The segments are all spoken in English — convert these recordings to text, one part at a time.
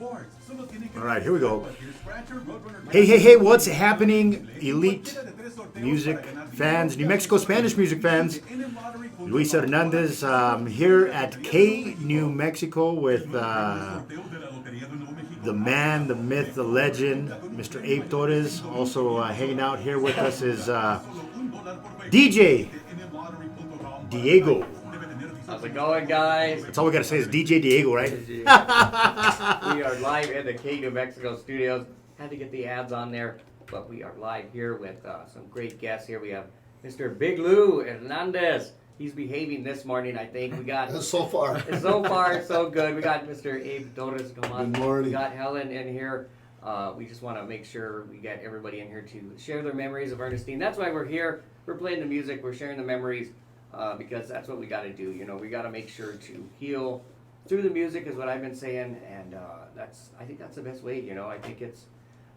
All right, here we go. Hey, what's happening, elite music fans, New Mexico Spanish music fans? Luis Hernandez here at K, New Mexico with the man, the myth, the legend, Mr. Abe Torres. Also hanging out here with us is DJ Diego. How's it going, guys? That's all we gotta say is DJ Diego, right? We are live in the K New Mexico studios. Had to get the ads on there, but we are live here with some great guests here. We have Mr. Big Lou Hernandez. He's behaving this morning, I think. We got so far, so good. We got Mr. Abe Torres. Come on. Good morning. We got Helen in here. We just want to make sure we get everybody in here to share their memories of Ernestine. That's why we're here. We're playing the music. We're sharing the memories. Because that's what we got to do. You know, we got to make sure to heal through the music, is what I've been saying, and I think that's the best way. You know, I think it's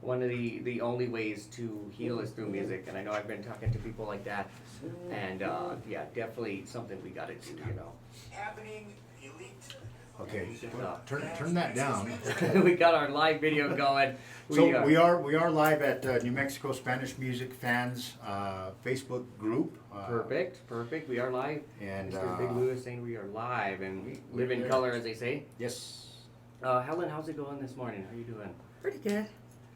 one of the only ways to heal is through music, and I know I've been talking to people like that, and yeah, definitely something we got to do. You know. Happening elite. Okay, turn that down. We got our live video going. We are live at New Mexico Spanish Music Fans Facebook group. Perfect. We are live. And Mr. Big Lou is saying we are live, and we live in color, as they say. Yes. Helen, how's it going this morning? How are you doing? Pretty good.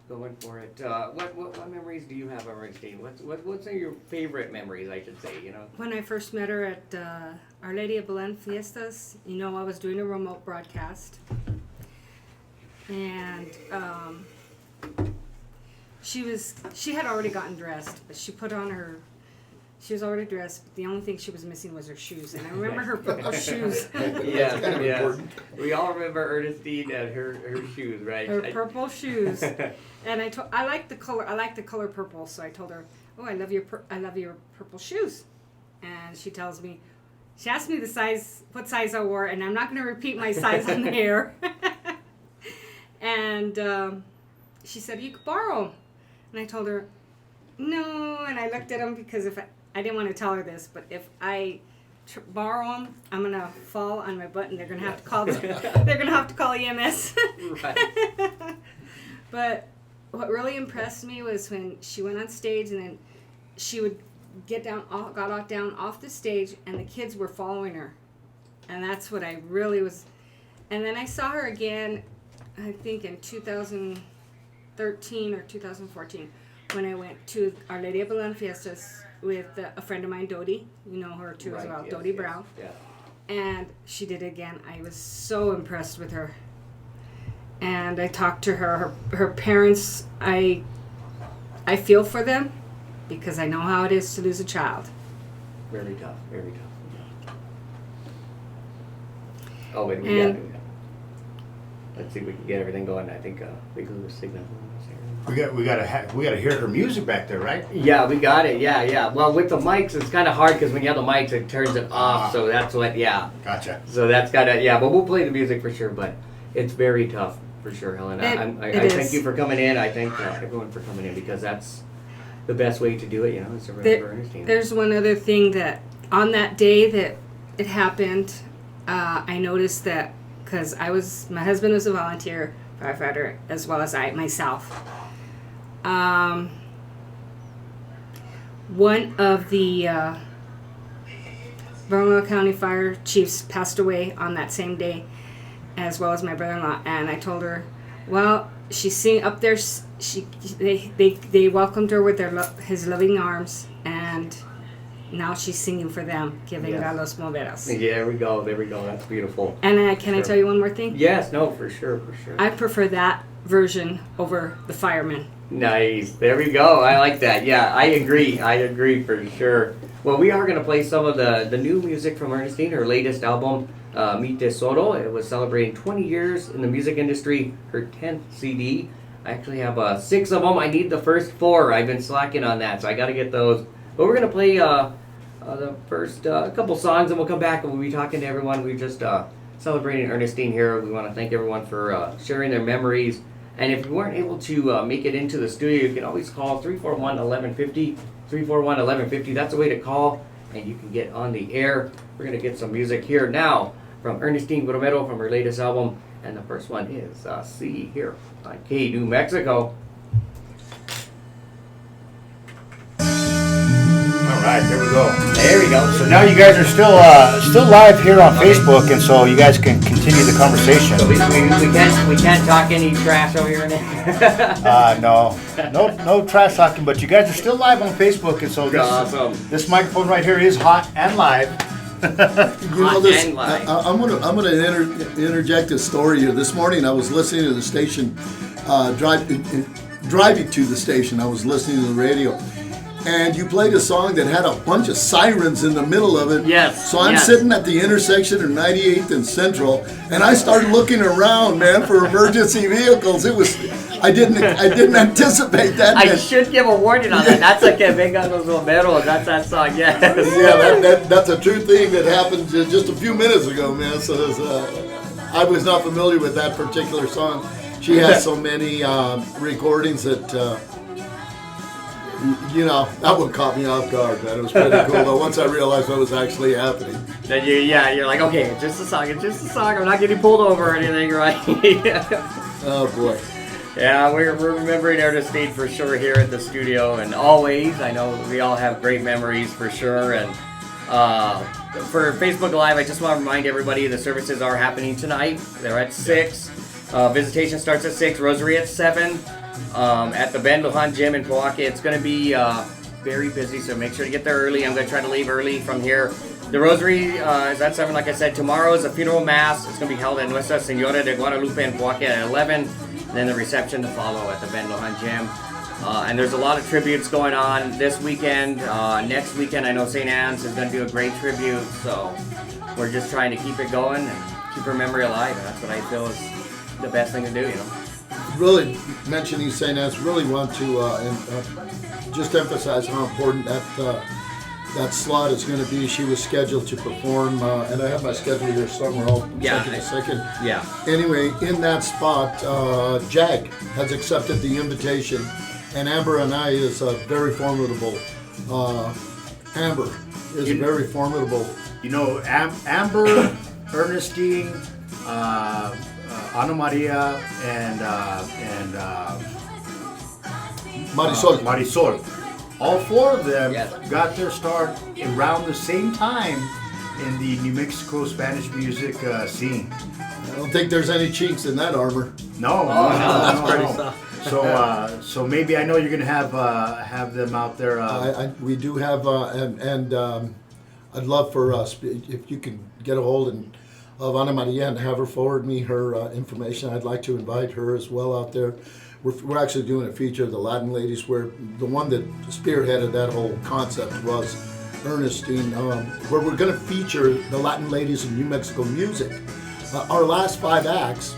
Going for it. What memories do you have of Ernestine? What's some of your favorite memories, I should say? You know. When I first met her at Our Lady of Belen Fiestas, you know, I was doing a remote broadcast, and she had already gotten dressed, but she put on her. She was already dressed, but the only thing she was missing was her shoes. And I remember her purple shoes. Yeah. We all remember Ernestine and her shoes, right? Her purple shoes. And I like the color. I like the color purple. So I told her, "Oh, I love your purple shoes." And she tells me, she asked me what size I wore, and I'm not going to repeat my size on the air. And she said, "You could borrow 'em." And I told her, "No." And I looked at them because I didn't want to tell her this, but if I borrow them, I'm gonna fall on my butt, and they're gonna have to call. They're gonna have to call EMS. Right. But what really impressed me was when she went on stage, and then she would got down off the stage, and the kids were following her, and that's what I really was. And then I saw her again, I think in 2013 or 2014, when I went to Our Lady of Belen Fiestas with a friend of mine, Dodie. You know her too as well, Dodie Brown. Yeah. And she did it again. I was so impressed with her. And I talked to her. Her parents, I feel for them because I know how it is to lose a child. Very tough. Oh, wait, let's see if we can get everything going. I think Big Lou's signal. We gotta hear her music back there, right? Yeah, we got it. Yeah. Well, with the mics, it's kind of hard because when you have the mics, it turns it off. So that's what. Yeah. Gotcha. So that's gotta. Yeah, but we'll play the music for sure. But it's very tough for sure, Helen. I thank you for coming in. I thank everyone for coming in because that's the best way to do it. You know, is to remember Ernestine. There's one other thing that on that day that it happened, I noticed that because my husband was a volunteer firefighter as well as myself. One of the Bernalillo County Fire Chiefs passed away on that same day, as well as my brother-in-law. And I told her, well, she's singing up there. They welcomed her with his loving arms, and now she's singing for them, giving a los moveros. Yeah, there we go. That's beautiful. And can I tell you one more thing? Yes, no, for sure. I prefer that version over the firemen. Nice. There we go. I like that. Yeah, I agree for sure. Well, we are going to play some of the new music from Ernestine, her latest album, Mi Tesoro. It was celebrating 20 years in the music industry, her 10th CD. I actually have 6 of them. I need the first 4. I've been slacking on that, so I got to get those. But we're going to play the first couple songs, and we'll come back and we'll be talking to everyone. We're just celebrating Ernestine here. We want to thank everyone for sharing their memories. And if you weren't able to make it into the studio, you can always call 341-1150. 341-1150. That's a way to call, and you can get on the air. We're going to get some music here now from Ernestine Romero from her latest album, And the first one is C here on K, New Mexico. All right, there we go. There we go. So now you guys are still live here on Facebook, and so you guys can continue the conversation. So we can't talk any trash over here. No trash talking, but you guys are still live on Facebook, and so this microphone right here is hot and live. You know this. I'm gonna interject a story here. This morning I was listening to the station, driving to the station. I was listening to the radio. And you played a song that had a bunch of sirens in the middle of it. Yes. So I'm sitting at the intersection of 98th and Central, and I started looking around, man, for emergency vehicles. I didn't anticipate that. I should give a warning on that. That's like a Venga los Bomberos. That's that song, yes. Yeah, that's a true thing that happened just a few minutes ago, man. So I was not familiar with that particular song. She has so many recordings that. That one caught me off guard, man. It was pretty cool, though, once I realized what was actually happening. Then you're like, okay, it's just a song. I'm not getting pulled over or anything, right? Oh, boy. Yeah, we're remembering Ernestine for sure here at the studio, and always, I know we all have great memories for sure. And for Facebook Live, I just want to remind everybody the services are happening tonight. They're at 6. Visitation starts at 6, Rosary at 7. At the Ben Lujan Gym in Poake. It's going to be very busy, so make sure to get there early. I'm going to try to leave early from here. The Rosary is at 7, like I said. Tomorrow is a funeral mass. It's going to be held at Nuestra Senora de Guadalupe in Poake at 11. And then the reception to follow at the Ben Lujan Gym. And there's a lot of tributes going on this weekend. Next weekend, I know St. Anne's is going to do a great tribute. So we're just trying to keep it going and keep her memory alive. And that's what I feel is the best thing to do, Really mentioning St. Anne's, really want to just emphasize how important that slot is going to be. She was scheduled to perform, and I have my schedule here somewhere. I'll check in a second. Yeah. Anyway, in that spot, Jag has accepted the invitation, and Amber and I is very formidable. Amber is very formidable. Amber, Ernestine, Ana Maria, and Marisol. All 4 of them got their start around the same time in the New Mexico Spanish music scene. I don't think there's any chinks in that armor. No. So maybe I know you're going to have them out there. We do have, and I'd love for us if you can get a hold of Ana Maria and have her forward me her information. I'd like to invite her as well out there. We're actually doing a feature of the Latin ladies, where the one that spearheaded that whole concept was Ernestine, where we're going to feature the Latin ladies in New Mexico music. Our last 5 acts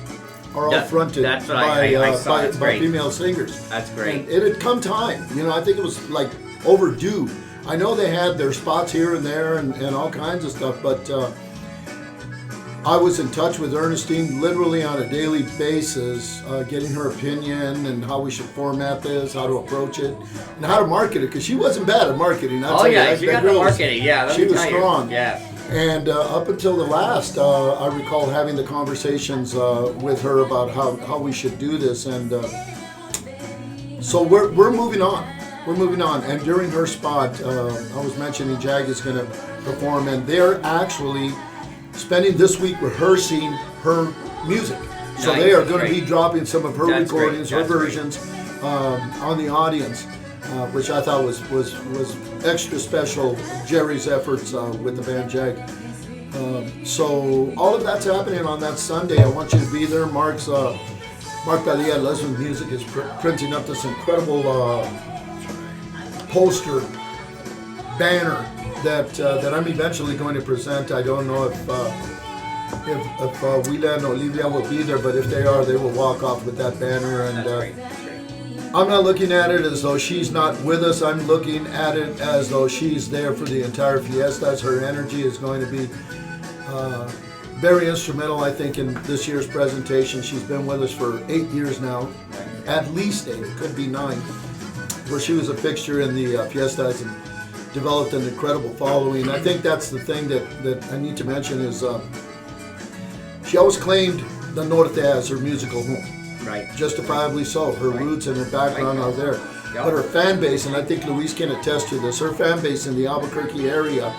are all fronted by female singers. That's great. And it had come time. I think it was like overdue. I know they had their spots here and there and all kinds of stuff, but I was in touch with Ernestine literally on a daily basis, getting her opinion and how we should format this, how to approach it, and how to market it, because she wasn't bad at marketing. She got the marketing, She was strong. Yeah. And up until the last, I recall having the conversations with her about how we should do this, and so we're moving on. We're moving on, and during her spot, I was mentioning Jag is going to perform, and they're actually spending this week rehearsing her music. So they are going to be dropping some of her recordings, her versions on the audience, which I thought was extra special. Jerry's efforts with the band Jag. So all of that's happening on that Sunday. I want you to be there. Mark Padilla, Lesbian Music, is printing up this incredible poster banner that I'm eventually going to present. I don't know if Willa and Olivia will be there, but if they are, they will walk off with that banner. And I'm not looking at it as though she's not with us. I'm looking at it as though she's there for the entire fiesta. Her energy is going to be very instrumental, I think, in this year's presentation. She's been with us for 8 years now, at least 8, it could be 9, where she was a fixture in the fiestas and developed an incredible following. I think that's the thing that I need to mention is she always claimed the norte as her musical home. Right. Justifiably so. Her roots and her background are there. Yep. But her fan base, and I think Luis can attest to this, her fan base in the Albuquerque area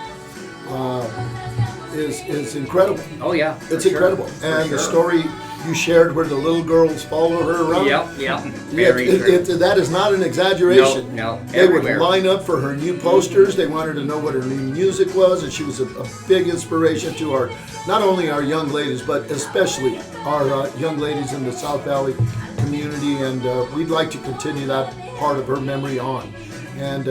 is incredible. Oh yeah. It's incredible. And the story you shared where the little girls follow her around. Yep. Very true. That is not an exaggeration. No. They Everywhere. would line up for her new posters. They wanted to know what her new music was, and she was a big inspiration to not only our young ladies, but especially our young ladies in the South Valley community. And we'd like to continue that part of her memory on. And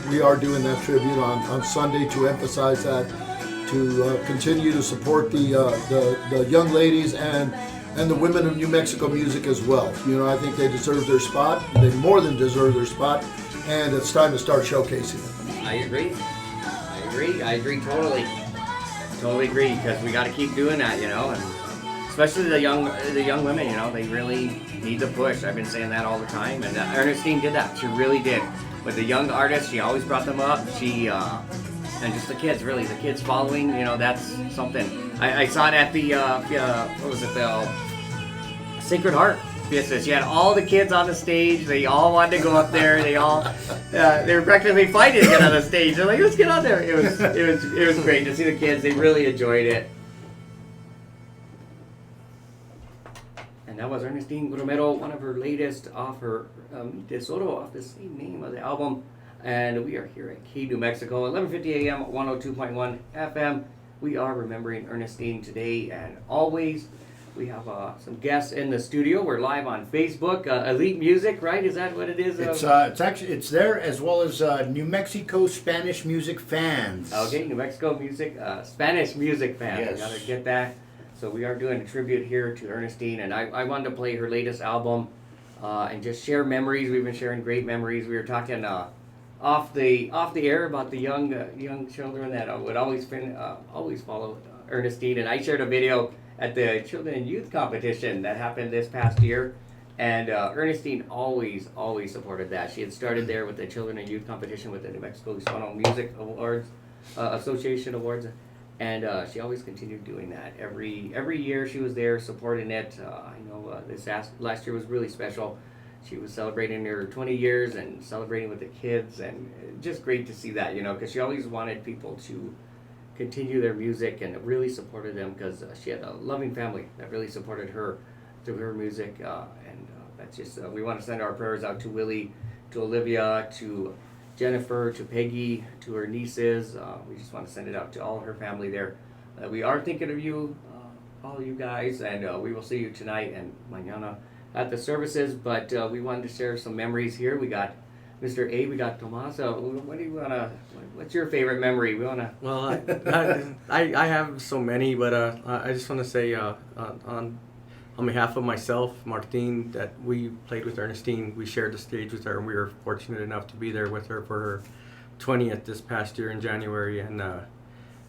we are doing that tribute on Sunday to emphasize that, to continue to support the young ladies and the women of New Mexico music as well. You know, I think they deserve their spot. They more than deserve their spot, and it's time to start showcasing it. I agree totally agree, because we got to keep doing that, you know, and especially the young women, you know, they really need the push. I've been saying that all the time, and Ernestine did that. She really did. With the young artists, she always brought them up. She and just the kids, really, the kids following, you know, that's something. I saw it at the what was it, the Sacred Heart Fiesta. She had all the kids on the stage. They all wanted to go up there. They were practically fighting to get on the stage. They're like, let's get on there. It was great to see the kids. They really enjoyed it. And that was Ernestine Romero, one of her latest off her Tesoro, off the same name of the album. And we are here at Key, New Mexico, 11:50 a.m., 102.1 FM. We are remembering Ernestine today and always. We have some guests in the studio. We're live on Facebook. Elite Music, right? Is that what it is? It's there, as well as New Mexico Spanish music fans. Okay, New Mexico music, Spanish music fans. Yes. Gotta get that. So we are doing a tribute here to Ernestine, and I wanted to play her latest album and just share memories. We've been sharing great memories. We were talking off the air about the young children that would always follow Ernestine, and I shared a video at the Children and Youth competition that happened this past year, and Ernestine always supported that. She had started there with the Children and Youth competition with the New Mexico Hispano Music Awards Association Awards, and she always continued doing that. Every year she was there supporting it. I know this last year was really special. She was celebrating her 20 years and celebrating with the kids, and just great to see that, you know, because she always wanted people to continue their music and really supported them, because she had a loving family that really supported her through her music, and that's just we want to send our prayers out to Willie, to Olivia, to Jennifer, to Peggy, to her nieces. We just want to send it out to all her family there. We are thinking of you, all you guys, and we will see you tonight and mañana at the services, but we wanted to share some memories here. We got Mr. A, we got Tomasa. What do you wanna? What's your favorite memory? We wanna. Well, I have so many, but I just want to say on behalf of myself, Martin, that we played with Ernestine. We shared the stage with her, and we were fortunate enough to be there with her for her 20th this past year in January. And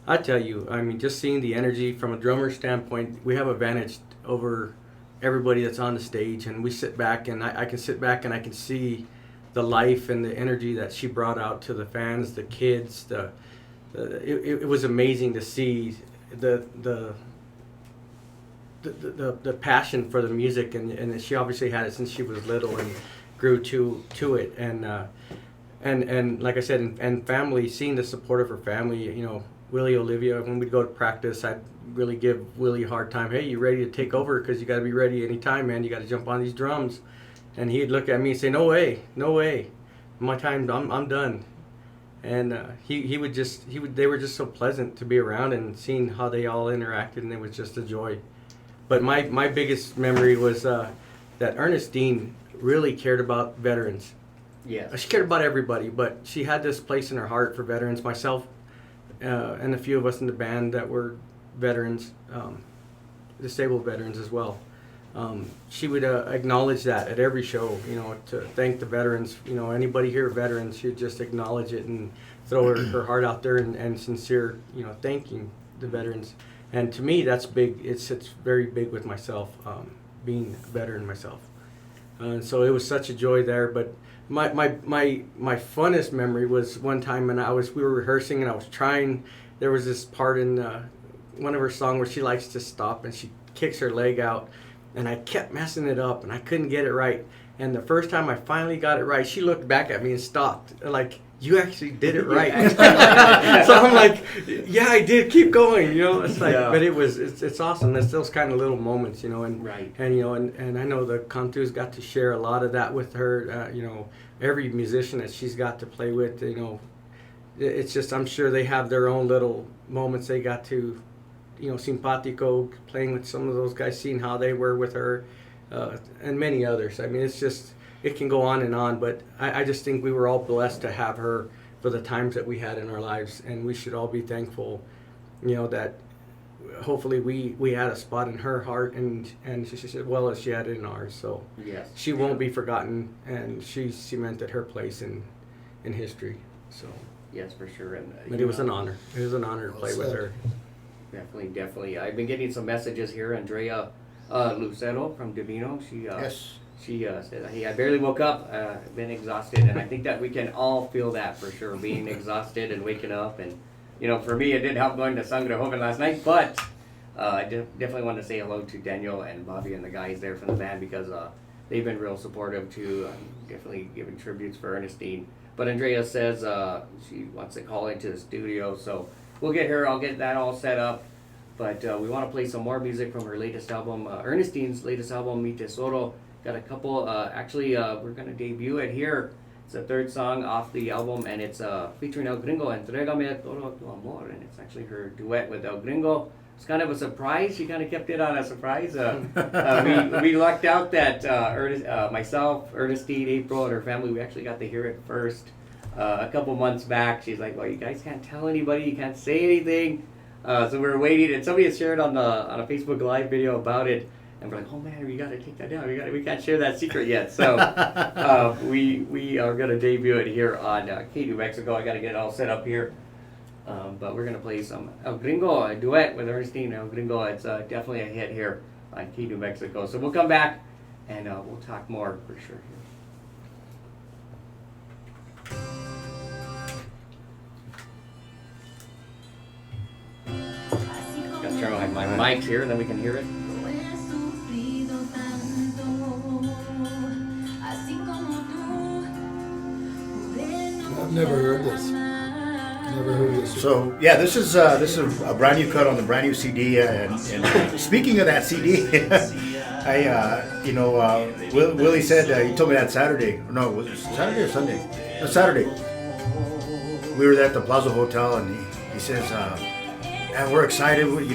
I tell you, I mean, just seeing the energy from a drummer standpoint, we have advantage over everybody that's on the stage, and we sit back, and I can sit back and I can see the life and the energy that she brought out to the fans, the kids. It was amazing to see the passion for the music, and she obviously had it since she was little and grew to it. And like I said, and family, seeing the support of her family, you know, Willie, Olivia, when we'd go to practice, I'd really give Willie a hard time. Hey, you ready to take over? Because you got to be ready anytime, man. You got to jump on these drums. And he'd look at me and say, no way. My time, I'm done. And they were just so pleasant to be around, and seeing how they all interacted, and it was just a joy. But my biggest memory was that Ernestine really cared about veterans. Yes. She cared about everybody, but she had this place in her heart for veterans. Myself and a few of us in the band that were veterans, disabled veterans as well. She would acknowledge that at every show, you know, to thank the veterans. You know, anybody here veterans, she'd just acknowledge it and throw her heart out there and sincere, you know, thanking the veterans. And to me, that's big. It's very big with myself, being a veteran myself. And so it was such a joy there. But my funnest memory was one time when we were rehearsing, and I was trying. There was this part in one of her songs where she likes to stop and she kicks her leg out, and I kept messing it up, and I couldn't get it right. And the first time I finally got it right, she looked back at me and stopped. Like, you actually did it right. So I'm like, yeah, I did. Keep going. It's like, but it's awesome. It's those kind of little moments, and Right. and and I know the Cantus got to share a lot of that with her. Every musician that she's got to play with, it's just, I'm sure they have their own little moments. They got to, simpatico, playing with some of those guys, seeing how they were with her. And many others. I mean, it's just, it can go on, but I just think we were all blessed to have her for the times that we had in our lives, and we should all be thankful, that hopefully we had a spot in her heart, and she, as well as she had it in ours. So Yes. she won't be forgotten, and she cemented her place in history. So, Yes, for sure. And but it was an honor. It was an honor to play with her. Definitely. I've been getting some messages here. Andrea Lucero from Divino. She said, "Hey, I barely woke up. I've been exhausted," and I think that we can all feel that for sure, being exhausted and waking up. And for me, it did help going to Sangre Joven last night. But I definitely want to say hello to Daniel and Bobby and the guys there from the band, because they've been real supportive too. Definitely giving tributes for Ernestine. But Andrea says she wants to call into the studio, so we'll get her. I'll get that all set up. But we want to play some more music from her latest album, Ernestine's latest album, Mi Tesoro. Got a couple, we're going to debut it here. It's the third song off the album, and it's featuring El Gringo, Entrégame Todo Tu Amor, and it's actually her duet with El Gringo. It's kind of a surprise. She kind of kept it on a surprise. We lucked out that myself, Ernestine, April, and her family, we actually got to hear it first a couple months back. She's like, well, you guys can't tell anybody, you can't say anything. So we were waiting, and somebody had shared on a Facebook Live video about it, and we're like, oh man, we gotta take that down. We can't share that secret yet. So we are gonna debut it here on K2 Mexico. I gotta get it all set up here, but we're gonna play some El Gringo, a duet with Ernestine El Gringo. It's definitely a hit here on K2 Mexico. So we'll come back and we'll talk more for sure. Gotta turn on my mics here, and then we can hear it. I've never heard this. Never heard this. So yeah, this is a brand new cut on the brand new CD. And speaking of that CD, Willie said he told me that Saturday. No, was it Saturday or Sunday? No, Saturday. We were at the Plaza Hotel, and he says, "Man, we're excited. We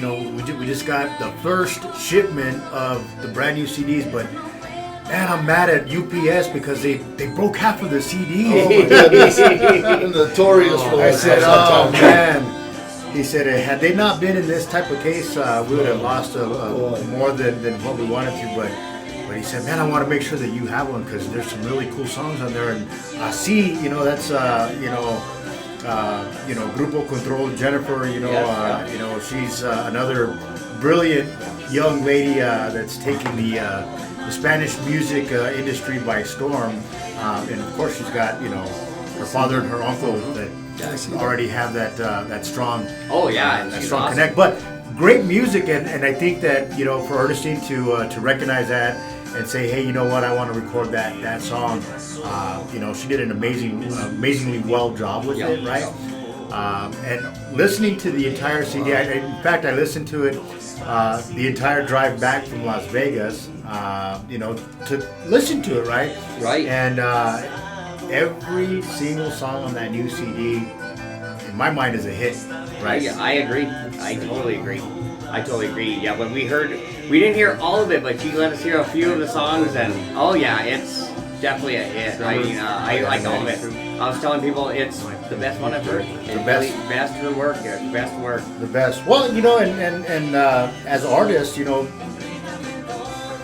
just got the first shipment of the brand new CDs, but." Man, I'm mad at UPS because they broke half of the CD. Oh my goodness. Notorious for I that. said, oh man. He said, had they not been in this type of case, we would have lost more than what we wanted to. But he said, man, I want to make sure that you have one because there's some really cool songs on there. And that's Grupo Control, Jennifer. She's another brilliant young lady that's taking the Spanish music industry by storm, and of course she's got her father and her uncle that already have that strong that strong awesome. connect. But great music, and I think that for Ernestine to recognize that and say, hey, you know what, I want to record that song. She did an amazingly well job with it, right? And listening to the entire CD, in fact, I listened to it the entire drive back from Las Vegas, to listen to it, right? Right. And every single song on that new CD, in my mind, is a hit, right? Yeah, I agree. I totally agree. Yeah, when we didn't hear all of it, but she let us hear a few of the songs, and it's definitely a hit. I like all of it. I was telling people it's the best one I've heard. The best. Really best of the work. Yeah, best work. The best. Well, and as artists,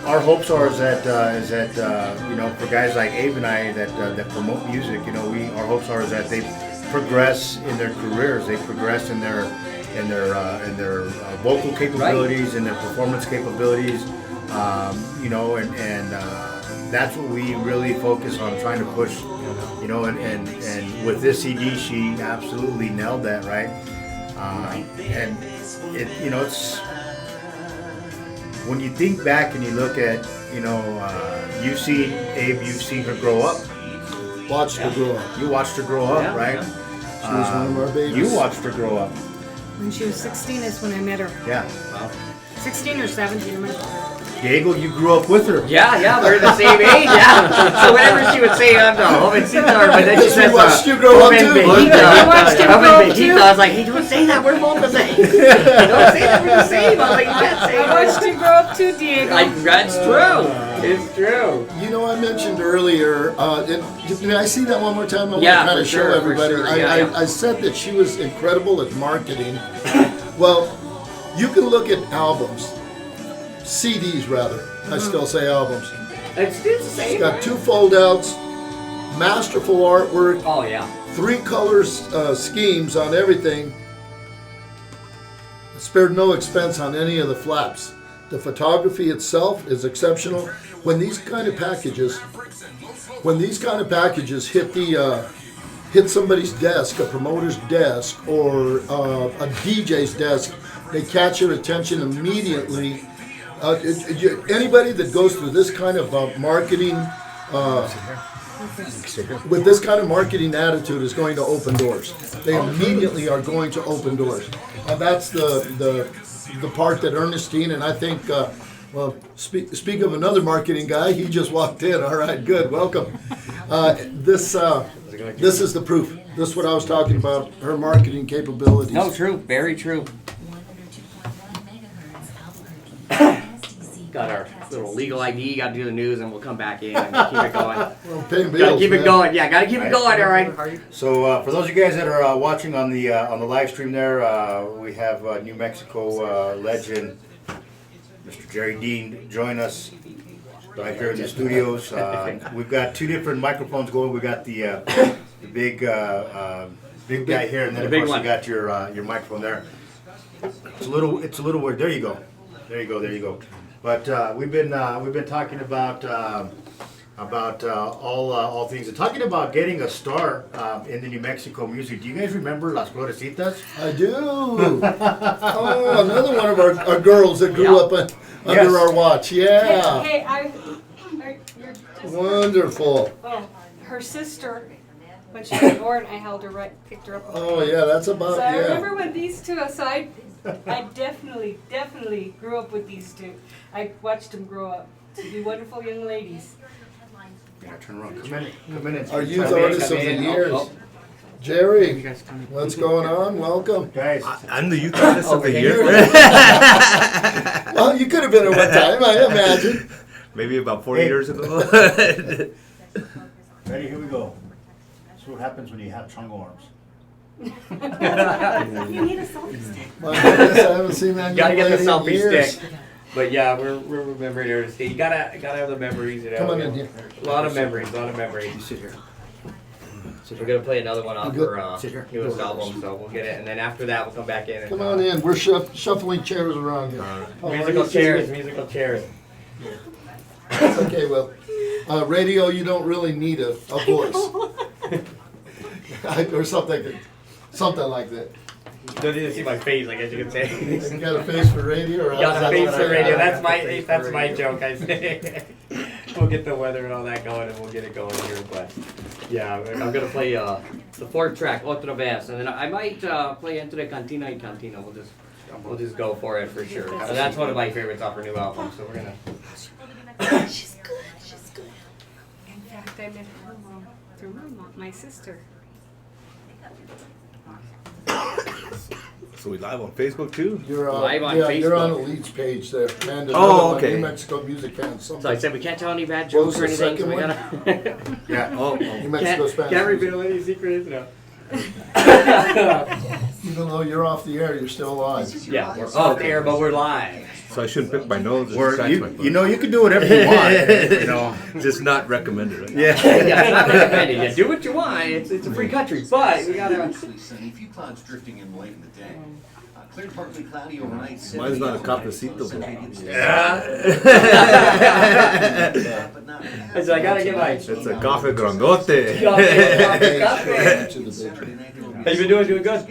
our hopes are is that for guys like Abe and I that promote music, our hopes are is that they progress in their careers, they progress in their vocal capabilities, in their performance capabilities, and that's what we really focus on trying to push, and with this CD, she absolutely nailed that, right? And it's when you think back and you look at, you've seen Abe, you've seen her grow up. Watched her grow up. You watched her grow up, Yeah, right? She was one of our babies. You watched her grow up. When she was 16 is when I met her. Yeah. 16 or 17. I'm not sure. Diego, you grew up with her. Yeah, we're the same age, yeah. So whenever she would say, I'm the jovencito, but then she says, watched you grow up too. I watched him grow up too. I was like, he don't say that, we're both the same. Don't say that, we're the same. I was like, you can't say I that. watched you grow up too, Diego. That's true. It's true. I mentioned earlier, may I see that one more time? I Yeah, want to kind for of show sure, for everybody. sure. Yeah. I said that she was incredible at marketing. Well, you can look at albums, CDs rather. I still say albums. It's the same. She's got 2 fold-outs, masterful artwork, Oh, yeah. 3 colors schemes on everything. Spared no expense on any of the flaps. The photography itself is exceptional. When these kind of packages hit somebody's desk, a promoter's desk, or a DJ's desk, they catch your attention immediately. Anybody that goes through this kind of marketing, with this kind of marketing attitude, is going to open doors. They immediately are going to open doors, and that's the part that Ernestine and I think. Speak of another marketing guy. He just walked in. All right, good. Welcome. This is the proof. This is what I was talking about. Her marketing capabilities. No, true. Very true. Got our little legal ID, got to do the news, and we'll come back in and keep it going. Well, paying bills, Gotta keep it man. going. Yeah, gotta keep it going. All right. So for those of you guys that are watching on the live stream there, we have New Mexico legend Mr. Jerry Dean join us right here in the studios. We've got 2 different microphones going. We got the big guy here, and then The of big course one. you got your microphone there. It's a little weird. There you go. But we've been talking about all things and talking about getting a star in the New Mexico music. Do you guys remember Las Florecitas? I do. Oh, another one of our girls that grew up under Yes. our watch. Yeah. You're Wonderful. her sister, when she was born, I held her picked her up. Oh yeah, that's about So I yeah. remember when these two aside, I definitely grew up with these two. I watched them grow up to be wonderful young ladies. Yeah, turn around. Come in. And Our speak youth to us. artists of the years. Jerry, what's going on? Welcome. Guys, I'm the youth artist of the year. Well, you could have been at one time, I imagine. Maybe about 40 years ago. ready? Here we go. That's what happens when you have chongo arms. You need a selfie stick. My goodness, I haven't seen that Gotta young get the lady in selfie years. stick. But yeah, we're remembering her to stay. You gotta have the memories. Come on in here. A lot of memories. You sit here. We're gonna play another one off Good. her Sit here. newest album, so we'll get it, and then after that we'll come back in. And, Come on in. We're shuffling chairs around here. How are Musical you? chairs. Musical chairs. It's okay, well, radio, you don't really need a voice. Or something like that. Don't even see my face, I guess you could say. You got a face for radio? Or how's Got a that face look? for radio. That's my joke. I say. We'll get the weather and all that going, and we'll get it going here. But yeah, I'm gonna play the 4th track, Otra Vez, and then I might play Entre Cantina y Cantina. We'll just go for it for sure. That's one of my favorites off her new album. So we're gonna. She's good. In fact, I met her mom through my sister. So we live on Facebook too? You're Live on You're on Facebook. Elite's page there. And Oh, another okay. New Mexico Music Fans. So I said we can't tell any bad What was jokes or the anything. So we second gotta. Yeah. Oh, New Mexico Spanish. Can't reveal any secrets. No. Even though you're off the air, you're still alive. Yeah, we're off the air, but we're live. so I shouldn't pick my nose and Or scratch my butt. you can do whatever you want. Just not recommended, right? Yeah. Yeah, it's not recommended. Yeah, do what you want. It's a free country, but we gotta. Mostly sunny, few clouds drifting in late in the day. Clear, partly cloudy overnight. Mine's not a cafecito. But not So I gotta get my. It's a cafe grandote. Coffee. To the Saturday night there will be How you been doing? Doing good?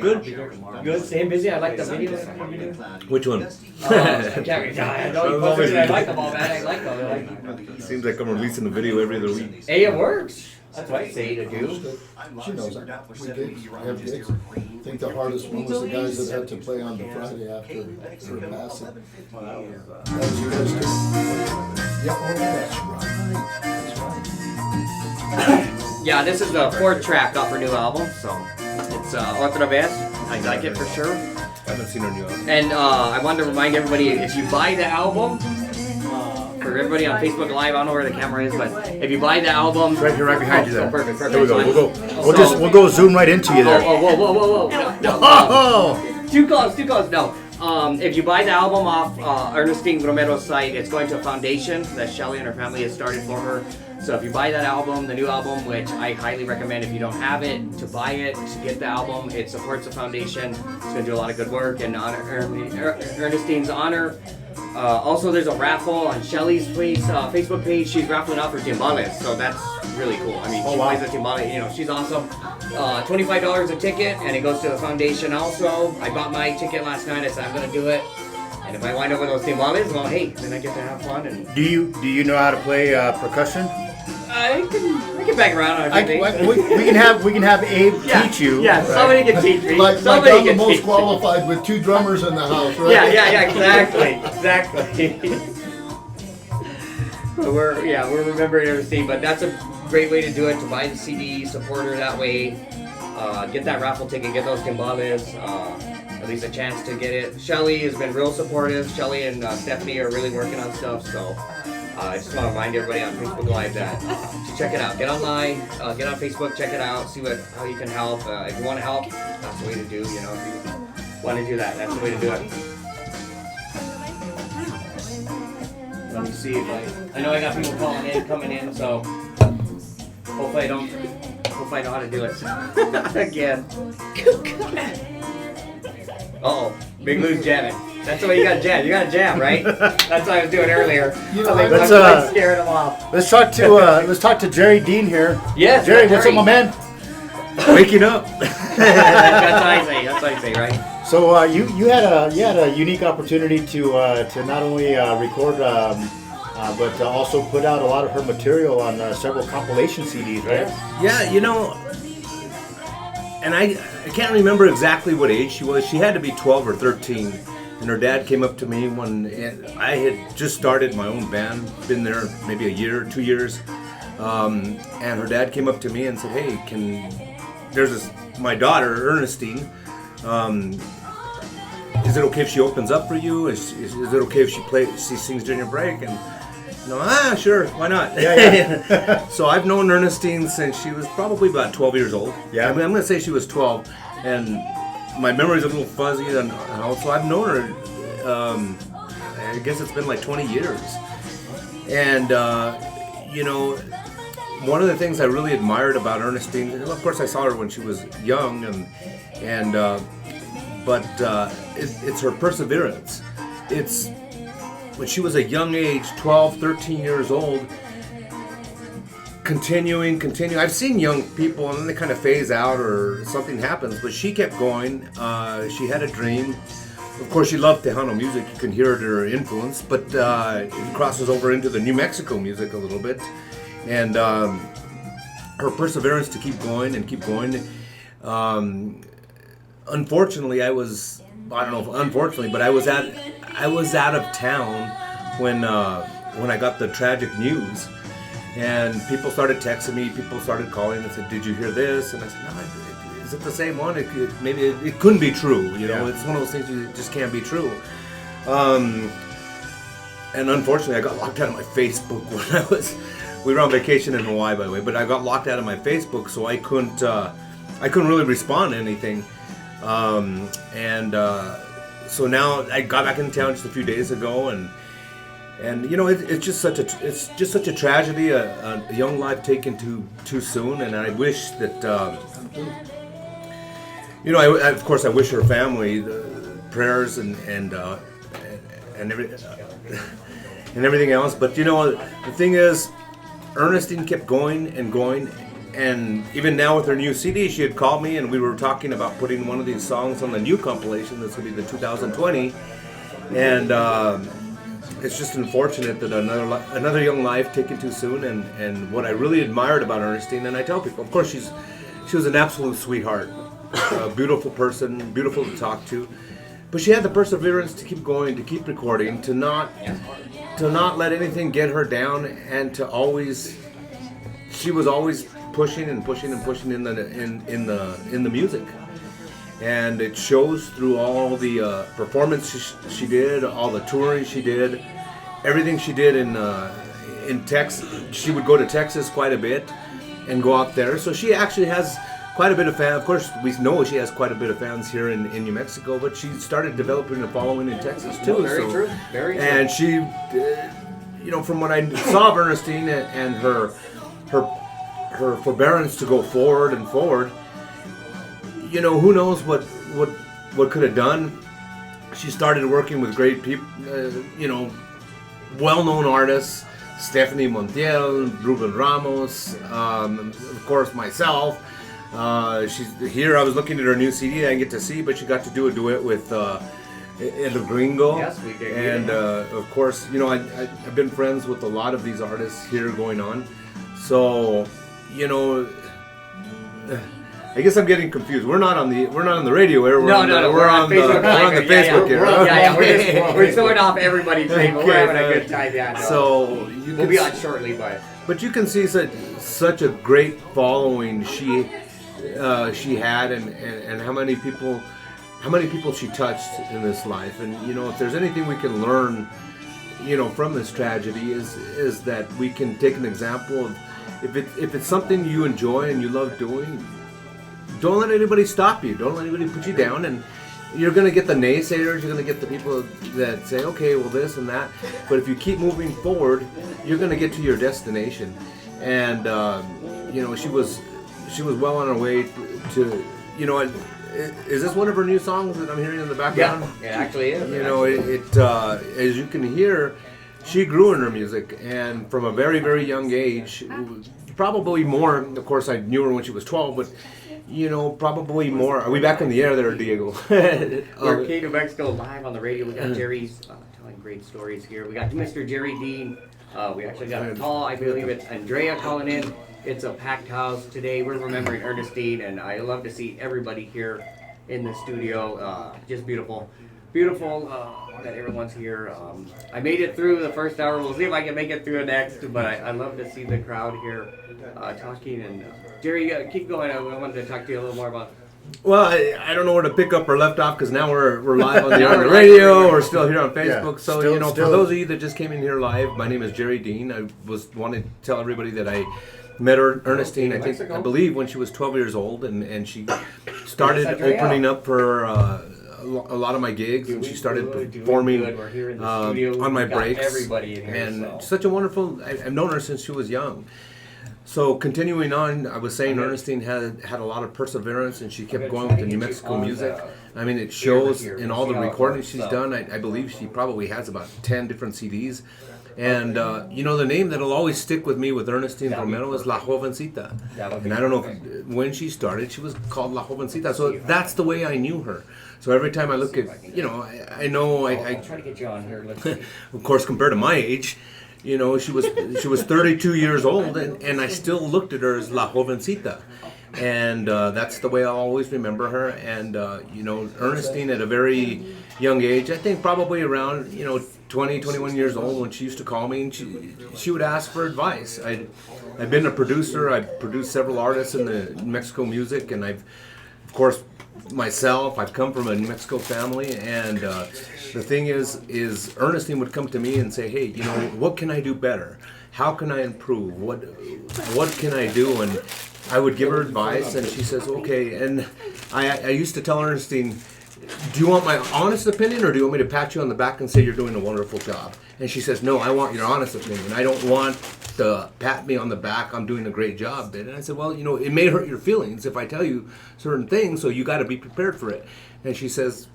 Good. Staying busy. I like the videos. Which one? I know you posted it. I like them all, man. I like them. Seems like I'm releasing a video every other week. Hey, it works. That's what I say to do. She knows that. We gigs. We have gigs. I think the hardest one was the guys that had to play on the Friday after her passing. That was you guys too? Yeah, oh, that's right. Yeah, this is the fourth track off her new album, so it's Otra Vez. I like it for sure. I haven't seen her new album. And I wanted to remind everybody, if you buy the album, for everybody on Facebook Live, I don't know where the camera is, but if you buy the album, It's right here, right behind you there. Perfect. There we go. We'll go zoom right into you there. Whoa. Oh! Too close. No. If you buy the album off Ernestine Romero's site, it's going to a foundation that Shelly and her family has started for her. So if you buy that album, the new album, which I highly recommend if you don't have it, to buy it, to get the album. It supports the foundation. It's going to do a lot of good work in honor, Ernestine's honor. Also, there's a raffle on Shelly's Facebook page. She's raffling off her timbales, so that's really cool. I mean, she plays the timbale. You know, she's awesome. $25 a ticket, and it goes to the foundation. Also, I bought my ticket last night. I said I'm gonna do it, and if I wind up with those timbales, well, hey, then I get to have fun. And Do you know how to play percussion? I can back around on everything. We can have Abe teach you. Yeah, somebody can teach me. Like Somebody I'm the can most teach me. qualified with 2 drummers in the house, right? Yeah, exactly. we're remembering everything, but that's a great way to do it, to buy the CD, support her that way, get that raffle ticket, get those timbales, at least a chance to get it. Shelly has been real supportive. Shelly and Stephanie are really working on stuff, so I just want to remind everybody on Facebook Live that to check it out. Get online, get on Facebook, check it out, see how you can help. If you want to help, that's the way to do. You know, if you want to do that, that's the way to do it. Let me see if I know I got people coming in, so hopefully I know how to do it again. Uh-oh, Big Lou's jamming. That's the way you gotta jam. You gotta jam, right? That's what I was doing earlier. I'm scaring them off. Let's talk to Jerry Dean here. Yes, Jerry, what's up, my man? Waking up. That's what I say, right? So you had a unique opportunity to not only record but also put out a lot of her material on several compilation CDs, right? Yeah, you know, and I can't remember exactly what age she was. She had to be 12 or 13. And her dad came up to me when I had just started my own band, been there maybe a year, 2 years. And her dad came up to me and said, hey, my daughter, Ernestine, is it okay if she opens up for you? Is it okay if she sings during your break? And sure, why not? Yeah. So I've known Ernestine since she was probably about 12 years old. Yeah. I mean, I'm going to say she was 12, and my memory's a little fuzzy, and also I've known her, I guess it's been like 20 years. And, one of the things I really admired about Ernestine, of course I saw her when she was young, but it's her perseverance. It's when she was a young age, 12, 13 years old, continuing. I've seen young people and then they kind of phase out or something happens, but she kept going. She had a dream. Of course, she loved Tejano music. You can hear her influence, but it crosses over into the New Mexico music a little bit. And her perseverance to keep going. Unfortunately, I was out of town when I got the tragic news. And people started texting me, people started calling and said, did you hear this? And I said, no, is it the same one? Maybe it couldn't be true, Yeah. It's one of those things that just can't be true. And unfortunately, I got locked out of my Facebook when we were on vacation in Hawaii, by the way, but I got locked out of my Facebook, so I couldn't really respond to anything. So now I got back in town just a few days ago, and it's just such a tragedy, a young life taken too soon, and I wish that of course I wish her family the prayers and everything else. But the thing is, Ernestine kept going, and even now with her new CD, she had called me and we were talking about putting one of these songs on the new compilation. That's going to be the 2020, and it's just unfortunate that another young life taken too soon. And what I really admired about Ernestine, and I tell people, of course, she was an absolute sweetheart, a beautiful person, beautiful to talk to, but she had the perseverance to keep going, to keep recording, to not let anything get her down, and she was always pushing and pushing and pushing in the music. And it shows through all the performances she did, all the touring she did, everything she did in Texas. She would go to Texas quite a bit and go out there. So she actually has quite a bit of fans. Of course, we know she has quite a bit of fans here in New Mexico, but she started developing a following in Texas too. Very true. Very true. And she, from what I saw of Ernestine and her forbearance to go forward and forward, who knows what could have done. She started working with great people, well-known artists, Stephanie Montiel, Ruben Ramos, of course myself. She's here. I was looking at her new CD. I didn't get to see, but she got to do a duet with El Gringo. Yes, we did. And of course, I've been friends with a lot of these artists here going on. So, I guess I'm getting confused. We're not on the radio here. We're on the Facebook here. We're throwing off everybody's name. We're having a good time. Yeah. So we'll be on shortly, but you can see such a great following she had, and how many people she touched in this life. And if there's anything we can learn, from this tragedy is that we can take an example of if it's something you enjoy and you love doing. Don't let anybody stop you. Don't let anybody put you down. And you're going to get the naysayers. You're going to get the people that say, okay, well, this and that. But if you keep moving forward, you're going to get to your destination. And, she was well on her way to, is this one of her new songs that I'm hearing in the background? Yeah, it actually is. As you can hear, she grew in her music. And from a very, very young age, probably more, of course, I knew her when she was 12, but probably more. Are we back in the air there, Diego? We're K New Mexico live on the radio. We got Jerry's telling great stories here. We got Mr. Jerry Dean. We actually got a call. I believe it's Andrea calling in. It's a packed house today. We're remembering Ernestine, and I love to see everybody here in the studio. Just beautiful. Beautiful that everyone's here. I made it through the first hour. We'll see if I can make it through the next, but I love to see the crowd here talking. And Jerry, keep going. I wanted to talk to you a little more about. Well, I don't know where to pick up or left off because now we're live on the radio. We're still here on Facebook. Yeah, so for those of you that just came in here live, my name is Jerry Dean. I wanted to tell everybody that I met Ernestine. I believe when she was 12 years old, and she started opening up for a lot of my gigs, and she started performing on my breaks. Everybody in here, and such a wonderful. I've known her since she was young. So continuing on, I was saying Ernestine had a lot of perseverance, and she kept going with the New Mexico music. I mean, it shows in all the recordings she's done. I believe she probably has about 10 different CDs. And, the name that'll always stick with me with Ernestine Romero is La Jovencita. And I don't know when she started, she was called La Jovencita. So that's the way I knew her. So every time I look at, I know I try to get you on here. of course, compared to my age, she was 32 years old, and I still looked at her as La Jovencita. And that's the way I'll always remember her. And, Ernestine at a very young age, I think probably around, 20, 21 years old, when she used to call me, and she would ask for advice. I've been a producer. I've produced several artists in the New Mexico music, and I've, of course, myself, I've come from a New Mexico family, and the thing is Ernestine would come to me and say, hey, what can I do better? How can I improve? What can I do? And I would give her advice, and she says, okay. And I used to tell Ernestine, do you want my honest opinion, or do you want me to pat you on the back and say you're doing a wonderful job? And she says, no, I want your honest opinion. I don't want to pat me on the back, I'm doing a great job. And I said, well, it may hurt your feelings if I tell you certain things, so you got to be prepared for it. And she says,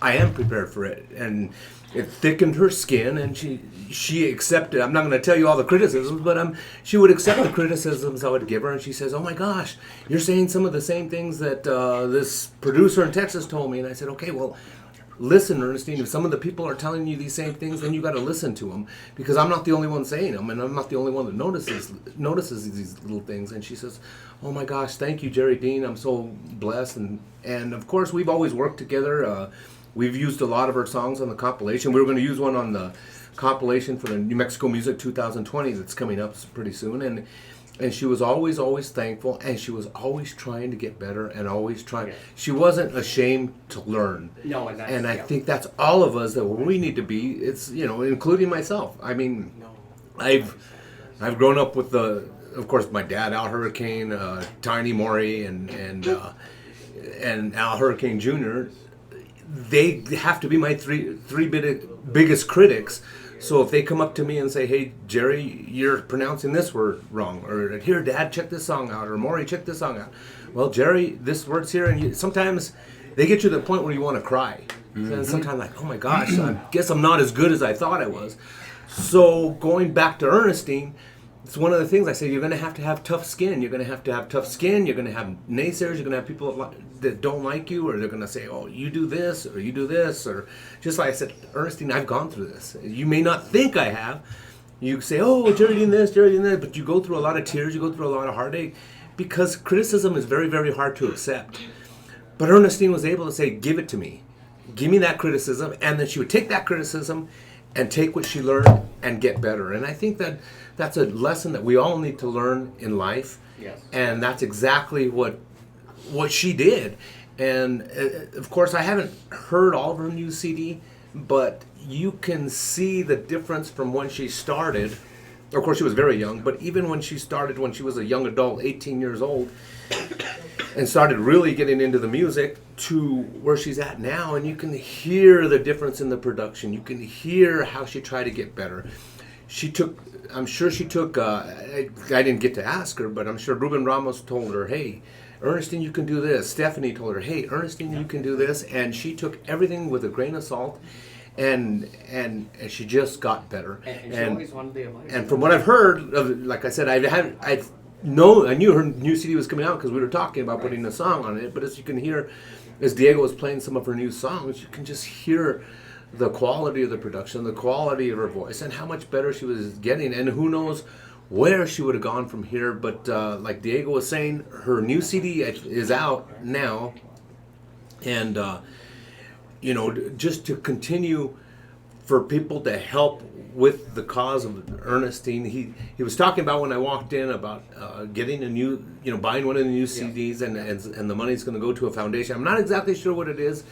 I am prepared for it. And it thickened her skin, and she accepted. I'm not going to tell you all the criticisms, but she would accept the criticisms I would give her, and she says, "Oh my gosh, you're saying some of the same things that this producer in Texas told me." And I said, "Okay, well, listen, Ernestine, if some of the people are telling you these same things, then you got to listen to them, because I'm not the only one saying them, and I'm not the only one that notices these little things." And she says, "Oh my gosh, thank you, Jerry Dean. I'm so blessed." And of course, we've always worked together. We've used a lot of her songs on the compilation. We were going to use one on the compilation for the New Mexico Music 2020 that's coming up pretty soon. And she was always thankful, and she was always trying to get better, and always trying. Yeah. She wasn't ashamed to learn. No, and I think that's all of us that we need to be. It's, including myself. I mean, I've grown up with of course, my dad, Al Hurricane, Tiny Maury, and Al Hurricane Jr. They have to be my three biggest critics. So if they come up to me and say, "Hey, Jerry, you're pronouncing this word wrong," or "Here, Dad, check this song out," or "Maury, check this song out." "Well, Jerry, this word's here," and sometimes they get you to the point where you want to cry. And sometimes like, "Oh my gosh, I guess I'm not as good as I thought I was." So going back to Ernestine, it's one of the things I say, you're going to have tough skin. You're going to have tough skin. You're going to have naysayers. You're going to have people that don't like you, or they're going to say, "Oh, you do this, or you do this," or just like I said, Ernestine, I've gone through this. You may not think I have. You say, "Oh, Jerry doing this, Jerry doing that," but you go through a lot of tears. You go through a lot of heartache, because criticism is very, very hard to accept. But Ernestine was able to say, "Give it to me. Give me that criticism," and then she would take that criticism and take what she learned and get better. And I think that's a lesson that we all need to learn in life. Yes. And that's exactly what she did. And of course, I haven't heard all of her new CD, but you can see the difference from when she started. Of course, she was very young, but even when she started, when she was a young adult, 18 years old, and started really getting into the music, to where she's at now, and you can hear the difference in the production. You can hear how she tried to get better. I'm sure she took, I didn't get to ask her, but I'm sure Ruben Ramos told her, "Hey, Ernestine, you can do this." Stephanie told her, "Hey, Ernestine, you can do this." And she took everything with a grain of salt, and she just got better. And she always wanted the advice. And from what I've heard, like I said, I knew her new CD was coming out because we were talking about putting a song on it. But as you can hear, as Diego was playing some of her new songs, you can just hear the quality of the production, the quality of her voice, and how much better she was getting. And who knows where she would have gone from here. But like Diego was saying, her new CD is out now. And, just to continue for people to help with the cause of Ernestine. He was talking about, when I walked in, about getting a new, buying one of the new CDs, and the money's going to go to a foundation. I'm not exactly sure what it is,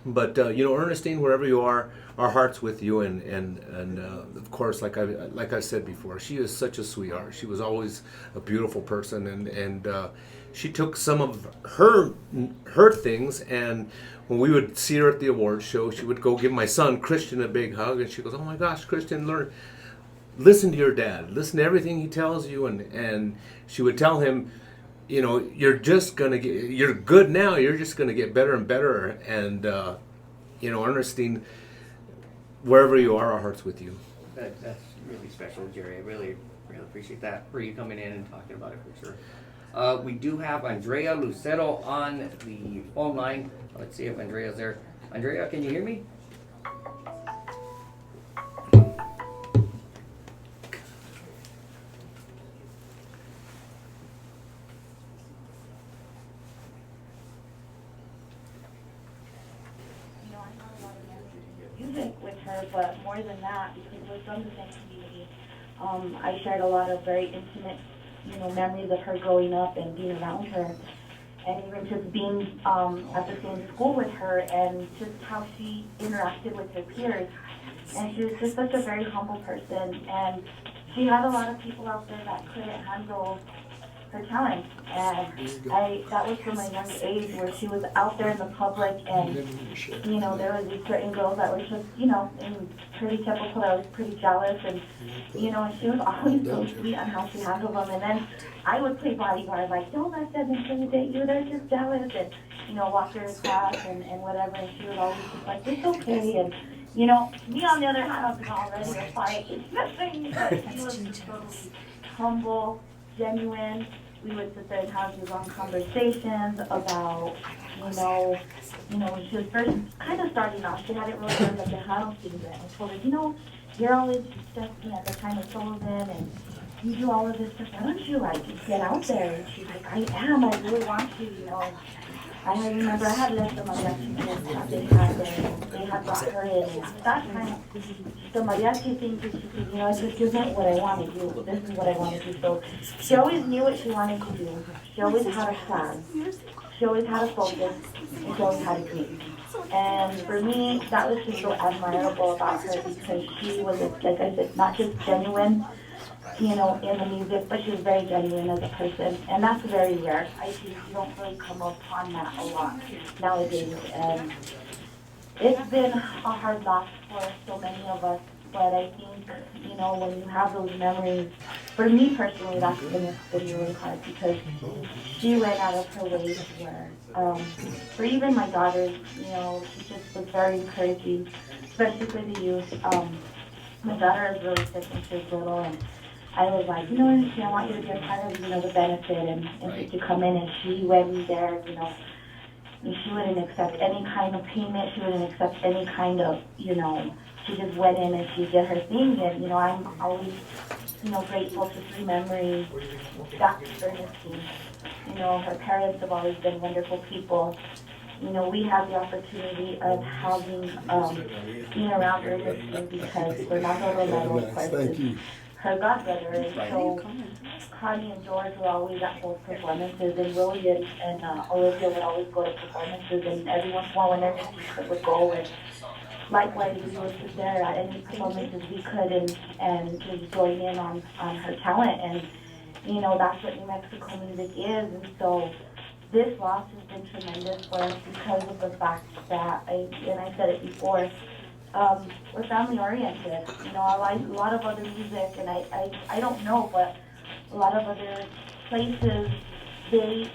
but Ernestine, wherever you are, our heart's with you. And of course, like I said before, she is such a sweetheart. She was always a beautiful person, and she took some of her things, and when we would see her at the awards show, she would go give my son Christian a big hug, and she goes, "Oh my gosh, Christian, listen to your dad, listen to everything he tells you," and she would tell him, "You're good now, you're just gonna get better and better." And Ernestine, wherever you are, our heart's with you. That's really special, Jerry. I really, really appreciate that for you coming in and talking about it, for sure. We do have Andrea Lucero on the phone line. Let's see if Andrea's there. Andrea, can you hear me? Music with her, but more than that, because we're from the same community, I shared a lot of very intimate, memories of her growing up and being around her, and even just being at the same school with her, and just how she interacted with her peers. And she was just such a very humble person, and she had a lot of people out there that couldn't handle her talent. And that was from a young age, where she was out there in the public, and there was these certain girls that were just, in pretty typical, that was pretty jealous, and and she was always so sweet on how she handled them. And then I would play bodyguard, like, "Don't let them intimidate you, they're just jealous," and walk her to class and whatever. And she was always just like, "It's okay," and You know, me on the other hand, I was all ready to fight. Nothing, but he was just totally humble, genuine. We would sit there and have these long conversations about, when she was first kind of starting off, she hadn't really done the Tejano thing yet. I told her, you're always just, at the time of Sullivan, and you do all of this stuff. Why don't you, get out there? And she's like, I am. I really want to. I remember I had left the mariachi that they had brought her in. And that time, the mariachi thing, she said, this isn't what I want to do. This is what I want to do. So she always knew what she wanted to do. She always had a plan. She always had a focus. And she always had a dream. And for me, that was just so admirable about her because she was, like I said, not just genuine, in the music, but she was very genuine as a person, and that's very rare. I think you don't really come upon that a lot nowadays, and it's been a hard loss for so many of us, but I think, when you have those memories, for me personally, that's been really hard because she went out of her way to where, for even my daughters, she just was very encouraging, especially for the youth. My daughter is really sick and she's little, and I was like, I want you to be a part of, the benefit and to come in. And she went in there, and she wouldn't accept any kind of payment. She wouldn't accept any kind of, she just went in and she did her thing. And, I'm always, grateful to see memories back to Ernestine. Her parents have always been wonderful people. We have the opportunity of having, being around Ernestine because Fernando Romero, of course, is her godbrother, and so Connie and George were always at those performances, and Willie and Olivia would always go to performances, and every once in a while when Ernestine would go, and likewise we would sit there at any performances we could and just join in on her talent, and that's what New Mexico music is, and so this loss has been tremendous for us because of the fact that, and I said it before, we're family oriented. I like a lot of other music, and I don't know, but a lot of other places, they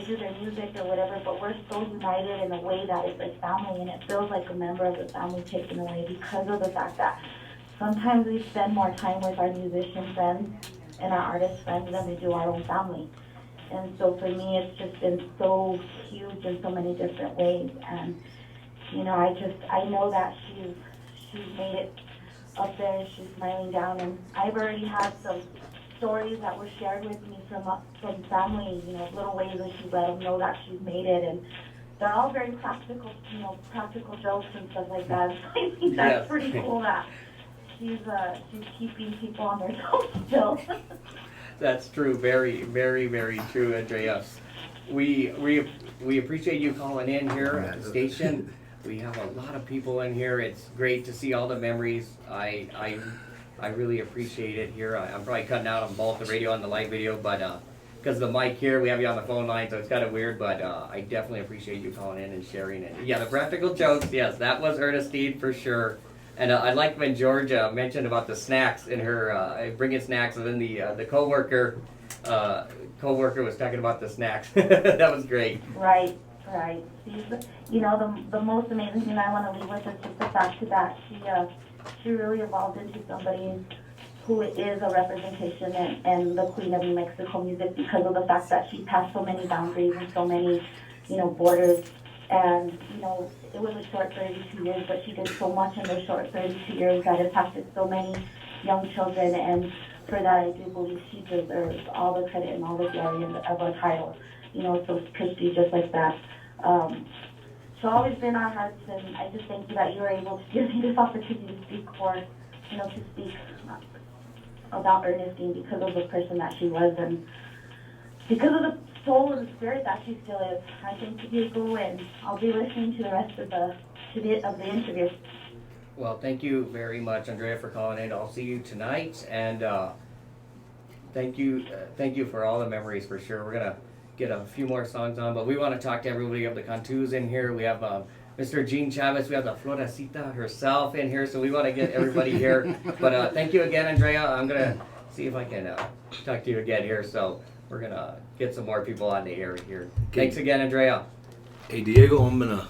do their music or whatever, but we're so united in a way that it's like family, and it feels like a member of the family taken away because of the fact that sometimes we spend more time with our musician friends and our artist friends than we do our own family. And so for me, it's just been so huge in so many different ways, and I know that she's made it up there, she's smiling down, and I've already had some stories that were shared with me from family, little ways that she let them know that she's made it, and they're all very practical, practical jokes and stuff like that. So I think that's pretty cool that she's keeping people on their toes still. That's true. Very, very, very true, Andrea. We appreciate you calling in here at the station. We have a lot of people in here. It's great to see all the memories. I really appreciate it here. I'm probably cutting out on both the radio and the live video, but because of the mic here, we have you on the phone line, so it's kind of weird, but I definitely appreciate you calling in and sharing it. Yeah, the practical jokes, yes, that was Ernestine for sure. And I like when Georgia mentioned about the snacks in her bringing snacks, and then the coworker was talking about the snacks. That was great. Right. The most amazing thing I want to leave with is just the fact that she really evolved into somebody who is a representation and the queen of New Mexico music because of the fact that she passed so many boundaries and so many, borders. And, it was a short 32 years, but she did so much in those short 32 years that impacted so many young children. And for that, I do believe she deserves all the credit and all the glory of a title, so prestigious just like that. It's always been our hearts, and I just thank you that you were able to give me this opportunity to speak to speak about Ernestine because of the person that she was and because of the soul and the spirit that she still is. I think you go, and I'll be listening to the rest of the interview. Well, thank you very much, Andrea, for calling in. I'll see you tonight, and thank you for all the memories for sure. We're gonna get a few more songs on, but we want to talk to everybody. We have the Cantus in here. We have Mr. Gene Chavez. We have the Florecita herself in here, so we want to get everybody here. But thank you again, Andrea. I'm gonna see if I can talk to you again here. So we're gonna get some more people on the air here. Okay. Thanks again, Andrea. Hey Diego, I'm gonna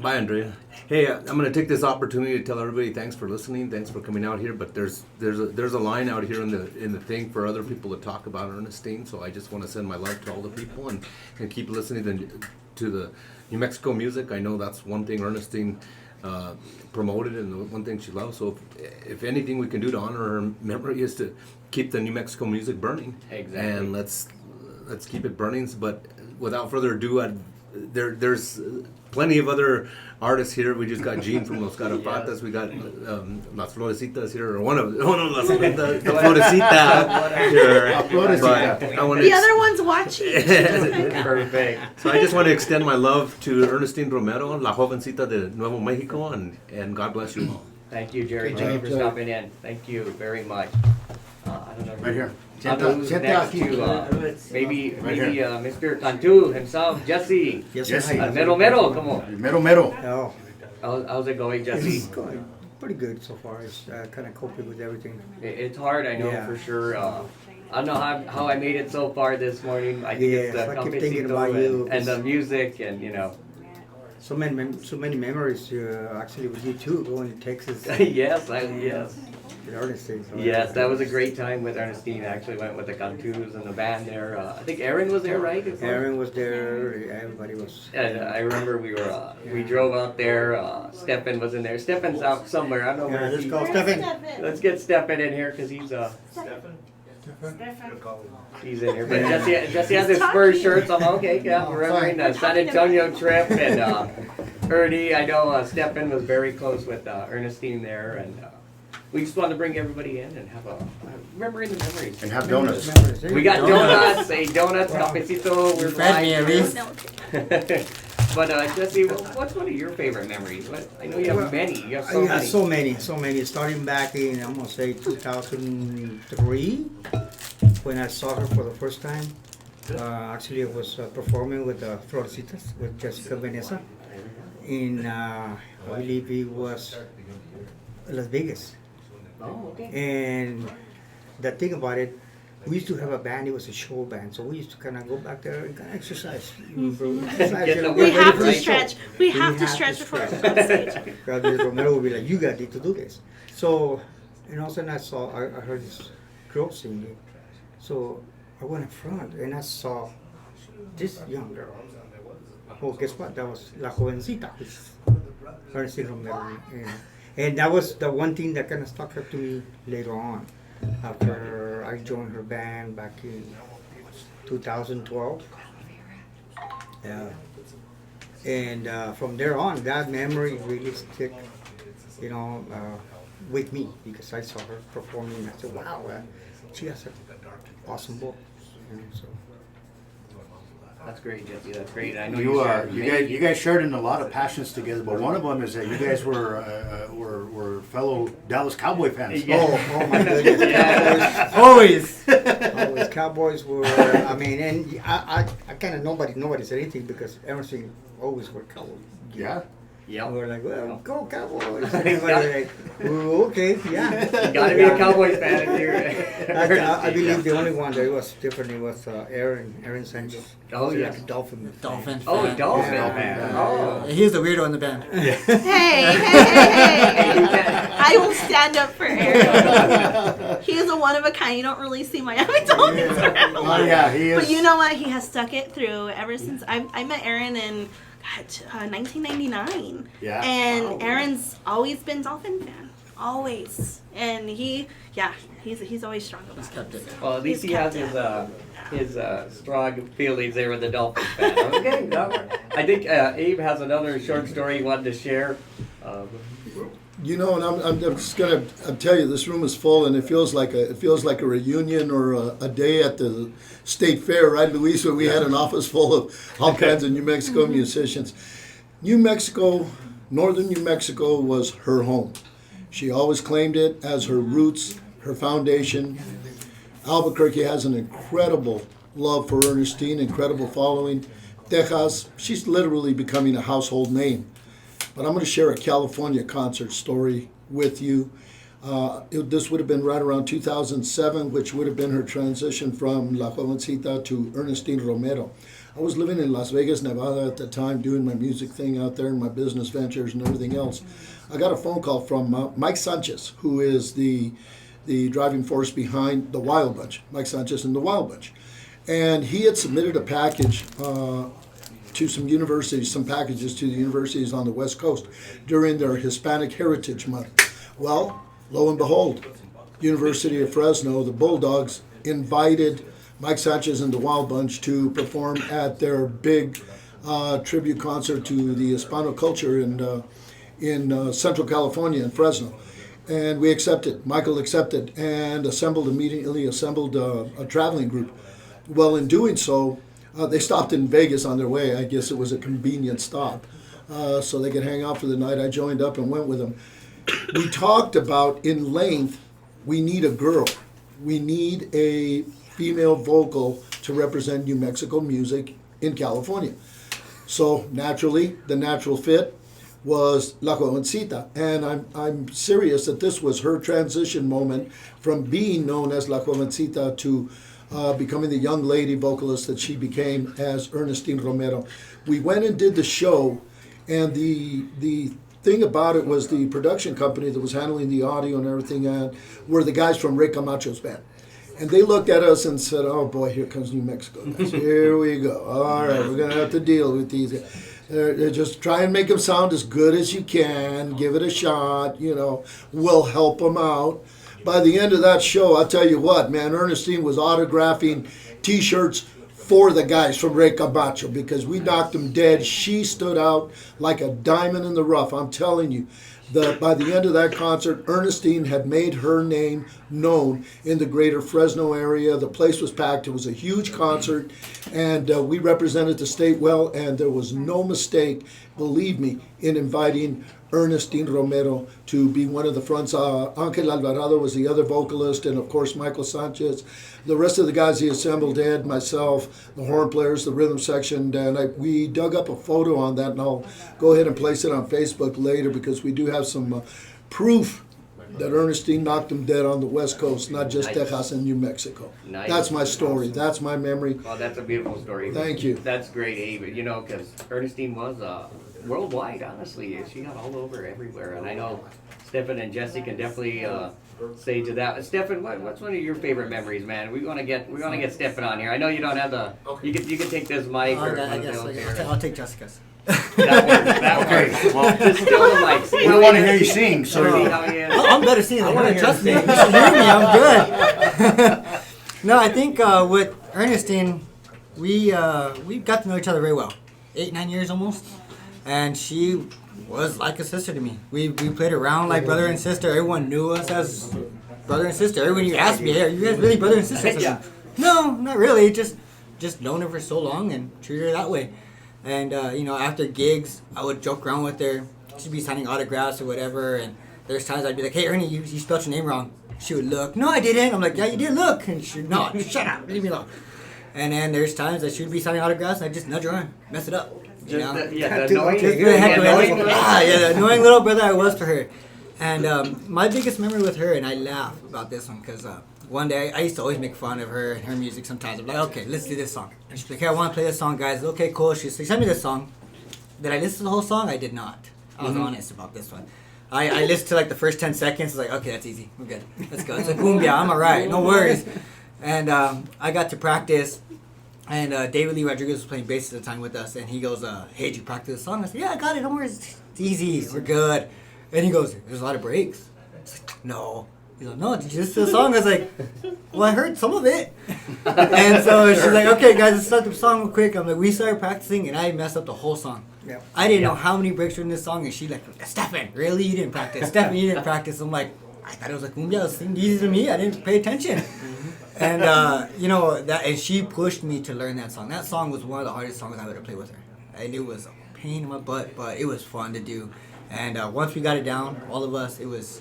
Bye, Andrea. Hey, I'm going to take this opportunity to tell everybody thanks for listening. Thanks for coming out here. But there's a line out here in the thing for other people to talk about Ernestine. So I just want to send my love to all the people and keep listening to the New Mexico music. I know that's one thing Ernestine promoted and the one thing she loves. So if anything we can do to honor her memory is to keep the New Mexico music burning. Exactly. And let's keep it burning. But without further ado, there's plenty of other artists here. We just got Gene from Los Carapatas. We got Las Florecitas here, or one of Las Florecita here. But I wanna The other one's watching. Perfect. So I just want to extend my love to Ernestine Romero, La Jovencita de Nuevo Mexico, and God bless you all. Thank you, Jerry. Thank you for stopping in. Thank you very much. I don't know. Right here. I don't know who's next to, maybe Mr. Cantu himself, Jesse. Jesse. Mero, come on. Mero. Oh, How's it going, Jesse? it's going pretty good so far. It's kind of coping with everything. It's hard, I know Yeah. for sure. I don't know how I made it so far this morning. I think it's the I keep thinking about you. and the music and So many memories actually with you too, going to Texas. yes. With Ernestine. So Yes, that was a great time with Ernestine. I actually went with the Cantus and the band there. I think Aaron was there, right? Aaron was there. Everybody was. And I remember we drove out there. Stefan was in there. Stefan's out somewhere. I don't know Yeah, where let's he- go, Stephen. Let's get Stefan in here because he's he's in here. But Jesse has his Spurs shirt, so I'm okay. Yeah, we're remembering the San Antonio trip and Ernie. I know Stefan was very close with Ernestine there, and we just wanted to bring everybody in and have remembering the memories. And have donuts. We got donuts, cafecito. We're live. But Jesse, what's one of your favorite memories? I know you have many. You have so many. So many. Starting back in, I'm gonna say 2003, when I saw her for the first time. Actually, I was performing with the Florecitas with Jessica Vanessa in, I believe it was Las Vegas. Oh, okay. And the thing about it, we used to have a band. It was a show band, so we used to kind of go back there and kind of exercise. We have to stretch. We have to stretch before we go on stage. Romero would be like, "You got need to do this." So, and all of a sudden I heard this girl singing. So I went in front and I saw this young girl. Well, guess what? That was La Jovencita, which is Ernestine Romero. And that was the one thing that kind of stuck up to me later on, after I joined her band back in 2012. Yeah. And from there on, that memory really stuck, with me, because I saw her performing and I said, wow, she has an awesome voice. So. That's great, Jesse. That's great. I know You guys shared in a lot of passions together, but one of them is that you guys were fellow Dallas Cowboy fans. Yeah. Oh my goodness. Yeah. Always Cowboys were, and I kind of, nobody said anything because everything always were Cowboys. Yeah. Yeah. We were like, well, go Cowboys. And we were like, well, okay, yeah. You gotta be a Cowboys fan if you're. I believe the only one that was different was Aaron Sanchez. Oh, yeah. Like a Dolphin. Dolphin. Oh, fan. Dolphin Yeah. fan. Oh. He's the weirdo in the band. Hey. I will stand up for Aaron. He is a one of a kind. You don't really see Miami Dolphins around a lot. Oh yeah, he is. But you know what? He has stuck it through ever since I met Aaron in 1999. Yeah. And Aaron's always been Dolphin fan. Always. And he's always strong about it. Kept it. Well, at least He's he has kept his strong feelings there with the Dolphins fan. Okay. I think Abe has another short story he wanted to share. And I'm just gonna tell you, this room is full, and it feels like a reunion or a day at the state fair, right, Luis? Where we had an office full of all kinds of New Mexico musicians. New Mexico, northern New Mexico, was her home. She always claimed it as her roots, her foundation. Albuquerque has an incredible love for Ernestine, incredible following. Texas, she's literally becoming a household name. But I'm going to share a California concert story with you. This would have been right around 2007, which would have been her transition from La Jovencita to Ernestine Romero. I was living in Las Vegas, Nevada at the time, doing my music thing out there and my business ventures and everything else. I got a phone call from Mike Sanchez, who is the driving force behind the Wild Bunch, Mike Sanchez and the Wild Bunch. And he had submitted a package to some universities, some packages to the universities on the West Coast during their Hispanic Heritage Month. Well, lo and behold, University of Fresno, the Bulldogs, invited Mike Sanchez and the Wild Bunch to perform at their big tribute concert to the Hispano culture in Central California, in Fresno. And we accepted, Michael accepted, and immediately assembled a traveling group. Well, in doing so, they stopped in Vegas on their way. I guess it was a convenient stop. So they could hang out for the night. I joined up and went with them. We talked about, in length, we need a girl. We need a female vocal to represent New Mexico music in California. So naturally, the natural fit was La Jovencita. And I'm serious that this was her transition moment from being known as La Jovencita to becoming the young lady vocalist that she became as Ernestine Romero. We went and did the show, and the thing about it was the production company that was handling the audio and everything were the guys from Ray Camacho's band. And they looked at us and said, oh boy, here comes New Mexico. Here we go. All right, we're going to have to deal with these. They're just try and make them sound as good as you can. Give it a shot, we'll help them out. By the end of that show, I'll tell you what, man, Ernestine was autographing T-shirts for the guys from Ray Camacho because we knocked them dead. She stood out like a diamond in the rough. I'm telling you, by the end of that concert, Ernestine had made her name known in the greater Fresno area. The place was packed. It was a huge concert, and we represented the state well, and there was no mistake, believe me, in inviting Ernestine Romero to be one of the fronts. Ángel Alvarado was the other vocalist, and of course Michael Sanchez. The rest of the guys he assembled, Ed, myself, the horn players, the rhythm section, and we dug up a photo on that, and I'll go ahead and place it on Facebook later because we do have some proof that Ernestine knocked them dead on the West Coast, not just Texas and New Mexico. Nice. That's my story. That's my memory. Oh, that's a beautiful story. Thank you. That's great, Abe. Because Ernestine was worldwide, honestly. She got all over everywhere. And I know Stefan and Jesse can definitely say to that. Stefan, what's one of your favorite memories, man? We want to get Stefan on here. I know you don't have the. You can take this mic. I'll take Jessica's. That works. Well, just steal the mic. We don't want to hear you sing, so See how he is. I'm better seeing than her. Trust me. You should hear me. I'm good. No, I think with Ernestine, we got to know each other very well. 8-9 years almost, and she was like a sister to me. We played around like brother and sister. Everyone knew us as brother and sister. Everyone you asked me, hey, are you guys really brother and sister? I said, no, not really. Just known her for so long and treated her that way. And, after gigs, I would joke around with her. She'd be signing autographs or whatever. And there's times I'd be like, hey, Ernie, you spelled your name wrong. She would look, no, I didn't. I'm like, yeah, you did look. And she'd, no, shut up, leave me alone. And then there's times that she'd be signing autographs and I'd just nudge her arm, mess it up. The annoying, the annoying little brother I was to her. And my biggest memory with her, and I laugh about this one because one day I used to always make fun of her and her music sometimes. I'm like, okay, let's do this song. And she's like, hey, I want to play this song, guys. Okay, cool. She's like, send me this song. Did I listen to the whole song? I did not. I was honest about this one. I listened to like the first 10 seconds. I was like, okay, that's easy. We're good. Let's go. It's like cumbia. I'm all right. No worries. And I got to practice. And David Lee Rodriguez was playing bass at the time with us. And he goes, hey, did you practice the song? I said, yeah, I got it. Don't worry. It's easy. We're good. And he goes, there's a lot of breaks. I was like, no. He's like, no, did you listen to the song? I was like, well, I heard some of it. And so she's like, okay, guys, let's start the song real quick. I'm like, we started practicing, and I messed up the whole song. Yep. I didn't know how many breaks were in this song, and she's like, Stefan, really? You didn't practice? Stefan, you didn't practice? I'm like, I thought it was like cumbia. It seemed easy to me. I didn't pay attention. And, and she pushed me to learn that song. That song was one of the hardest songs I ever played with her. And it was a pain in my butt, but it was fun to do. And once we got it down, all of us, it was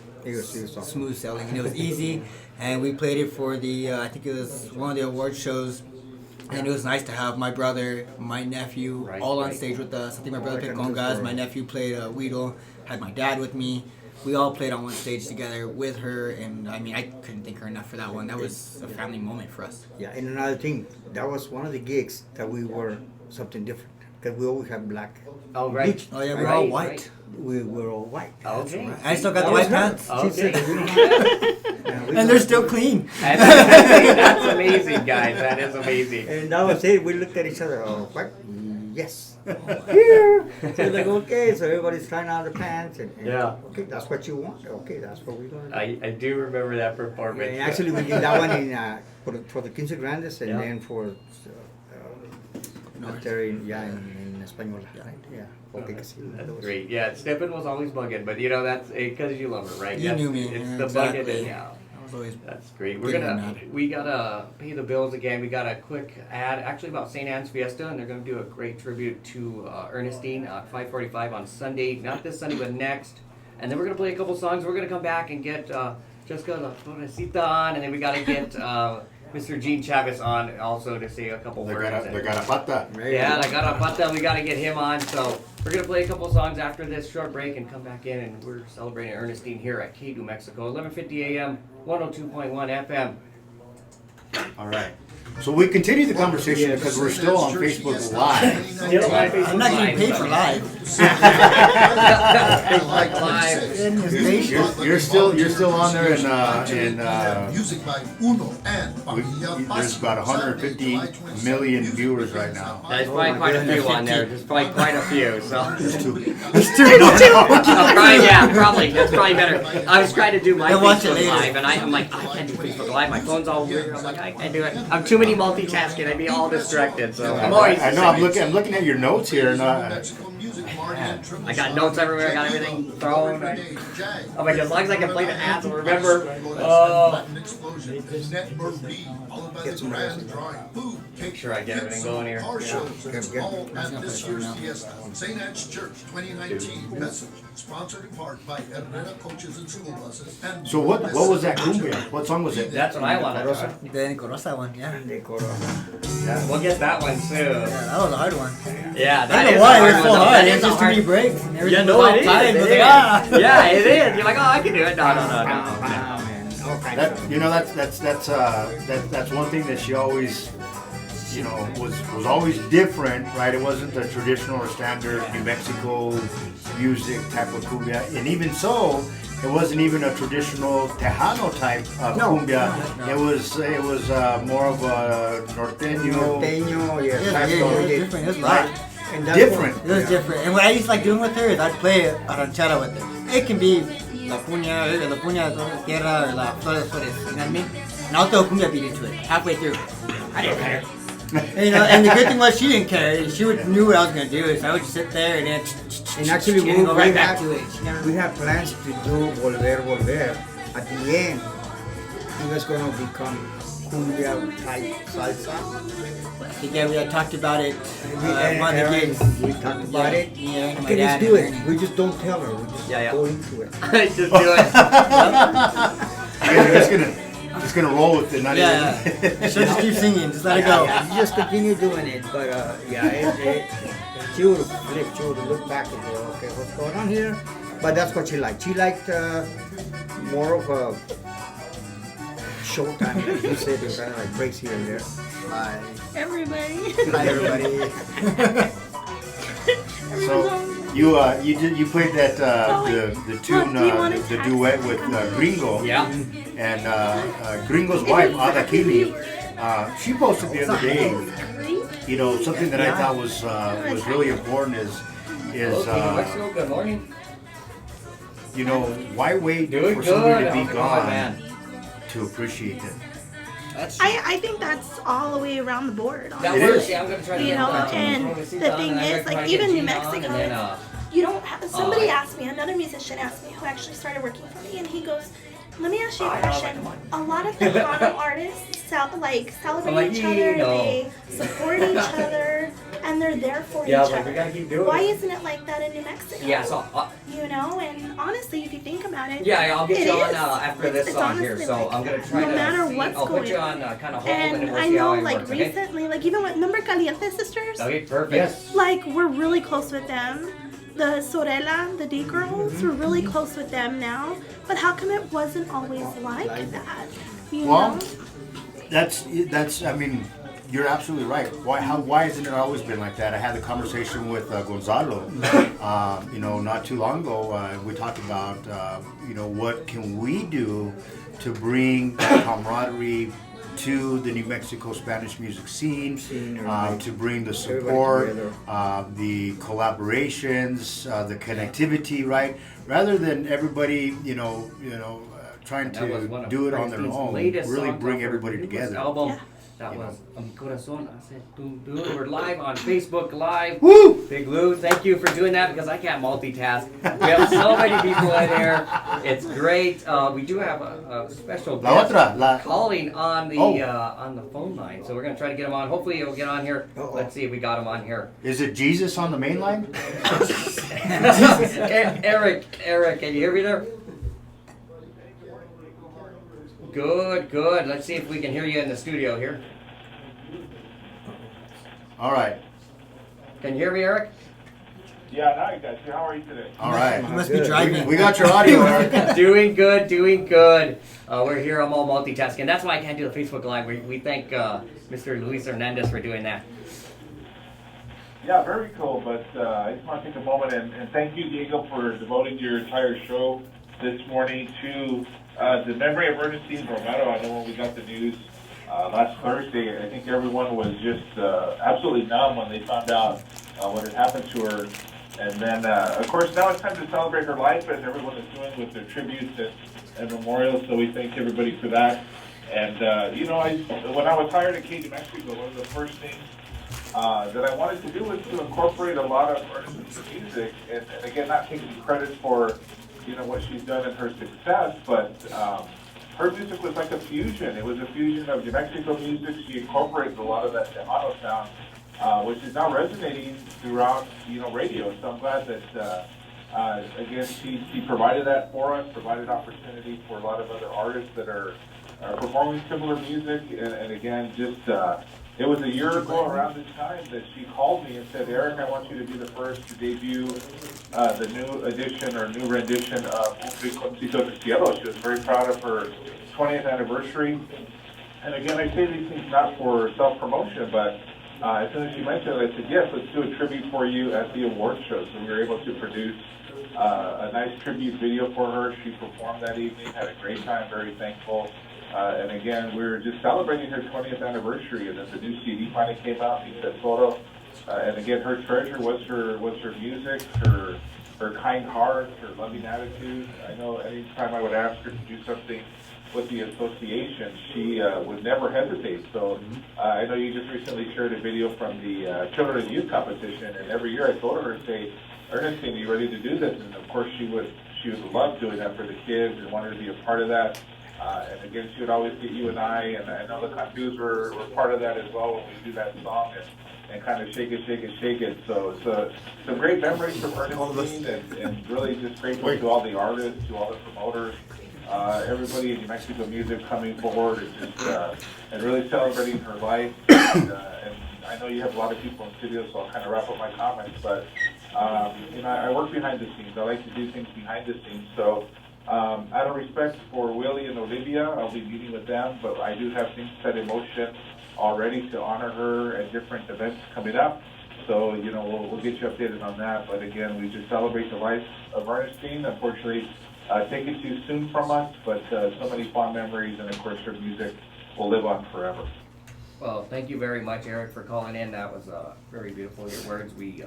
smooth sailing, and it was easy. And we played it for I think it was one of the award shows. And it was nice to have my brother, my nephew, all on stage with us. I think my brother played congas, my nephew played weedle, had my dad with me. we all played on one stage together with her, and I mean, I couldn't thank her enough for that one. That was a family moment for us. Yeah, and another thing, that was one of the gigs that we were something different because we always have black. Oh, right. Bleach. Oh yeah, we're Right, all right. white. We were all white. Okay. I still got That the was white her. pants. She said that we don't Yeah, we And don't- they're still clean. That's amazing, guys. That is amazing. And that was it. We looked at each other. Oh, what? Yes. Here. So like, okay. So everybody's trying on the pants. And Yeah. Okay, that's what you want. Okay, that's what we're gonna do. I do remember that performance. And actually, we did that one in for the Quince Grandes, and Yeah. then for out there in Española. Right? Yeah. Okay, That's great. Yeah, Stephen was always bugging, but you know that's because you love her, right? You That's- knew me. It's Yeah, the exactly. bugging, and yeah. I was always That's great. Getting We gotta pay the bills again. We got a quick ad actually about St. Anne's Fiesta, and they're gonna do a great tribute to Ernestine at 5:45 on Sunday. Not this Sunday, but next. And then we're gonna play a couple songs. We're gonna come back and get Jessica La Florecita on, and then we gotta get Mr. Gene Chavez on also to say a couple The words. garapata. Yeah, La Garapata, we gotta get him on. So we're gonna play a couple songs after this short break and come back in, and we're celebrating Ernestine here at K2 Mexico, 11:50 a.m., 102.1 FM. All right. So we continue the conversation because we're still on Facebook Live. Still on Facebook I'm not getting paid Live, for so- live. Facebook Live. Goodness gracious. You're still on there, and Music by Uno and there's about 150 million viewers right now. There's probably quite a few on there. There's probably quite a few. So It's too. probably that's probably better. I was trying to do my They'll watch it Facebook later. Live, and I'm like, I can't do Facebook Live. My phone's all weird. I'm like, I can't do it. I'm too many multitasking. I'd be all distracted. So I'm always. I know. I'm looking at your notes here, and I got notes everywhere. I got everything thrown. I'm like, as long as I can play the ads and remember. Get some rest. Make sure I get everything going here. Our Yeah. shows all at this year's Fiesta. St. Anne's Church 2019 message, sponsored in part by Herrera Coaches and School Buses. And So what was that cumbia? What song was it? That's what I want to try. The Nicorosa one, yeah. Yeah, we'll get that one soon. Yeah, that was a hard one. Yeah, I that don't is know why a it was hard so one. hard. That It is was a just too hard many breaks. And everything Yeah, no, was it all is. timed. It I was is. like, ah. Yeah, it is. You're like, oh, I can do it. No. That's one thing that she always, was always different, right? It wasn't the traditional or standard New Mexico music type of cumbia, and even so, it wasn't even a traditional Tejano type of cumbia. No. It was more of a norteño. Norteño, yeah. Yeah, type it of- was different. It was Right. live. And that's Different. It was different. And what I used to like doing with her is I'd play a ranchera with her. It can be La Puña de Tierra or La Flores Flores, you know what I mean? And I'll throw a cumbia beat into it halfway through. I didn't care. And the good thing was she didn't care. She knew what I was gonna do, so I would just sit there and then And actually, we go right back to it. We had plans to do Volver. At the end, it was going to become cumbia type salsa. Yeah, we had talked about it. One of the gigs. We talked about it. Yeah, and my Okay, dad let's do and it. We just don't tell her. We just Yeah. go into it. Just do it. You're just gonna roll with it, not Yeah, even. she'll just keep singing, just let it go. You just continue doing it. But she would flip. She would look back and go, okay, what's going on here? But that's what she liked. She liked more of a showtime. Like you said, it kind of like breaks here and there. Bye. Everybody. Bye, everybody. So you played that the tune do you want to the text? duet with Gringo. Yeah. And Gringo's wife Ada Kili, she posted the other day. Something that I thought was really important is Hello, Mexico. Good morning. why wait Doing for good. somebody to be Oh, gone man. to appreciate them? I think that's all the way around the board. That It works. is. Yeah, I'm gonna try to You get know, that. and Throw the seat thing on, and is, I'm gonna like, get even New Gene on, Mexico, and then, you don't have, somebody Oh. asked me, another musician asked me who actually started working for me, and he goes, let me ask you Oh, a I know, question. come A lot of Tejano artists celebrate like, each you other, know. they support each other, and they're there for Yeah, I each was like, we other. gotta keep doing Why it. isn't it like that in New Mexico? Yeah, so And honestly, if you think about it, yeah, I'll get it you on is. after this It's song here. honestly So like I'm gonna that. try No to matter see. what's I'll put you going on kind of hold, and then And we'll I see how know, it like, works. Okay. recently, like, even with, remember Caliente Sisters? Okay, perfect. Yes. Like, we're really close with them. the Sorella, the D girls, we're really close with them now. But how come it wasn't always like that? You Well, know? that's. I mean, you're absolutely right. Why hasn't it always been like that? I had the conversation with Gonzalo, not too long ago. We talked about, what can we do to bring that camaraderie to the New Mexico Spanish music scene, to bring the support, the collaborations, the connectivity, right? Rather than everybody, trying That was to one of do it on their Ernestine's own, latest really songs bring off her everybody newest together. Album. Yeah. That was Mi Corazón. I said, we're live on Facebook Live. Woo! Big Lou, thank you for doing that because I can't multitask. We have so many people in here. It's great. We do have a special guest calling on the phone line, so we're gonna try to get him on. Hopefully he'll get on here. Let's see if we got him on here. Is it Jesus on the main line? Eric, can you hear me there? Good. Let's see if we can hear you in the studio here. All right. Can you hear me, Eric? Yeah, now you guys. How are you today? All right. You must be driving. We got your audio, Eric. Doing good. We're here. I'm all multitasking. That's why I can't do the Facebook Live. We thank Mr. Luis Hernandez for doing that. Yeah, very cool. But I just want to take a moment and thank you, Diego, for devoting your entire show this morning to the memory of Ernestine Romero. I know when we got the news last Thursday, I think everyone was just absolutely numb when they found out what had happened to her. And then, of course, now it's time to celebrate her life, as everyone is doing with their tributes and memorials. So we thank everybody for that. And, when I was hired at KD Mexico, one of the first things that I wanted to do was to incorporate a lot of Ernestine's music. And again, not taking credit for what she's done and her success, but her music was like a fusion. It was a fusion of New Mexico music. She incorporated a lot of that Tejano sound, which is now resonating throughout, radio. So I'm glad that, again, she provided that for us, provided opportunity for a lot of other artists that are performing similar music. And again, just it was a year ago around this time that she called me and said, Eric, I want you to be the first to debut the new edition or new rendition of Un Rinconcito del Cielo. She was very proud of her 20th anniversary. And again, I say these things not for self-promotion, but as soon as she mentioned it, I said, yes, let's do a tribute for you at the award show. So we were able to produce a nice tribute video for her. She performed that evening, had a great time, very thankful. And again, we were just celebrating her 20th anniversary, and then the new CD finally came out, Mi Tesoro. And again, her treasure was her music, her kind heart, her loving attitude. I know any time I would ask her to do something with the association, she would never hesitate. So I know you just recently shared a video from the Children and Youth competition, and every year I told her to say, Ernestine, are you ready to do this? And of course she would love doing that for the kids and wanted to be a part of that. And again, she would always get you and I know the Cantus were part of that as well when we do that song and kind of shake it. So it's some great memories from Ernestine and really just grateful to all the artists, to all the promoters, everybody in New Mexico music coming forward and just and really celebrating her life. And I know you have a lot of people in studio, so I'll kind of wrap up my comments. But I work behind the scenes. I like to do things behind the scenes. So out of respect for Willie and Olivia, I'll be meeting with them. But I do have things set in motion already to honor her at different events coming up. So we'll get you updated on that. But again, we just celebrate the life of Ernestine. Unfortunately, taken too soon from us, but so many fond memories, and of course her music will live on forever. Well, thank you very much, Eric, for calling in. That was very beautiful, your words. We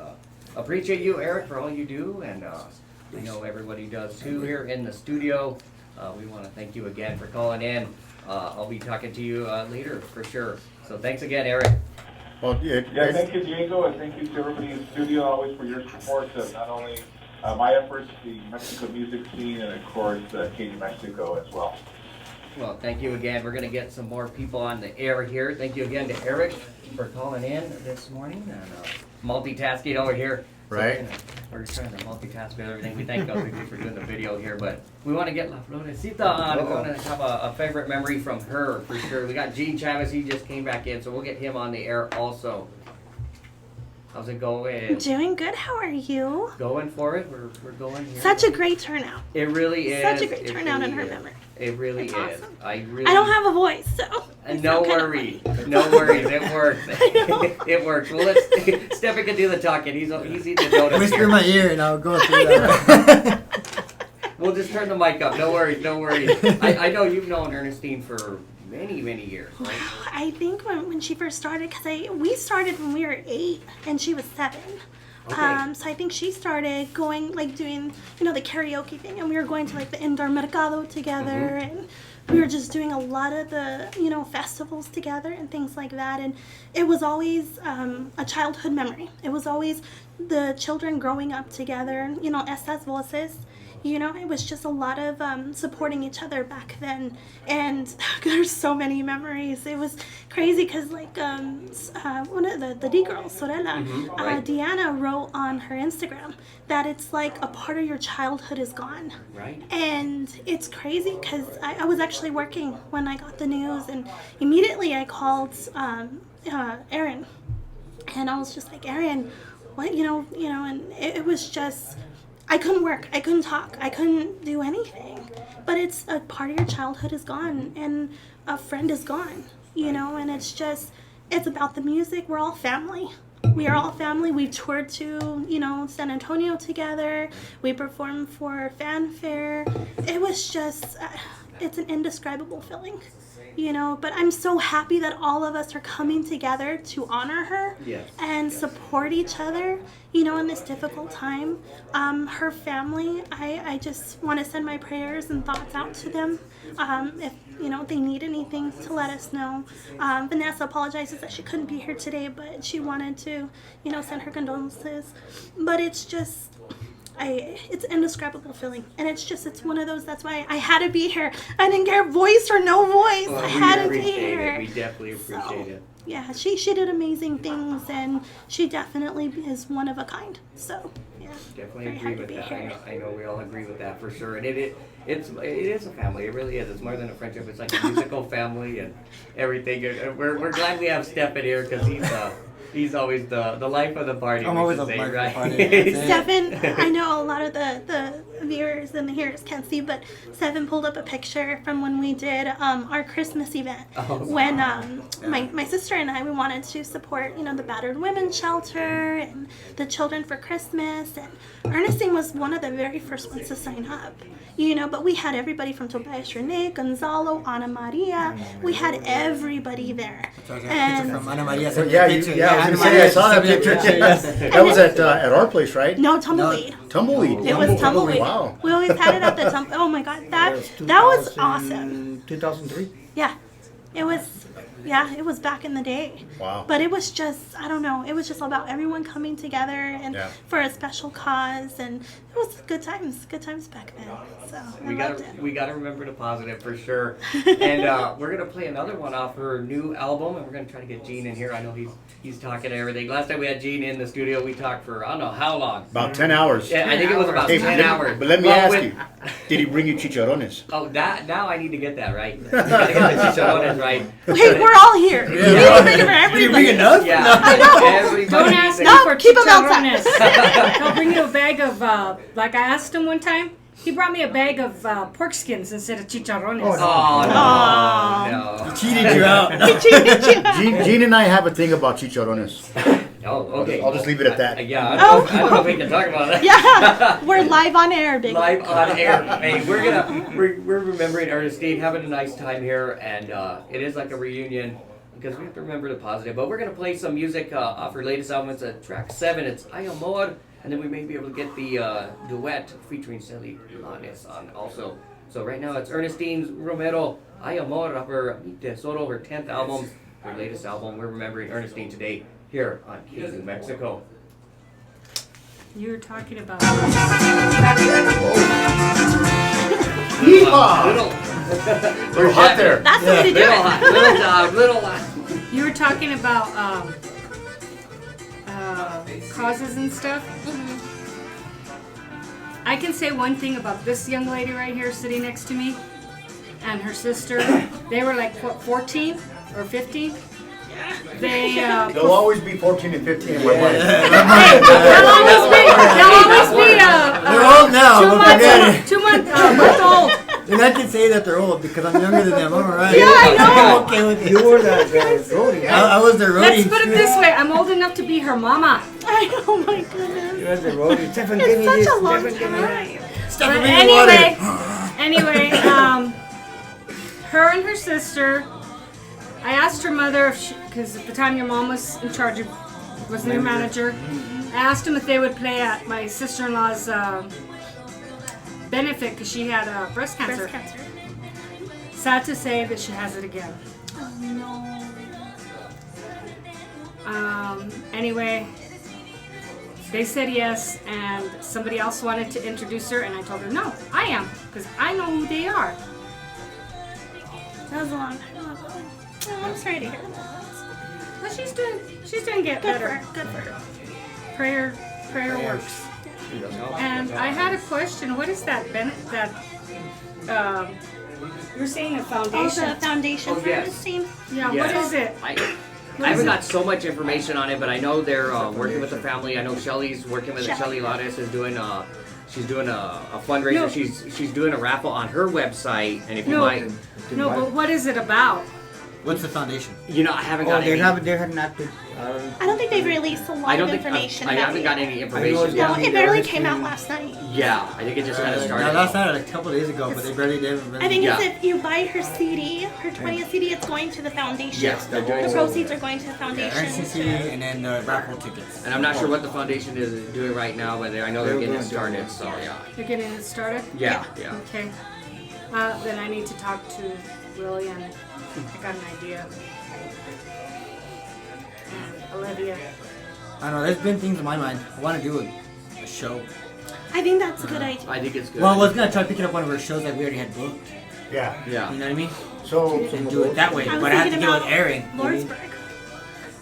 appreciate you, Eric, for all you do, and I know everybody does too here in the studio. We want to thank you again for calling in. I'll be talking to you later for sure. So thanks again, Eric. Well, thank you, Diego, and thank you to everybody in the studio always for your support of not only my efforts, the Mexico music scene, and of course KD Mexico as well. Well, thank you again. We're going to get some more people on the air here. Thank you again to Eric for calling in this morning and multitasking over here. Right. So, we're trying to multitask with everything. We thank LPG for doing the video here, but we want to get La Florecita on. We want to have a favorite memory from her for sure. We got Gene Chavez. He just came back in, so we'll get him on the air also. How's it going? Doing good. How are you? Going for it. We're going here. Such a great turnout. It really is. Such a great It turnout really in her is. memory. It really It's is. awesome. I don't have a voice, so. No worries. No worries. It works. It works. Well, let's. Stefan can do the talking. He's eating the donuts. Whisper here. in my ear and I'll go through that. We'll just turn the mic up. No worries. No worries. I know you've known Ernestine for many years. Right? I think when she first started, because we started when we were 8 and she was 7. Okay. So I think she started going, like, doing, the karaoke thing, and we were going to, like, the indoor mercado together, and we were just doing a lot of the, festivals together and things like that, and it was always a childhood memory. It was always the children growing up together, estas voces. It was just a lot of supporting each other back then, and there's so many memories. It was crazy because, like, one of the D girls, Sorella, right. Deanna wrote on her Instagram that it's like a part of your childhood is gone. Right. And it's crazy because I was actually working when I got the news, and immediately I called Erin, and I was just like, Erin, what, and it was just. I couldn't work. I couldn't talk. I couldn't do anything. But it's a part of your childhood is gone, and a friend is gone, and it's about the music. We're all family. We are all family. We've toured to, San Antonio together. We performed for Fanfare. It was just, it's an indescribable feeling. But I'm so happy that all of us are coming together to honor her and support each other, in this difficult time. Her family, I just want to send my prayers and thoughts out to them. If, they need anything, to let us know. Vanessa apologizes that she couldn't be here today, but she wanted to, send her condolences. But it's just... it's an indescribable feeling, and it's one of those. That's why I had to be here. I didn't care voice or no voice. Well, I had to be appreciate here. it. We definitely appreciate it. Yeah, she did amazing things, and she definitely is one of a kind. So yeah, Definitely very agree happy with to be that. here. I know we all agree with that for sure. And it is a family. It really is. It's more than a friendship. It's like a musical family and everything. And we're glad we have Stefan here because he's always the life of the party. I'm we always should the say, life of the right? party. Seven, I know a lot of the viewers and the hearers can't see, but Seven pulled up a picture from when we did our Christmas event. When my sister and I, we wanted to support, the battered women's shelter and the children for Christmas. And Ernestine was one of the very first ones to sign up. But we had everybody from Tobias Rene, Gonzalo, Ana Maria. We had everybody there. And from Ana Maria. I was gonna say I saw that picture. Yes. That was at our place, right? No, Tumbleweed. Tumbleweed. It was Tumbleweed. Wow. We always had it at the Tumbleweed. Oh my God, that was awesome. 2003. Yeah, it was. Yeah, it was back in the day. Wow. But it was just, I don't know, it was just about everyone coming together and for a special cause, and it was good times back then. So I loved it. We gotta remember the positive for sure. And we're gonna play another one off her new album, and we're gonna try to get Gene in here. I know he's talking to everything. Last time we had Gene in the studio, we talked for I don't know how long. About 10 hours. Yeah, I think it was about 10 hours. But let me ask you, did he bring you chicharrones? Oh, now I need to get that right. I gotta get the chicharrones right. Wait, we're all here. We need to think of everybody. enough? Yeah, I know. everybody Don't ask me needs No, for keep 'em outside. chicharrones. He'll bring you a bag of, like I asked him one time, he brought me a bag of pork skins instead of chicharrones. Oh, no. Cheated you out. Gene and I have a thing about chicharrones. Oh, okay. I'll just leave it at that. Yeah, I don't know if we can talk about that. Yeah, we're live on air, big. Live on air. Hey, we're remembering Ernestine, having a nice time here, and it is like a reunion because we have to remember the positive. But we're gonna play some music off her latest album. It's track 7. It's Ay Amor, and then we may be able to get the duet featuring Celi Lanes on also. So right now it's Ernestine Romero, Ay Amor, off her Mi Tesoro, her 10th album, her latest album. We're remembering Ernestine today here on New Mexico. You were talking about. Little hot there. That's the way to do Little it. hot, little hot. You were talking about causes and stuff. I can say one thing about this young lady right here sitting next to me and her sister. They were like, what, 14 or 15? They They'll always be 14 and 15 in my mind. they'll always be They're old now. But forget it. 2 months old. And I can say that they're old because I'm younger than them. I'm alright. Yeah, I know. I'm okay with it. You were the roadie. I was their roadie. Let's put it this way: I'm old enough to be her mama. Oh my goodness. You were the roadie. Stefan, give me It's this. such a long Stefan, give me that. time. Stop But me in the water. anyway, her and her sister. I asked her mother if she, because at the time your mom was in charge of, was the new manager. I asked them if they would play at my sister-in-law's benefit because she had breast cancer. Breast cancer. Sad to say that she has it again. Oh no. Anyway, they said yes, and somebody else wanted to introduce her, and I told her no, I am, because I know who they are. That was a long time ago. Oh, I'm sorry to hear that. But she's doing get Good for better. her. Good for her. Prayer works. And I had a question. What is that you're saying a foundation? Also, a foundation Oh, for yes. this team. Yeah, Yes. what is it? I haven't got so much information on it, but I know they're working with the family. I know Shelly's working with it. Shelly Lattis is doing she's doing a fundraiser. No. She's doing a raffle on her website, and if you No. might, No, but what is it about? What's the foundation? you know, I haven't got They any. have not been. I don't think they've released a lot I don't of think information I about haven't it got yet. any information. No, Yeah. it barely came out last night. Yeah, I think it just kind of started. No, last night, like a couple days ago, but they barely did. I think Yeah. it's if you buy her CD, her 20th CD, it's going to the foundation. Yes, they're doing The so. proceeds are going to the foundation. RCC and then the raffle tickets. And I'm not sure what the foundation is doing right now, but I know they're getting it started. So yeah. You're getting it started? Yeah, yeah. Okay. Then I need to talk to Willie, and I got an idea. And Olivia. I don't know, there's been things in my mind. I want to do a show. I think that's a good idea. I think it's good. Well, I was going to try picking up one of her shows that we already had booked. Yeah. Yeah. You know what I mean? So, And do it that way. I was But I have to thinking get with about Aaron. Lordsburg.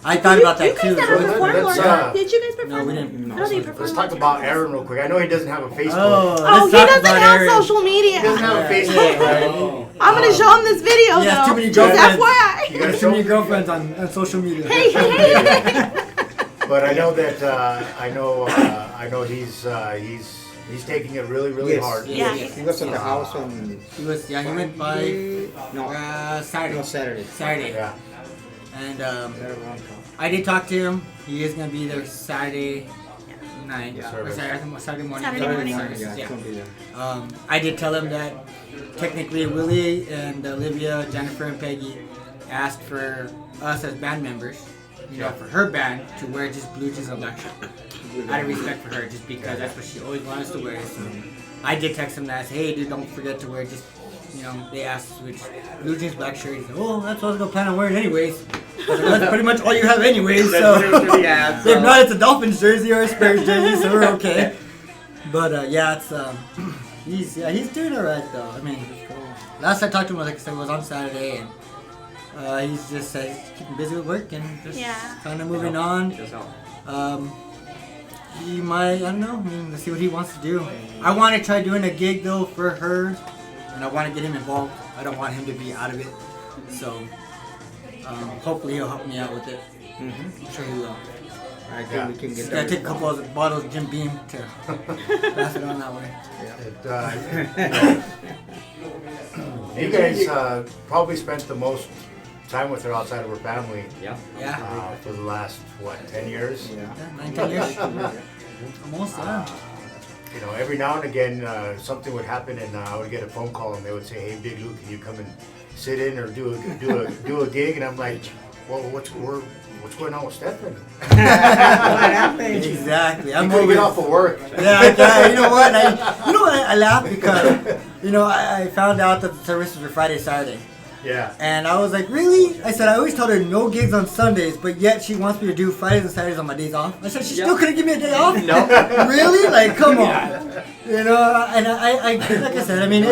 I thought about that You too. guys never So performed let's, Lordsburg. Did you guys perform? No, we didn't. I don't think you let's performed talk Lordsburg. about Aaron real quick. I know he doesn't have a Facebook. Oh, Oh, let's he talk doesn't about have Aaron. social media. He doesn't have a Facebook, right? I'm gonna show him this video He has though. too many Just girlfriends. You FYI. gotta There's too show many girlfriends on social media. Hey, hey, hey. But I know that I know he's taking it really, really hard. Yeah. He was at the house on He went by Saturday. Saturday. Saturday. Yeah. And They're around town. I did talk to him. He is going to be there Saturday night. Yeah. Or Saturday morning. Saturday morning. Services, Yeah, yeah. it's gonna be there. I did tell him that technically Willie and Olivia, Jennifer, and Peggy asked for us as band members, for her band to wear just blue jeans and black shirt. Out of respect for her, just because that's what she always wanted us to wear. So I did text him that, hey dude, don't forget to wear just, they asked which blue jeans, black shirt. He said, oh, that's what I was gonna plan on wearing anyways. I was like, that's pretty much all you have anyways. So Yeah, if not, it's a Dolphins jersey or a Spurs jersey, so we're okay. But it's he's doing alright though. I mean, last I talked to him, like I said, was on Saturday, and he's just he's keeping busy with work and just kind of moving on. He might, I don't know, let's see what he wants to do. I want to try doing a gig though for her, and I want to get him involved. I don't want him to be out of it, so hopefully he'll help me out with it. I'm sure he will. I think we can get Just that. gotta take a couple of bottles of Jim Beam to pass it on that way. You guys probably spent the most time with her outside of her family. Yeah. For the last 10 years. Yeah. 19 years. Almost, Every now and again something would happen, and I would get a phone call, and they would say, "Hey, Big Luke, can you come and sit in or do a gig?" And I'm like, "Well, what's going on with Stefan?" Exactly. I'm You couldn't always get off of work. Yeah, you know what? I laugh because I found out that the services were Friday, Saturday. Yeah. And I was like, really? I said, I always told her no gigs on Sundays, but yet she wants me to do Fridays and Saturdays on my days off. I said, she still couldn't give me a day off? No. Really? Like, come on. And I like I said, I mean,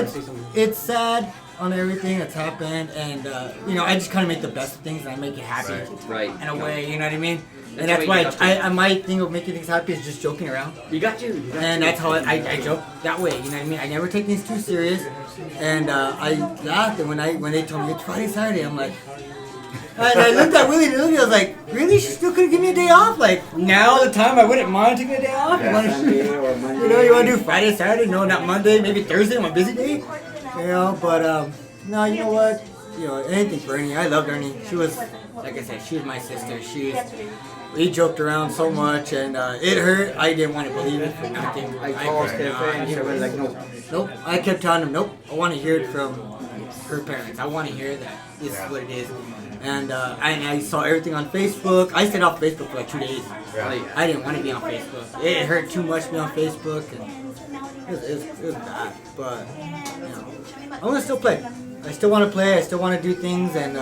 it's sad on everything that's happened, and I just kind of make the best of things and I make it happy. Right. In a way, you know what I mean? And That's that's why why my thing of making things happy is just joking around. You got you. And that's how I joke that way, you know what I mean? I never take things too serious, and I laughed, and when they told me it's Friday, Saturday, I'm like, I looked at Willie and Olivia, I was like, really? She still couldn't give me a day off? Like, now the time I wouldn't mind taking a day off? You want to you want to do Friday, Saturday? No, not Monday, maybe Thursday on a busy day? You know, but, no, you know what? You know, anything for Ernie. I loved Ernie. She was, like I said, she was my sister. We joked around so much, and it hurt. I didn't want to believe it for nothing. I called Stefan, and she was like, no. Nope. I kept telling him, nope. I want to hear it from her parents. I want to hear that this is what it is. And I saw everything on Facebook. I stayed off Facebook for like 2 days. I didn't want to be on Facebook. It hurt too much to be on Facebook, and it was bad. But you know, I want to still play. I still want to play. I still want to do things, and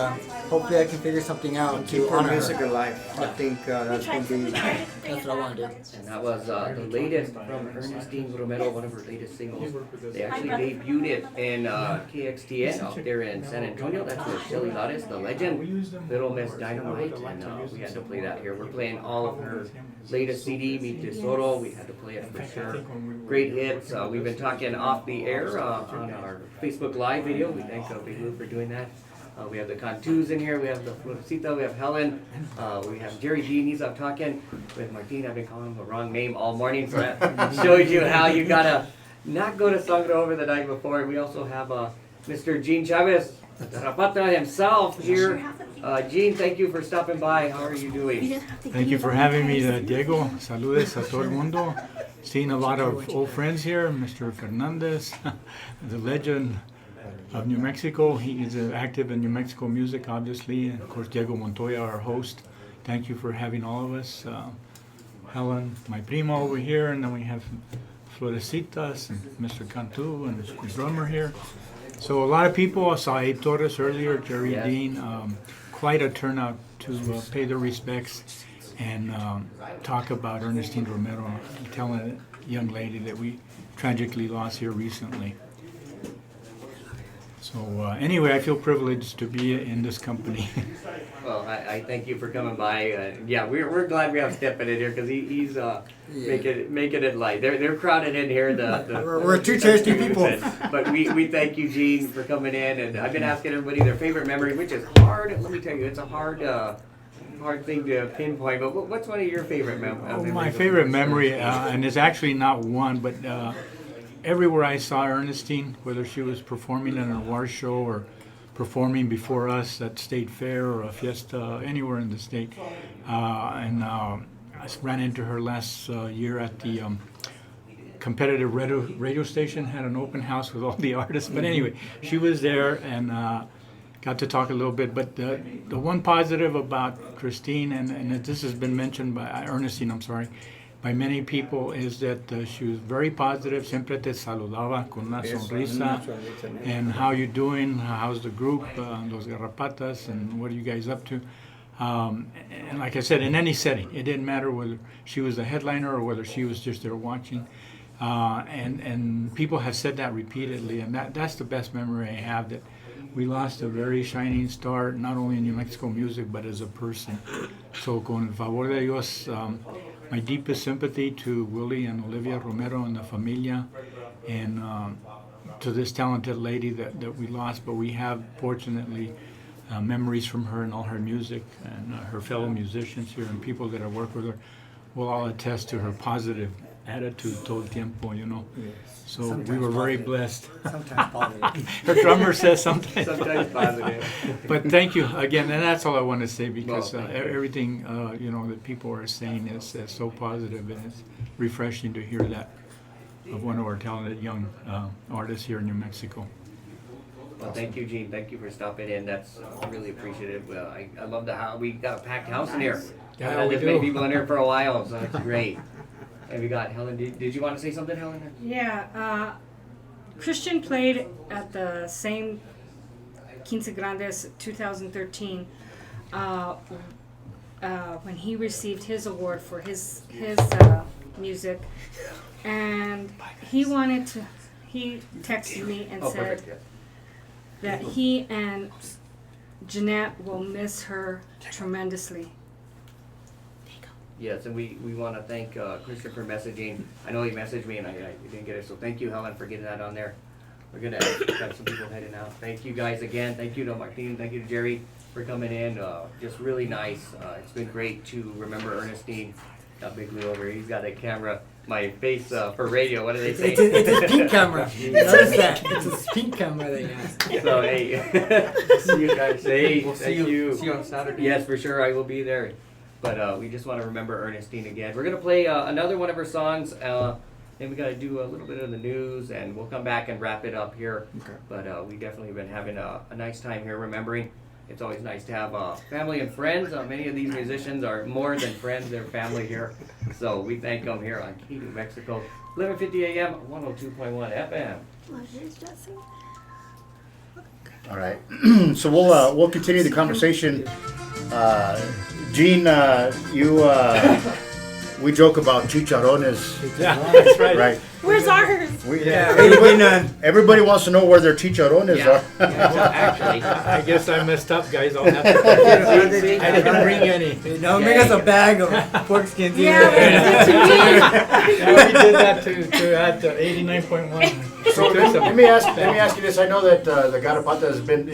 hopefully I can figure something out Keep to her honor music her. alive. I think that's going to be... That's what I want to do. And that was the latest from Ernestine Romero, one of her latest singles. They actually debuted it in KXTN out there in San Antonio. That's with Shelly Lares, the legend, Little Miss Dynamite, and we had to play that here. We're playing all of her latest CD, Mi Tesoro. We had to play it for sure. Great hits. We've been talking off the air on our Facebook Live video. We thank Big Lou for doing that. We have the Cantus in here, we have the Florcita, we have Helen, we have Jerry Jean, he's up talking with Martin. I've been calling him the wrong name all morning, so that shows you how you gotta not go to Sangre over the night before. We also have Mr. Gene Chavez, the Rapata himself here. Gene, thank you for stopping by. How are you doing? Thank you for having me, Diego. Saludes a todo el mundo. Seen a lot of old friends here, Mr. Fernandez, the legend of New Mexico. He is active in New Mexico music, obviously, and of course Diego Montoya, our host. Thank you for having all of us. Helen, my primo over here, and then we have Florecitas and Mr. Cantu and the drummer here. So a lot of people. I saw Abe Torres earlier, Jerry Dean. Quite a turnout to pay their respects and talk about Ernestine Romero, a talented young lady that we tragically lost here recently. So anyway, I feel privileged to be in this company. Well, I thank you for coming by. Yeah, we're glad we have Stefan in here because he's making it light. They're crowded in here. We're two chairs, two people. But we thank you, Gene, for coming in. And I've been asking everybody their favorite memory, which is hard. Let me tell you, it's a hard thing to pinpoint. But what's one of your favorite memories? My favorite memory, and it's actually not one, but everywhere I saw Ernestine, whether she was performing in an award show or performing before us at State Fair or a fiesta anywhere in the state, and I ran into her last year at the competitive radio station, had an open house with all the artists. But anyway, she was there and got to talk a little bit. But the one positive about Christine, and this has been mentioned by Ernestine, I'm sorry, by many people, is that she was very positive. Siempre te saludaba con una sonrisa. And how you doing? How's the group? Los Garrapatas, and what are you guys up to? And like I said, in any setting, it didn't matter whether she was the headliner or whether she was just there watching. And people have said that repeatedly, and that's the best memory I have, that we lost a very shining star, not only in New Mexico music, but as a person. So con el favor de Dios, my deepest sympathy to Willie and Olivia Romero and the familia, and to this talented lady that we lost. But we have, fortunately, memories from her and all her music, and her fellow musicians here and people that have worked with her will all attest to her positive attitude todo el tiempo, you know. Yes. So Sometimes we were very positive. blessed. Sometimes positive. Her drummer says sometimes. Sometimes positive. But thank you again, and that's all I want to say, because Well, thank you. everything you know that people are saying is so positive, and it's refreshing to hear that of one of our talented young artists here in New Mexico. Well, thank you, Gene. Thank you for stopping in. That's really appreciative. Well, I love how we got a packed house in here. Yeah, Haven't had we this many do. people in here for a while, so it's great. And we got Helen. Did you want to say something, Helen? Yeah, Christian played at the same Quince Grandes 2013 when he received his award for his music, and he texted me and said Perfect. that he and Jeanette will miss her tremendously. Yes, and we want to thank Christian for messaging. I know he messaged me and I didn't get it, so thank you, Helen, for getting that on there. we're gonna have some people heading out. Thank you guys again. Thank you to Martin. Thank you to Jerry for coming in. Just really nice. It's been great to remember Ernestine. Got Big Lou over here. He's got a camera. My face for radio. What do they say? It's a pink camera. Notice that. It's a pink camera that he has. So hey, see you guys. Hey, We'll see thank you. you. See you on Saturday. Yes, for sure. I will be there. But we just want to remember Ernestine again. We're gonna play another one of her songs. Then we got to do a little bit of the news, and we'll come back and wrap it up here. Okay. But we definitely been having a nice time here remembering. It's always nice to have family and friends. Many of these musicians are more than friends; they're family here. So we thank them here on Key, New Mexico, 1150 AM, 102.1 FM. Oh, here's Jesse. All right. So we'll continue the conversation. Gene, we joke about chicharrones. Yeah, that's right. Right. Where's ours? Everybody wants to know where their chicharrones Yeah. are. Well, actually, I guess I messed up, guys. I'll have to. I didn't bring any. Don't bring us a bag of pork skins. Yeah, Yeah, we did that to at 89.1. So let me ask you this. I know that the Garapata has been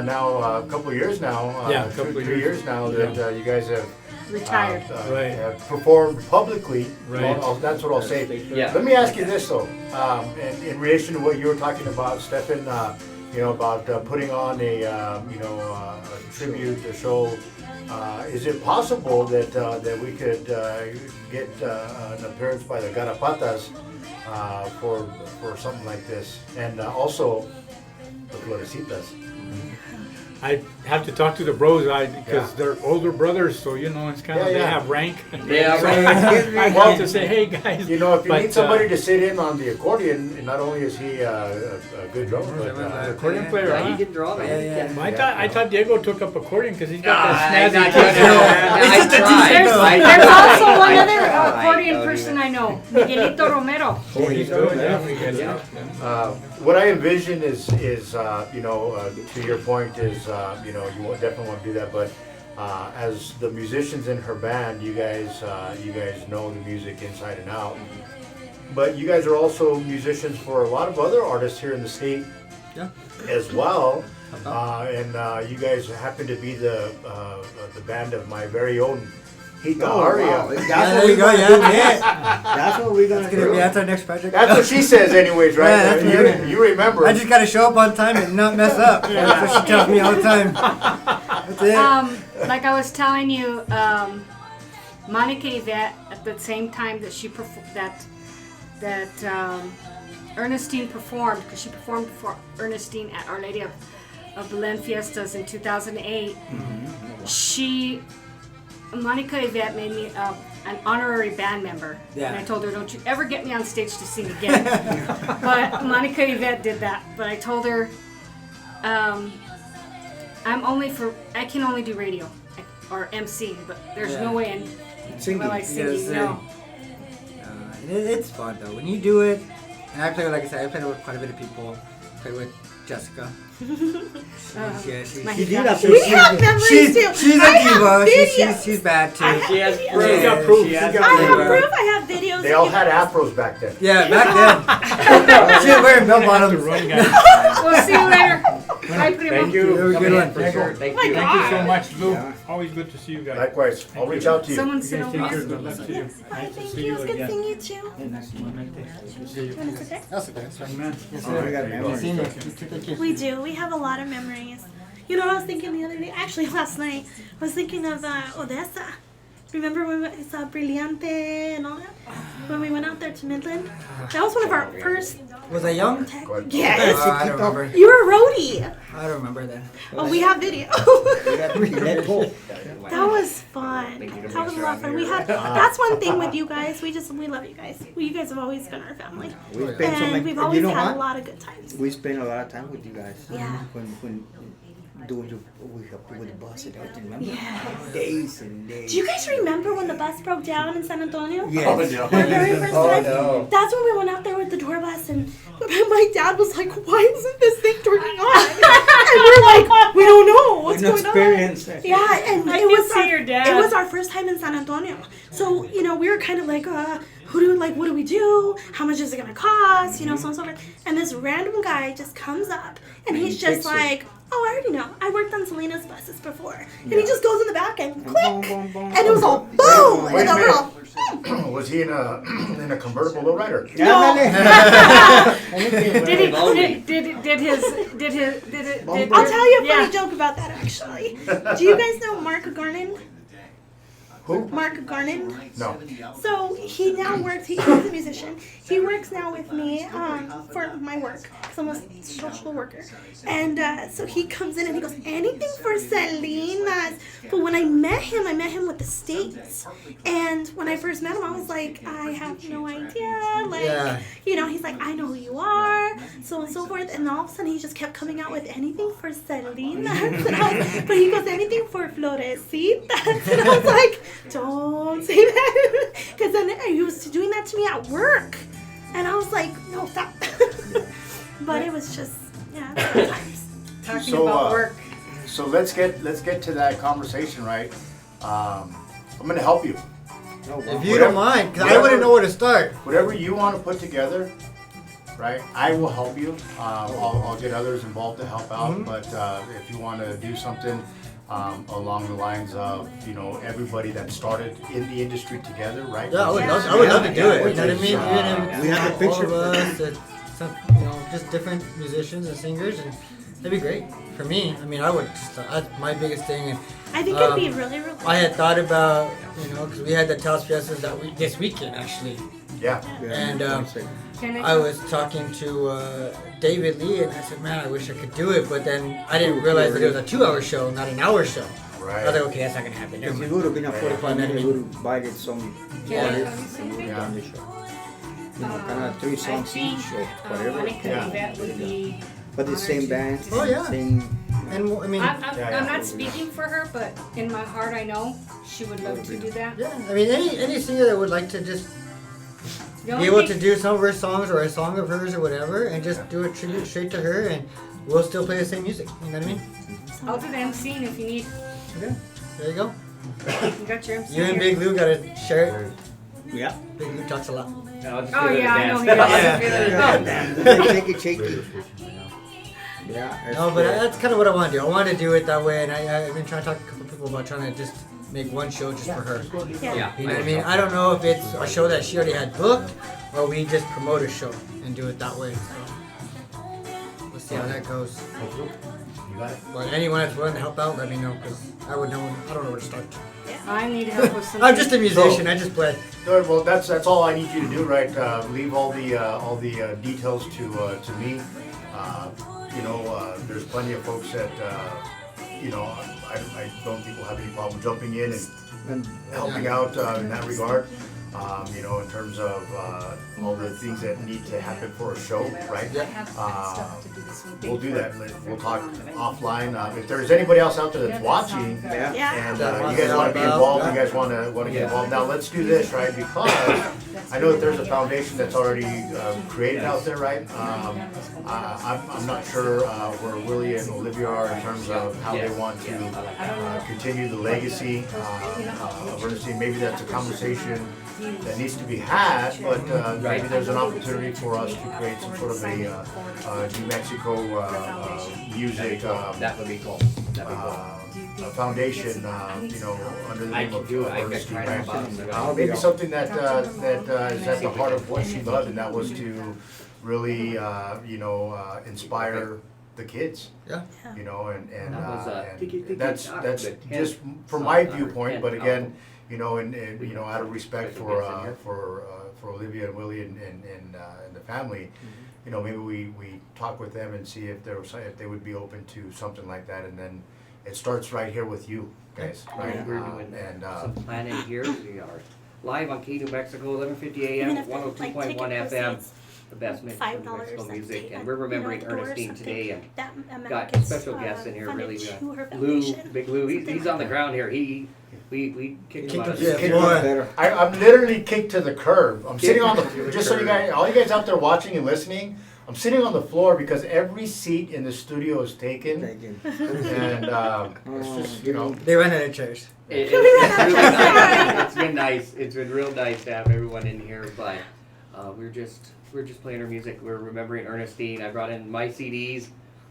now a couple of years now. Yeah, a couple of 3 years. years now that you guys have Retired. Right. have performed publicly. Right. That's what I'll say. Yeah. Let me ask you this though, in relation to what you were talking about, Stefan. About putting on a tribute, a show. Is it possible that we could get an appearance by the Garapatas for something like this, and also the Florecitas? I have to talk to the bros, because they're older brothers, so it's kind of they have rank. They have So rank. I have to say, hey guys. if you but, need somebody to sit in on the accordion, and not only is he a good drummer, but accordion player. Yeah, Huh? he can draw, man. I thought Diego took up accordion because he's got that It's snazzy not good. kick. There's also one other accordion person I know, Miguelito Romero. Oh, he's good. Yeah. what I envision is to your point is you definitely want to do that, but as the musicians in her band, you guys know the music inside and out. But you guys are also musicians for a lot of other artists here in the state as well. And you guys happen to be the band of my very own Hita Aria. There you go. Yeah, That's what we're gonna do. that's our next project. That's what she says anyways, right? Yeah, that's what You remember. I just gotta show up on time and not mess up. That's what she tells me all the time. That's it. Like I was telling you, Monica Yvette, at the same time that she Ernestine performed, because she performed for Ernestine at Our Lady of Belen Fiestas in 2008. Monica Yvette made me an honorary band member. Yeah. And I told her, don't you ever get me on stage to sing again. But Monica Yvette did that. But I told her, I can only do radio or MC, but there's no way in I singing. No. It's fun though when you do it. And I play with, like I said, I play with quite a bit of people. I play with Jessica. My She God. We have memories too. She's a I have diva. videos. She's bad too. She has She proof. got proof. She has I have proof. proof. I have videos. They all had afros back then. Yeah, back then. She was wearing bell I have to bottoms. run, guys. We'll see you later. Bye, Primo. Thank you. Have a good one. For sure. Thank my you. God. Thank you so much, Lou. Always good to see you guys. Likewise, I'll reach out to you. Someone You sit guys over take care. here. Good luck to you. Bye, Nice to thank see you. It was good again. seeing you too. See you. Want to sit there? That's okay. Young man. We do. We have a lot of memories. You know what I was thinking the other day? Actually, last night, I was thinking of Odessa. Remember when we saw Brillante and all that? When we went out there to Midland? That was one of our first... Was I young? Yes! I don't remember. You were a roadie! I don't remember then. Oh, we have video. That was fun. That was a lot of fun. We had... That's one thing with you guys. We love you guys. You guys have always been our family. And we've always had a lot of good times. We spend a lot of time with you guys. Yeah. When we helped you with the bus and everything, remember? Yes. Days and days. Do you guys remember when the bus broke down in San Antonio? Yes. The very first time? That's when we went out there with the tour bus, and my dad was like, why isn't this thing turning on? we're like, we don't know what's going Inexperienced. on. Yeah, and I it can was see your dad. It was our first time in San Antonio, so we were kind of like, what do we do? How much is it gonna cost? So on and so forth. And this random guy just comes up, and he's just like, oh, I already know. I worked on Selena's buses before. And he just goes in the back and click. And it was all boom. Wait And a then we're all, minute. Was he in a convertible lowrider? no. I'll tell you a funny joke about that, actually. Do you guys know Mark Garnon? Who? Mark Garnon. No. So he now works. He's a musician. He works now with me for my work because I'm a social worker. And so he comes in and he goes, anything for Selena's. But when I met him with the States. And when I first met him, I was like, I have no idea. Like, he's like, I know who you are, so on and so forth. And all of a sudden, he just kept coming out with anything for Selena's. But he goes, anything for Florecitas. And I was like, don't say that. Because then he was doing that to me at work. And I was like, no, stop. But it was just, times. Talking about work. So let's get to that conversation, right? I'm gonna help you. If you don't mind, because I wouldn't know where to start. Whatever you want to put together, right? I will help you. I'll get others involved to help out. But if you want to do something along the lines of everybody that started in the industry together, right? Yeah, I would love to do it. You know what I mean? Yeah. Even if We have a picture all of us, some, just different musicians and singers, and that'd be great for me. I mean, I would. That's my biggest thing. And I think it'd be really, really. I had thought about, because we had the Taos Fiestas this weekend actually. Yeah. And I was talking to David Lee, and I said, man, I wish I could do it, but then I didn't realize that it was a 2-hour show, not an hour show. Right. I was like, okay, that's not gonna happen. If it would have been a 45 minute, we would have invited some artists and we would have done the show. Kind of 3 songs each or whatever. That would be But the same band. Oh, yeah. Same. And I mean, I'm not speaking for her, but in my heart, I know she would love to do that. yeah, I mean, any singer that would like to just The be only able thing- to do some of her songs or a song of hers or whatever, and just do a tribute straight to her, and we'll still play the same music. You know what I mean? I'll do the emceeing if you need. Okay, there you go. You got your MC. You and Big Lou gotta share it. Yeah. Big Lou talks a lot. Oh yeah, I know he does. Shake it. Yeah. No, but that's kind of what I want to do. I want to do it that way, and I've been trying to talk to a couple people about trying to just make one show just for her. Yeah. You know what I mean? I don't know if it's a show that she already had booked, or we just promote a show and do it that way. So we'll see how that goes. You got it. But anyone that's willing to help out, let me know, because I don't know where to start. I need help with something. I'm just a musician. I just play. Good. Well, that's all I need you to do, right? Leave all the details to me. There's plenty of folks that I don't think will have any problem jumping in and helping out in that regard. In terms of all the things that need to happen for a show, right? We'll do that. We'll talk offline. If there's anybody else out there that's watching, and you guys want to be involved, you guys want to get involved. Now let's do this, right? Because I know that there's a foundation that's already created out there, right? I'm not sure where Willie and Olivia are in terms of how they want to continue the legacy of Ernestine. Maybe that's a conversation that needs to be had, but maybe there's an opportunity for us to create some sort of a New Mexico music That would be cool. a foundation, under the I name can of do it. I Ernestine can Banks. try Maybe something that is at the heart of what she loved, and that was to really, inspire the kids. Yeah. And that's just from my viewpoint. But again, and out of respect for Olivia and Willie and the family, maybe we talk with them and see if they would be open to something like that, and then it starts right here with you guys, right? We're doing some planning here. We are live on Key, New Mexico, 11:50 a.m., 102.1 FM. The best mix of New Mexico music, and we're remembering Ernestine today, and got special guests in here. Really, we got Lou, Big Lou. He's on the ground here. We kicked him out of the I'm literally kicked to the curb. I'm sitting on the, just so you guys, all you guys out there watching and listening, I'm sitting on the floor because every seat in the studio is taken, and it's just, you know. They ran out of chairs. It's really nice. It's been nice. It's been real nice to have everyone in here, but we're just playing our music. We're remembering Ernestine. I brought in my CDs.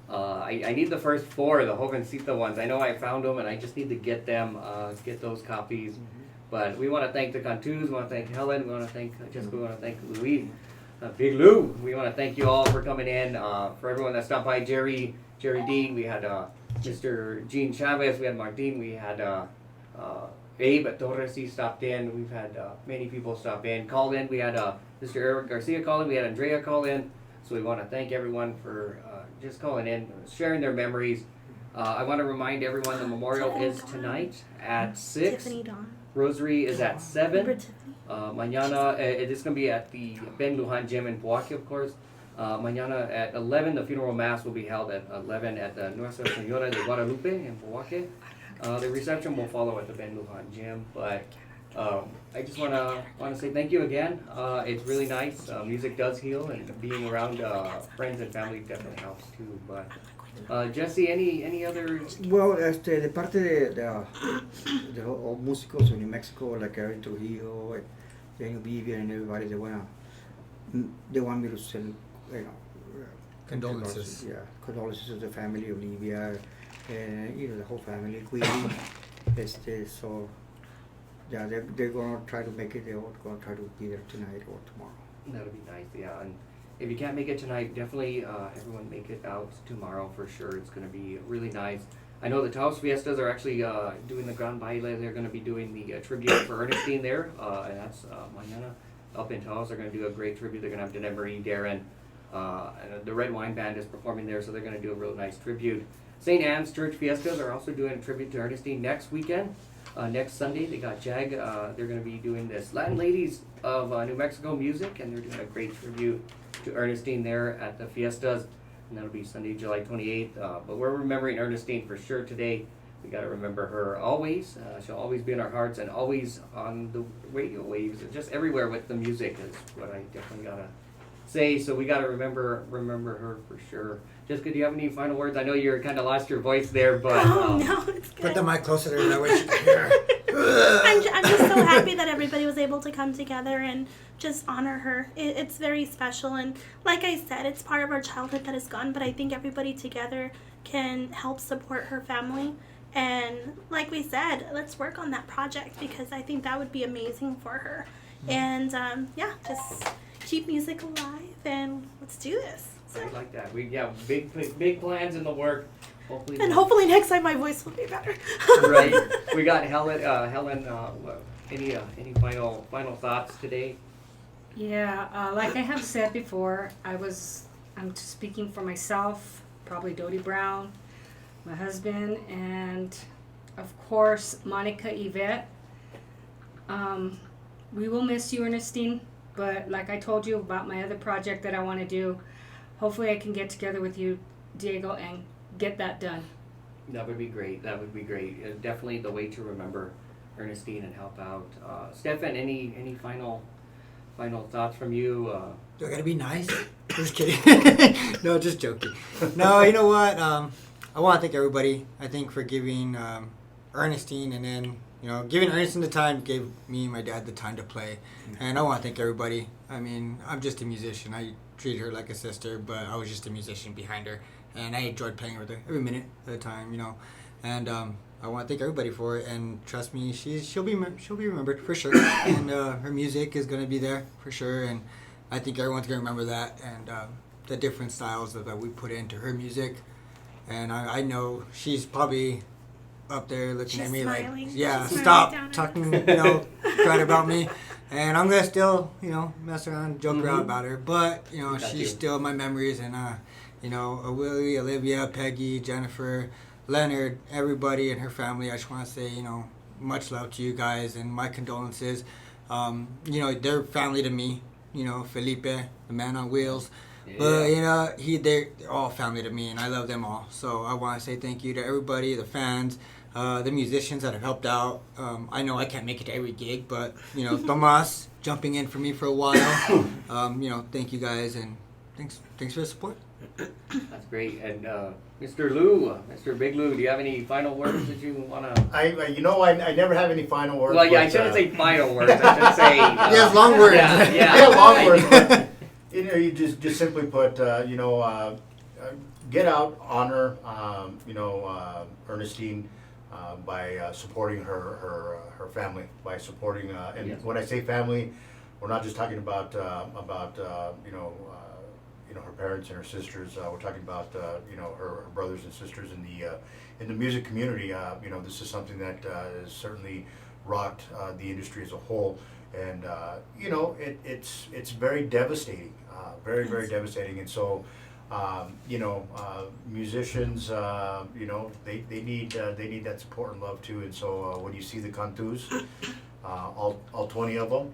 I need the first 4, the Jovencita ones. I know I found them, and I just need to get them, get those copies. But we want to thank the Cantus. We want to thank Helen. We want to thank Jessica. We want to thank Louis. Big Lou, we want to thank you all for coming in. For everyone that stopped by, Jerry Dean, we had Mr. Gene Chavez, we had Martin, we had Abe at Torres, he stopped in. We've had many people stop in, called in. We had Mr. Eric Garcia call in, we had Andrea call in. So we want to thank everyone for just calling in, sharing their memories. I want to remind everyone the memorial is tonight at 6. Tiffany Dawn. Rosary is at 7. Remember Tiffany? Mañana, it is going to be at the Ben Lujan Gym in Poake, of course. Mañana at 11, the funeral mass will be held at 11 at the Nuestra Señora de Guadalupe in Poake. The reception will follow at the Ben Lujan Gym, but I just want to say thank you again. It's really nice. Music does heal, and being around friends and family definitely helps too. But Jesse, any other? Well, de parte de all músicos in New Mexico, like Aaron Trujillo, Daniel Vivian, and everybody, they want me to send, Condolences. Yeah, condolences to the family of Olivia, and the whole family, Queen. So yeah, they're gonna try to make it. They're gonna try to be there tonight or tomorrow. That'll be nice, yeah. And if you can't make it tonight, definitely everyone make it out tomorrow for sure. It's going to be really nice. I know the Taos Fiestas are actually doing the Gran Baile. They're going to be doing the tribute for Ernestine there, and that's mañana up in Taos. They're going to do a great tribute. They're going to have Dana Marie, Darren, and the Red Wine Band is performing there, so they're going to do a real nice tribute. St. Anne's Church Fiestas are also doing a tribute to Ernestine next weekend. Next Sunday, they got JAG. They're going to be doing this Latin Ladies of New Mexico music, and they're doing a great tribute to Ernestine there at the Fiestas, and that'll be Sunday, July 28th. But we're remembering Ernestine for sure today. We got to remember her always. She'll always be in our hearts and always on the radio waves, just everywhere with the music is what I definitely got to say. So we got to remember her for sure. Jessica, do you have any final words? I know you're kind of lost your voice there, but no, it's good. Put the mic closer to her, that way she can hear. I'm just so happy that everybody was able to come together and just honor her. It's very special, and like I said, it's part of our childhood that is gone, but I think everybody together can help support her family. And like we said, let's work on that project because I think that would be amazing for her. And just keep music alive and let's do this. So. I like that. We big plans in the work. Hopefully next time my voice will be better. Right. We got Helen. Any final thoughts today? Yeah, like I have said before, I'm speaking for myself, probably Dodie Brown, my husband, and of course Monica Yvette. We will miss you, Ernestine, but like I told you about my other project that I want to do, hopefully I can get together with you, Diego, and get that done. That would be great. Definitely the way to remember Ernestine and help out. Stefan, any final thoughts from you? Do I gotta be nice? Just kidding. No, just joking. No, you know what? I want to thank everybody. I think for giving Ernestine, and then giving Ernestine the time gave me and my dad the time to play. And I want to thank everybody. I mean, I'm just a musician. I treat her like a sister, but I was just a musician behind her, and I enjoyed playing with her every minute of the time. And I want to thank everybody for it. And trust me, she'll be remembered for sure. And her music is gonna be there for sure. And I think everyone's gonna remember that and the different styles that we put into her music. And I know she's probably up there looking at me smiling. Like, yeah, She's stop smiling talking, crud about me. And I'm gonna still, mess around, joke around about her. But she's still in my memories. And Willie, Olivia, Peggy, Jennifer, Leonard, everybody and her family. I just want to say, much love to you guys and my condolences. They're family to me. Felipe, the man on wheels. Yeah. But they're all family to me, and I love them all. So I want to say thank you to everybody, the fans, the musicians that have helped out. I know I can't make it to every gig, but Tomas jumping in for me for a while. Thank you guys, and thanks for the support. That's great. And Mr. Lou, Mr. Big Lou, do you have any final words that you want to? I never have any final words. Well, yeah, I but, shouldn't say final words. I should say. Yes, long words. Yeah, long words. But, you just simply put, get out, honor, Ernestine by supporting her family, by supporting, and Yes. when I say family, we're not just talking about her parents and her sisters. We're talking about her brothers and sisters in the music community. This is something that has certainly rocked the industry as a whole, and it's very devastating, very devastating. And so, musicians, they need that support and love too. And so when you see the Cantus, all 20 of them.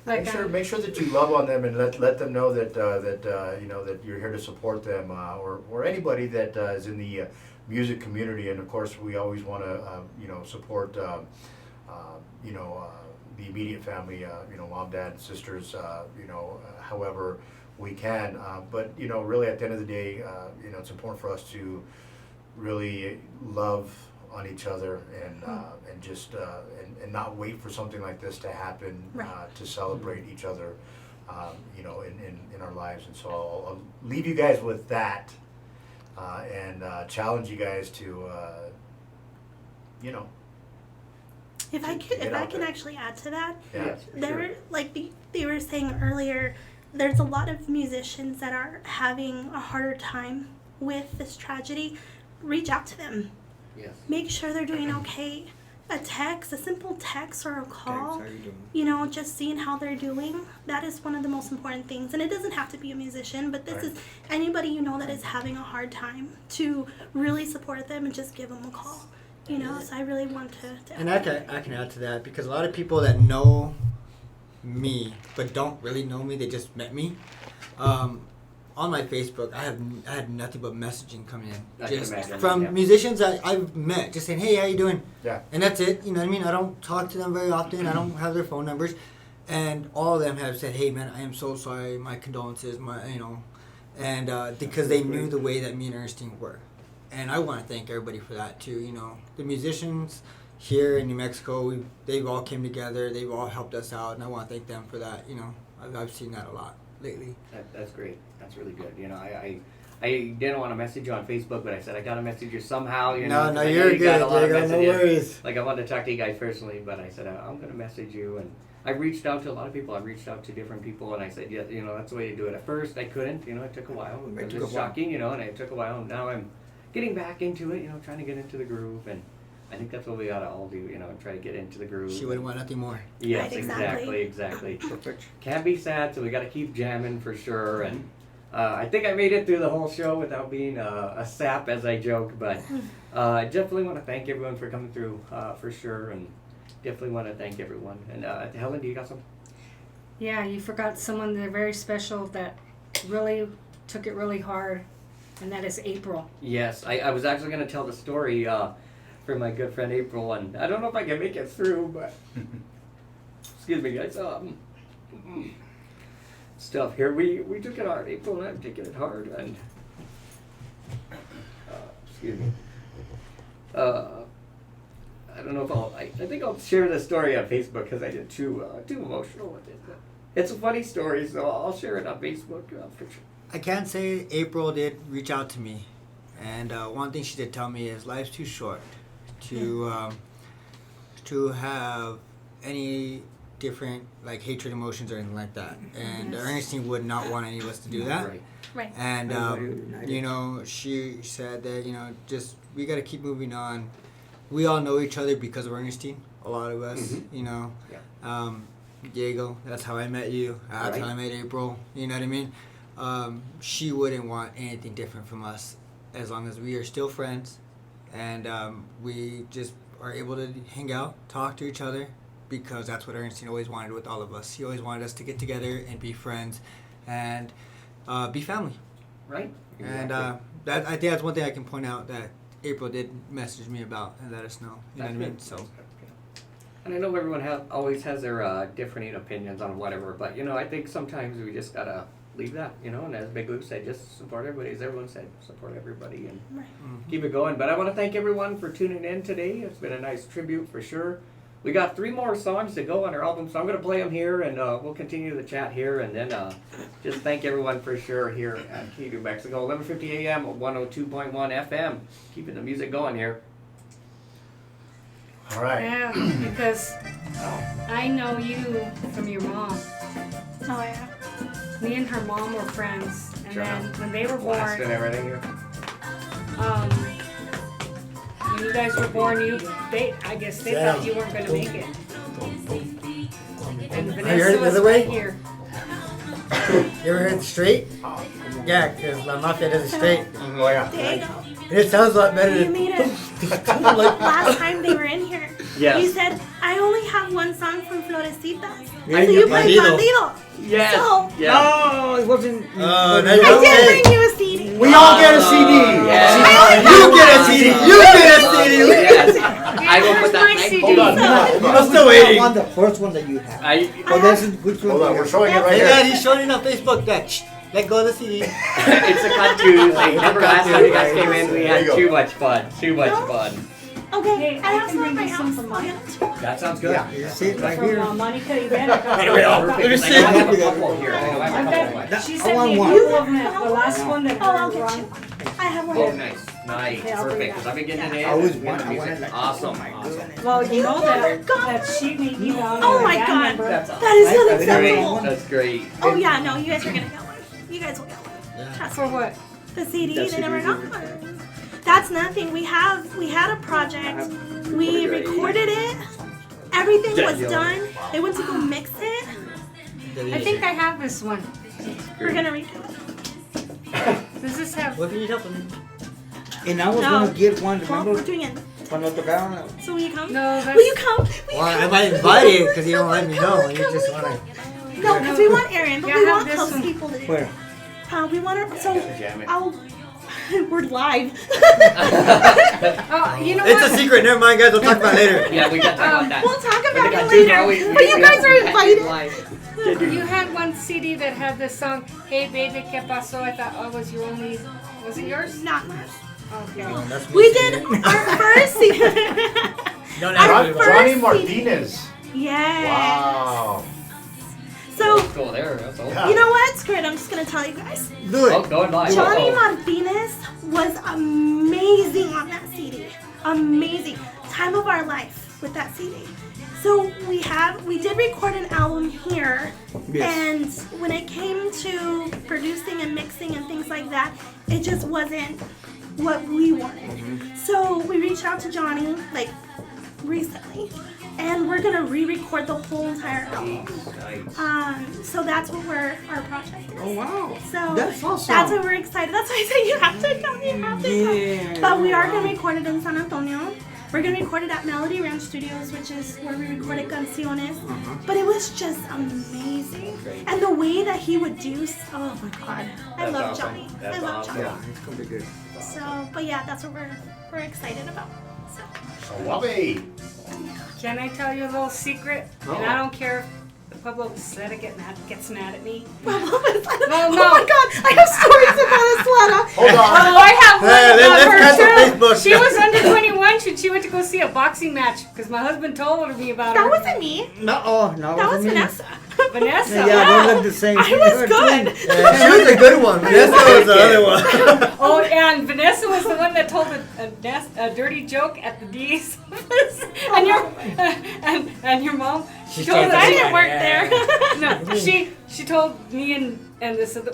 Make sure that you love on them and let them know that that you're here to support them, or anybody that is in the music community. And of course, we always want to support the immediate family, mom, dad, sisters, however we can. But really at the end of the day, it's important for us to really love on each other and just and not wait for something like this to happen, to celebrate each other, in our lives. And so I'll leave you guys with that, and challenge you guys to If I can actually add to that, Yeah. they were saying earlier, there's a lot of musicians that are having a harder time with this tragedy. Reach out to them. Yes. Make sure they're doing okay. A simple text or a call, How you doing? just seeing how they're doing, that is one of the most important things. And it doesn't have to be a musician, but this is anybody that is having a hard time, to really support them and just give them a call. So I really want to And I can add to that, because a lot of people that know me but don't really know me, they just met me. On my Facebook, I had nothing but messaging coming in, just from musicians that I've met, just saying, "Hey, how you doing?" Yeah. And that's it. You know what I mean? I don't talk to them very often. I don't have their phone numbers, and all of them have said, "Hey, man, I am so sorry. My condolences. And because they knew the way that me and Ernestine were, and I want to thank everybody for that too. The musicians here in New Mexico, they've all came together. They've all helped us out, and I want to thank them for that. I've seen that a lot lately. That's great. That's really good. I didn't want to message you on Facebook, but I said I gotta message you somehow. No, you're good. No worries. Like, I wanted to talk to you guys personally, but I said I'm gonna message you, and I reached out to a lot of people. I reached out to different people, and I said, yeah, that's the way to do it. At first, I couldn't. It took a while. It was shocking, and it took a while. And now I'm getting back into it. Trying to get into the groove, and I think that's what we ought to all do. Try to get into the groove. She wouldn't want nothing more. Yes, Right, exactly. Perfect. Can't be sad, so we got to keep jamming for sure. And I think I made it through the whole show without being a sap, as I joke. But I definitely want to thank everyone for coming through, for sure. And definitely want to thank everyone. And Helen, do you got some? Yeah, you forgot someone that very special that really took it really hard, and that is April. Yes, I was actually going to tell the story for my good friend April, and I don't know if I can make it through, but excuse me, guys. Stuff here. We took it hard. April and I have taken it hard, and excuse me. I don't know if I think I'll share this story on Facebook because I get too emotional with it. But it's a funny story, so I'll share it on Facebook for sure. I can say April did reach out to me, and one thing she did tell me is life's too short to have any different hatred emotions or anything like that. And Ernestine would not want any of us to do that. Right. And she said that just we got to keep moving on. We all know each other because of Ernestine. A lot of us, Diego. That's how I met you. That's how I met April. You know what I mean? She wouldn't want anything different from us, as long as we are still friends, and we just are able to hang out, talk to each other, because that's what Ernestine always wanted with all of us. He always wanted us to get together and be friends, and be family. Right. Exactly. And that I think that's one thing I can point out that April did message me about and let us know. You know what I mean? So. And I know everyone always has their differing opinions on whatever, but I think sometimes we just gotta leave that, and as Big Lou said, just support everybody. As everyone said, support everybody and keep it going. But I want to thank everyone for tuning in today. It's been a nice tribute for sure. We got 3 more songs to go on our album, so I'm going to play them here, and we'll continue the chat here, and then just thank everyone for sure here at New Mexico, 11:50 a.m. 102.1 FM, keeping the music going here. All right. Yeah, because I know you from your mom. Oh yeah. Me and her mom were friends, and then when they were Blast and born, everything here. when you guys were born, I guess they thought you weren't going to make it. And you heard Vanessa it the was other way? right here. You ever heard it straight? Yeah, because La Mafia does it straight. Oh, yeah. Diego, And it sounds a lot better you than... made it. Last time they were in here, Yes. you said, I only have one song from Florecitas. Yeah, So you played Bandido. Bandido. Yes. So, Yeah. No, it wasn't. Oh, now I you don't did say. bring you a CD. We all get a CD. Yes. You get a CD. You get a CD. Yes. I will put that my thank CD. Hold on. I'm still waiting. I want the first one that you have. Oh, that's which one? Hold on, we're showing it right Hey, here. Dad, he's showing it on Facebook that let go of the CD. It's a cut Tuesday. Remember last time you guys came in, we There had you go. too much fun. Too much fun. Okay, Hey, I have can some at bring my you some house. from I'll mine. get them. That sounds good. Yeah, you see it right From here. Monica Rivera. Perfect. I have a couple here. I have a couple. I've got, she I sent want me a one. couple of them. The last one that Oh, I'll were get wrong. you. I have one. Oh, nice. Nice. Okay, I'll bring Perfect. that. Because I've been getting it in. I always and want- the I music. wanted like- Awesome. Well, you know never got that she made you out. Oh my God. Member. That's That is That's great. unacceptable. That's great. Oh yeah, no, you guys are gonna get one. You guys will get one. Trust For me. what? The CD, That's they never the got one. That's nothing. We had a project. We recorded it. Everything was done. They went to go mix it. I think I have this one. We're gonna redo it. Does this have? What can you help him? And I was No. gonna get one, Well, we're remember? doing it. Cuando tocaron. So will you come? No, that's. Will you come? Will you Well, come? I might invite you because you don't let me know. You just want to... No, because we want Aaron, but Yeah, we have want this close one. people to do. Where? We want her. So Jam it. I'll. We're live. Oh, you know It's what? a secret. Never mind, guys. We'll talk about it later. Yeah, we got to talk about that. We'll talk But about they it got two now. later. But you guys are invited. You had one CD that had this song, "Hey Baby, ¿Qué pasó?" I thought, oh, was your only? Was it yours? Not much. Okay. That's me We singing did it. our first CD. Don't Our ask me first Johnny CD. Martinez. Yeah. Wow. So Cool there. That's all. Yeah. you know what? Screw it. I'm just gonna tell you guys. Do it. Oh, going live. Johnny Uh-oh. Martinez was amazing on that CD. Amazing. Time of our life with that CD. So we did record an album here, Yes. and when it came to producing and mixing and things like that, it just wasn't what we wanted. So we reached out to Johnny like recently, and we're gonna re-record the whole entire album. Nice. So that's what our project is. Oh wow. So That's awesome. that's why we're excited. That's why I said you have to come. You have to Yeah. come. But we are gonna record it in San Antonio. We're gonna record it at Melody Ranch Studios, which is where we recorded Canciones. But it was just amazing, and the way that he would do. Oh my God, I That's love awesome. Johnny. That's I love awesome. Johnny. Yeah, it's gonna be good. So, but yeah, that's what we're excited about. So. Suave. Can I tell you a little secret? And I don't care if Pablo Estrada gets mad at me. Oh no. my God, I have stories about Estrada. Hold on. Oh, I have one Hey, about let's her cancel too. Facebook. She was under 21 and she went to go see a boxing match because my husband told me about That her. wasn't me. No, oh, no. That was me. Vanessa. Vanessa. Yeah, wow. they look the same. I was good. Yeah, she was a good one. Vanessa was the other one. Oh, and Vanessa was the one that told a dirty joke at the D's office. And your mom. She told us I didn't work there. No, she told me and this other,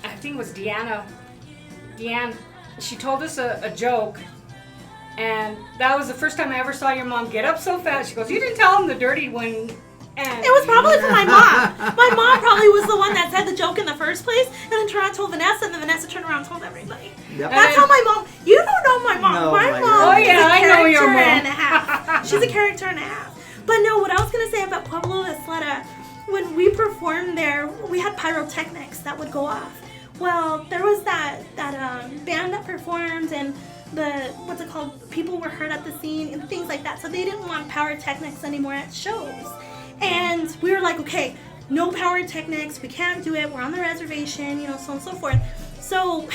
I think it was Deanne. She told us a joke, and that was the first time I ever saw your mom get up so fast. She goes, "You didn't tell him the dirty one." And It was probably for my mom. My mom probably was the one that said the joke in the first place, and then turned around and told Vanessa, and then Vanessa turned around and told everybody. Yep. That's how my mom. You don't know my mom. No, my my mom God. Oh, yeah, is a I know your character mom. and a half. She's a character and a half. But no, what I was gonna say about Pueblo Estrada, when we performed there, we had pyrotechnics that would go off. Well, there was that band that performed, and what's it called? People were hurt at the scene and things like that. So they didn't want pyrotechnics anymore at shows. And we were like, okay, no pyrotechnics. We can't do it. We're on the reservation, so on and so forth. So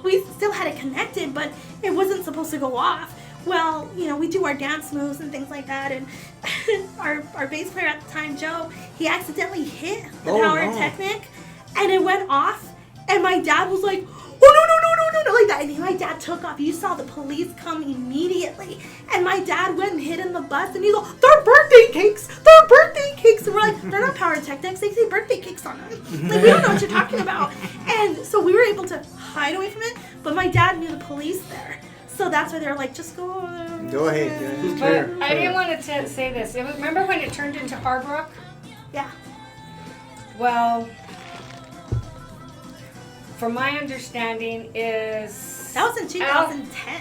we still had it connected, but it wasn't supposed to go off. Well, we do our dance moves and things like that, and our bass player at the time, Joe, he accidentally hit the pyrotechnic, and it went off, and my dad was like, oh, no, like that, and my dad took off. You saw the police come immediately, and my dad went and hid in the bus, and he's like, they're birthday cakes, and we're like, they're not pyrotechnics, they say birthday cakes on them. Like, we don't know what you're talking about. And so we were able to hide away from it, but my dad knew the police there. So that's why they were like, just go. Go ahead. But I didn't want to say this. Remember when it turned into hard rock? Yeah. Well, from my understanding is... That was in 2010.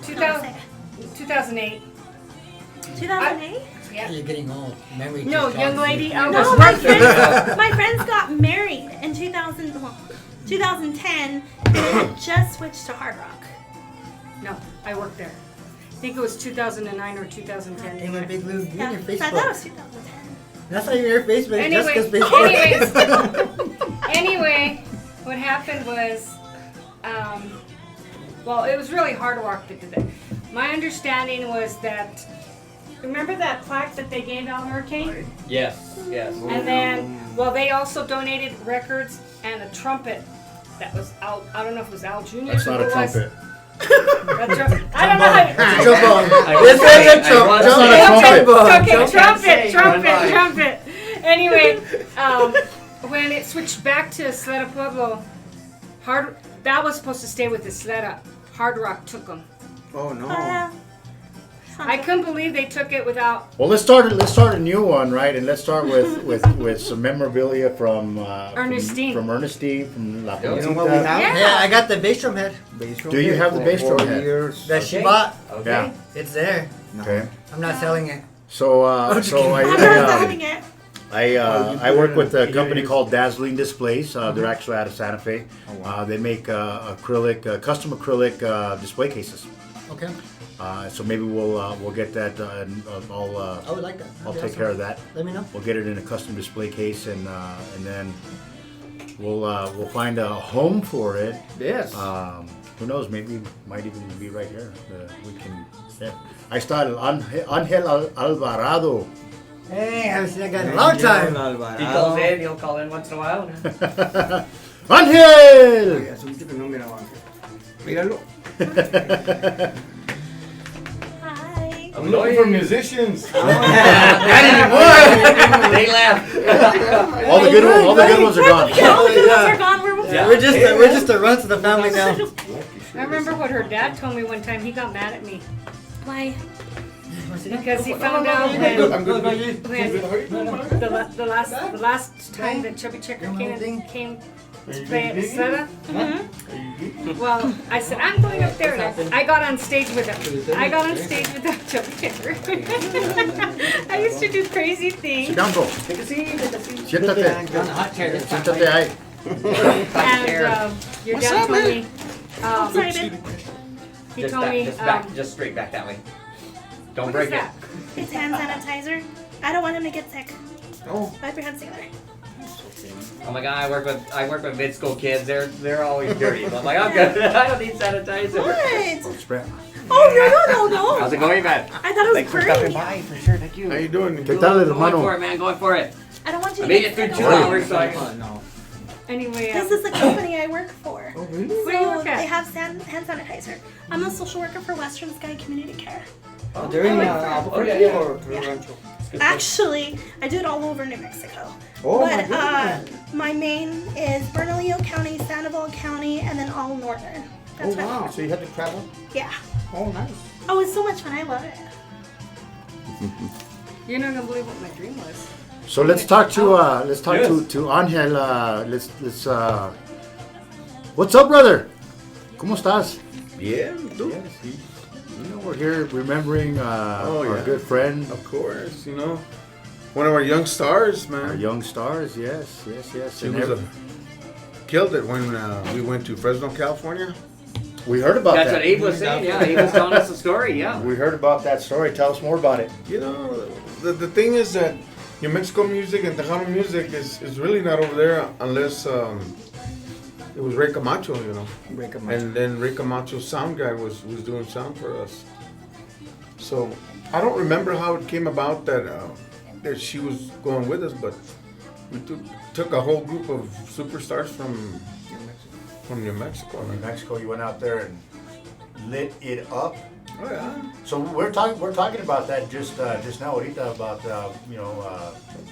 2008. 2008? Yeah. You're getting old. Memory No, just young jogs lady, you. I was No, my friends got married in 2010, and it just switched to hard rock. No, I worked there. I think it was 2009 or 2010. Hey, my big Lou, Yeah, your I Facebook. thought it was 2010. That's not even your Facebook. Jessica's Facebook. Anyway, what happened was, well, it was really hard rock that did that. My understanding was that, remember that plaque that they gave Al Hurricane? Yes. And then, well, they also donated records and a trumpet that was Al, I don't know if it was Al Jr. That's not a trumpet. I don't know how to... Trombone. This is a trumpet. Trumpet. Anyway, when it switched back to Sleda Pueblo, that was supposed to stay with the Sleda. Hard rock took them. Oh no. I couldn't believe they took it without... Well, let's start a new one, right? And let's start with some memorabilia from Ernestine. From Ernestine, from La You know Poncita. what we have? Yeah, I got the bass drum head Do you have the bass drum head? that she bought. Okay. Yeah. It's there. Okay. I'm not selling it. So I'm not having it. I work with a company called Dazzling Displays. They're actually out of Santa Fe. They make custom acrylic display cases. Okay. So maybe we'll get that. I would like that. I'll take care of that. Let me know. We'll get it in a custom display case, and then we'll find a home for it. Yes. Who knows? Maybe it might even be right here. We can. Yeah. I started Angel Alvarado. Hey, I haven't seen that guy in a long time. He calls in. He'll call in once in a while. Angel. Es un tipo no mira Míralo. Hi. I'm looking for musicians. They left. All the good ones are gone. All the good ones are gone. We're just a run to the family now. I remember what her dad told me one time. He got mad at me. Why? Because he found out when the last time that Chubby Checker came to play at the Sleda. Well, I said, I'm going up there, and I got on stage with him. I got on stage with Chubby Checker. I used to do crazy things. Sit down, bro. Take a seat. Siéntate. Siéntate ahí. And your dad told me. He Just told me. just straight back that way. Don't What break is that? It's hand sanitizer. I don't want him to get sick. Oh. Wipe your hands together. Oh my god, I work with mid school kids. They're always dirty. So I'm like, I'm good. I don't need sanitizer. What? Spray. Oh, no. How's it going, man? I thought it was Thanks for stopping pretty. by, for sure. Thank you. How you doing? ¿Qué tal, Going hermano? for it, man. Going for it. I don't want you I to made get it through sick. 2 Okay. hours, so I... No. Anyway, This is the company I work for. Oh, really? Where do you work at? They have hand sanitizer. I'm a social worker for Western Sky Community Care. Oh, they're in Albuquerque or Rancho? Actually, I do it all over New Mexico. Oh, my But goodness. my main is Bernalillo County, Sandoval County, and then all northern. That's Oh, where I wow. work. So you had to travel? Yeah. Oh, nice. Oh, it's so much fun. I love it. you're not gonna believe what my dream was. So let's talk to Yes. to Angel. Let's what's up, brother? ¿Cómo estás? Bien, tú. You know, we're here remembering our yeah. good friend, Of course, one of our young stars, man. our young stars. Yes. She And was killed it when we went to Fresno, California. We heard about That's that. what Abe was saying. Yeah, Abe was telling us the story. Yeah. We heard about that story. Tell us more about it. You know, the thing is that New Mexico music and Tejano music is really not over there unless it was Ray Camacho, you know. Ray Camacho. And then Ray Camacho's sound guy was doing sound for us. So I don't remember how it came about that she was going with us, but we took a whole group of superstars from New Mexico. New Mexico, you went out there and lit it up. Oh yeah. So we're talking about that just now, Ahorita, about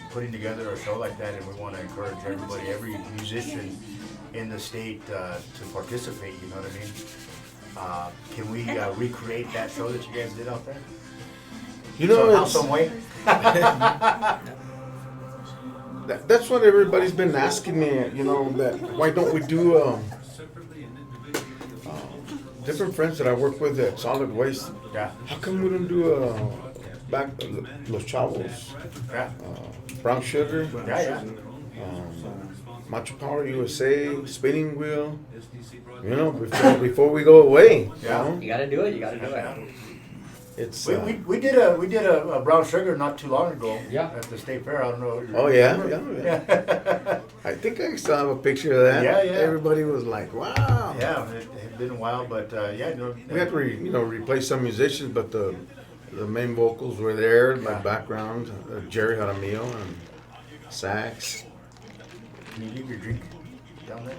putting together a show like that, and we want to encourage everybody, every musician in the state to participate. You know what I mean? Can we recreate that show that you guys did out there? You know, somehow, some way. That's what everybody's been asking me. You know, that why don't we do? Different friends that I work with at Solid Waste. Yeah. How come we don't do Los Chavos? Yeah. Brown Sugar. Yeah. Macho Power USA, Spinning Wheel. You know, before we go away. Yeah. You know? You gotta do it. You gotta do it. It's we did a brown sugar not too long ago. Yeah. At the state fair. I don't know. Oh yeah. I think I still have a picture of that. Yeah. Everybody was like, "Wow." Yeah, it had been a while, but yeah. We had to replace some musicians, but the main vocals were there. My background, Jerry Jaramillo and sax. Can you leave your drink down there?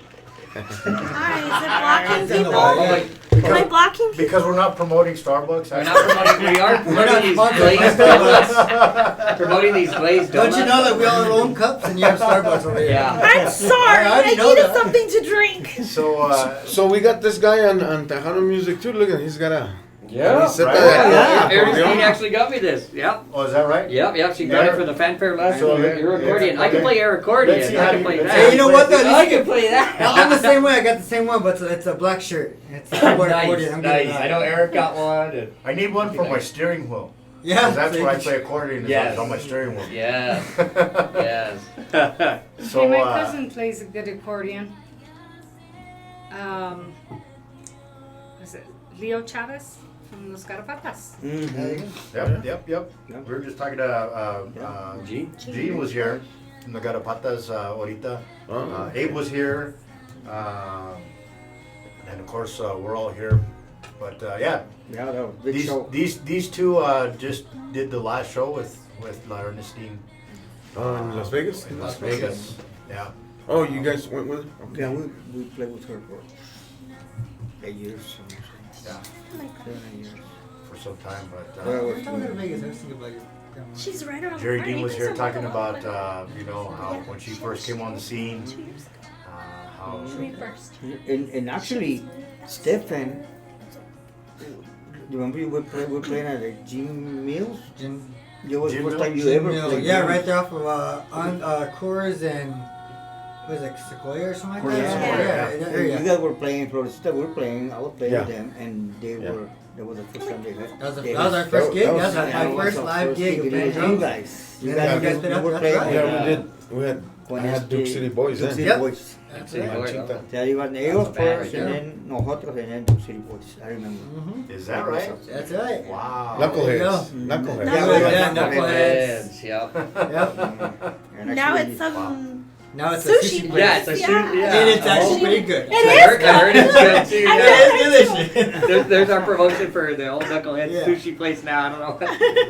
Hi, is it blocking people? Because, Am I blocking people? Because we're not promoting Starbucks. We're not promoting. We are promoting these glazed donuts. Promoting these glazed donuts. Don't you know that we all have our own cups and you have Starbucks over here? Yeah. I'm sorry. I needed something to drink. So we got this guy on Tejano music too. Look at he's got a. Yeah. He said Right. that. Ernestine actually got me this. Yep. Oh, is that right? Yep. She got it for the fanfare last So, week. Your accordion. I can play your accordion. Let's see I how can you- play let's that. see Hey, you know what though? I can play that. I'm the same way. I got the same one, but it's a black shirt. It's a keyboard accordion. I'm getting Nice. that. I know Eric got one. And I need one for my steering wheel. Yeah. 'Cause that's where I play accordion. Yes. Is on my steering wheel. yes. Yes. So Hey, my cousin plays a good accordion. Was it Leo Chavez from Los Garapatas? Yep. We were just talking to Gene was here from the Garapatas ahorita. Abe was here. And of course we're all here. But yeah, Yeah, that was a big show. these two just did the last show with La Ernestine In Las Vegas. in Las Vegas. Yeah. Oh, you guys went with her? Okay. Yeah, we played with her for 8 years. Yeah. 7 years. For some time, but Well, it was I was in Vegas. I was thinking about you. She's right around Jerry the corner. Dean was You here guys talking don't have about how when she first came on the scene, how Me first. And actually, Stefan, remember we were playing at the Jim Mills? It was the Jim first time you Mills? ever Yeah, played. right there off of Coors and what is it, Sequoia or something like that? Sequoia, yeah. that And area. you guys were playing Florida. We were playing. I was playing Yeah. with them, and they were. That was the first time they had. That was our first gig. That was my first live gig. You playing drums. guys. You Yeah, guys, you guys played you were up, playing. that's right. Yeah, we did. We had. I had Duke City Boys Duke then. City Yep. Boys. That's City right. Boys. Manchita. Yeah, you got ellos That's a band first, right and there. then nosotros, and then Duke City Boys. I remember. is that right? That's right. Wow. Knuckleheads. There you Knuckleheads. Yeah, Yeah, yeah, Knuckleheads. Yep. Yep. And Now actually, it's Now it's Sushi. a sushi place. Yeah, it's a shoot. Yeah. And it's actually pretty good. It is I heard it's good too. I Yeah. It is delicious. There's our promotion for the old Knucklehead Yeah. sushi place now. I don't know.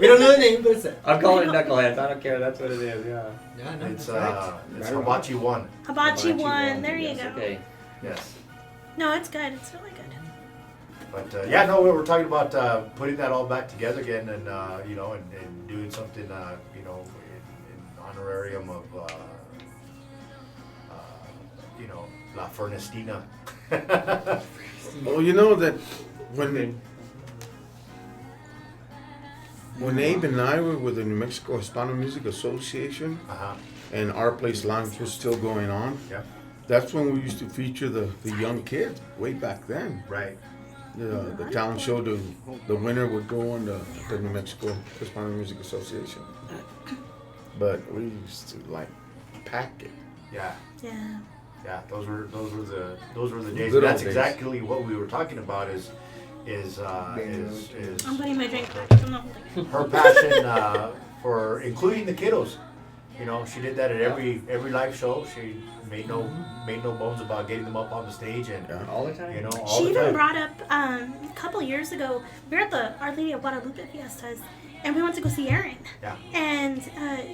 We don't know the name, but it's a I'm calling it Knuckleheads. I don't care. That's what it is. Yeah. yeah, no, It's that's Hibachi One. Hibachi one. There you Yes, go. okay. Yes. No, it's good. It's really good. But yeah, no, we were talking about putting that all back together again, and and doing something, in honorarium of, La Fernestina. Well, you know that when Abe and I were with the New Mexico Hispano Music Association, and our place lounge was still going on. Yeah. That's when we used to feature the young kids way back then. Right. The talent show, the winner would go on the New Mexico Hispano Music Association. But we used to like pack it. Yeah. Yeah. Yeah, those were the days. Good That's old days. exactly what we were talking about. Is I'm putting my drink back. I'm not holding it. her passion for including the kiddos. You know, she did that at every live show. She made no bones about getting them up on the stage and all the time. You know, all She the even time. brought up a couple years ago. We were at the Our Lady of Guadalupe Fiestas, and we went to go see Erin. Yeah. And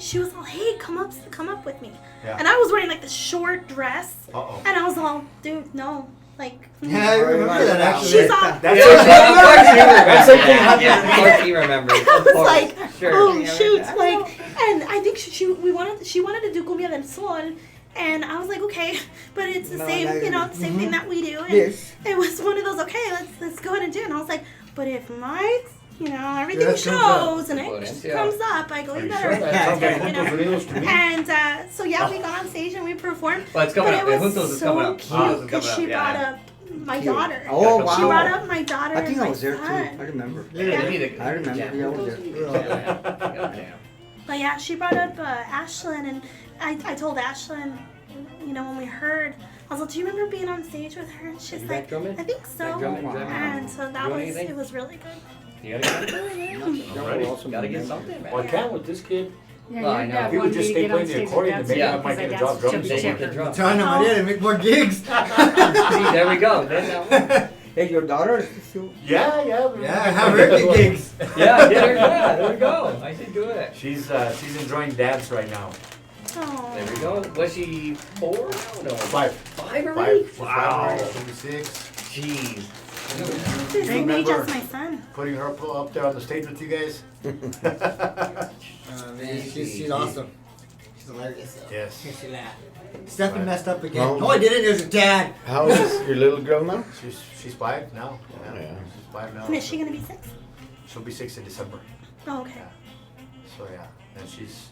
she was all, "Hey, come up with me." Yeah. And I was wearing like the short dress, Uh-oh. and I was all, "Dude, no." Like, Yeah, I remember that actually. She's all. That's Of course he remembers. I Of was course. like, Sure. "Oh shoot!" Like, and I think she wanted to do Cumbia del Sol, and I was like, "Okay," but it's the same, the same thing that we do. And Yes. it was one of those, "Okay, let's go ahead and do it." And I was like, "But if my, everything Dress comes shows and it Influence, comes up," I go, Are "You you better." sure? That sounds like you know. Juntos Unidos to me. And so yeah, we got on stage and we performed. Well, it's coming but up. it was Juntos is so coming up. cute Juntos is because coming she up, yeah. brought up my daughter. Oh, wow. She brought up my daughter. I think and I my was there too. I son. remember. Yeah. I remember. Yeah, I was there. But yeah, she brought up Ashlyn, and I told Ashlyn, when we heard, I was like, "Do you remember being on stage with her?" And she's You like, like drumming? "I think so." Like drumming? And so that You want was anything? it was really good. You gotta get Gotta get something, man. Well, I can't with this kid. Yeah, Well, I your know. dad If he would wanted just me to stay get on playing the stage and accordion, dance then maybe Yeah, I might get a because I job danced drumming. chubby They get the checker. drum. Telling them I did to make more gigs. See, there we go. Then Hey, your daughter is still. Yeah. Yeah, have her get gigs. there we go. I should do it. She's enjoying dance right now. Oh. There we go. Was she 4? No. 5. 5 already? She's Wow. 5 already. She'll be 6. Jeez. The same age as my son. Putting her up there on the stage with you guys. Man, she's awesome. She's hilarious. Yes. She laughed. Stephanie Right. messed up again. Oh. No, I didn't. It was your dad. How old is your little girl now? She's 5 now. Yeah. Yeah. She's 5 now. And is she gonna be 6? She'll be 6 in December. Oh, okay. So yeah, and she's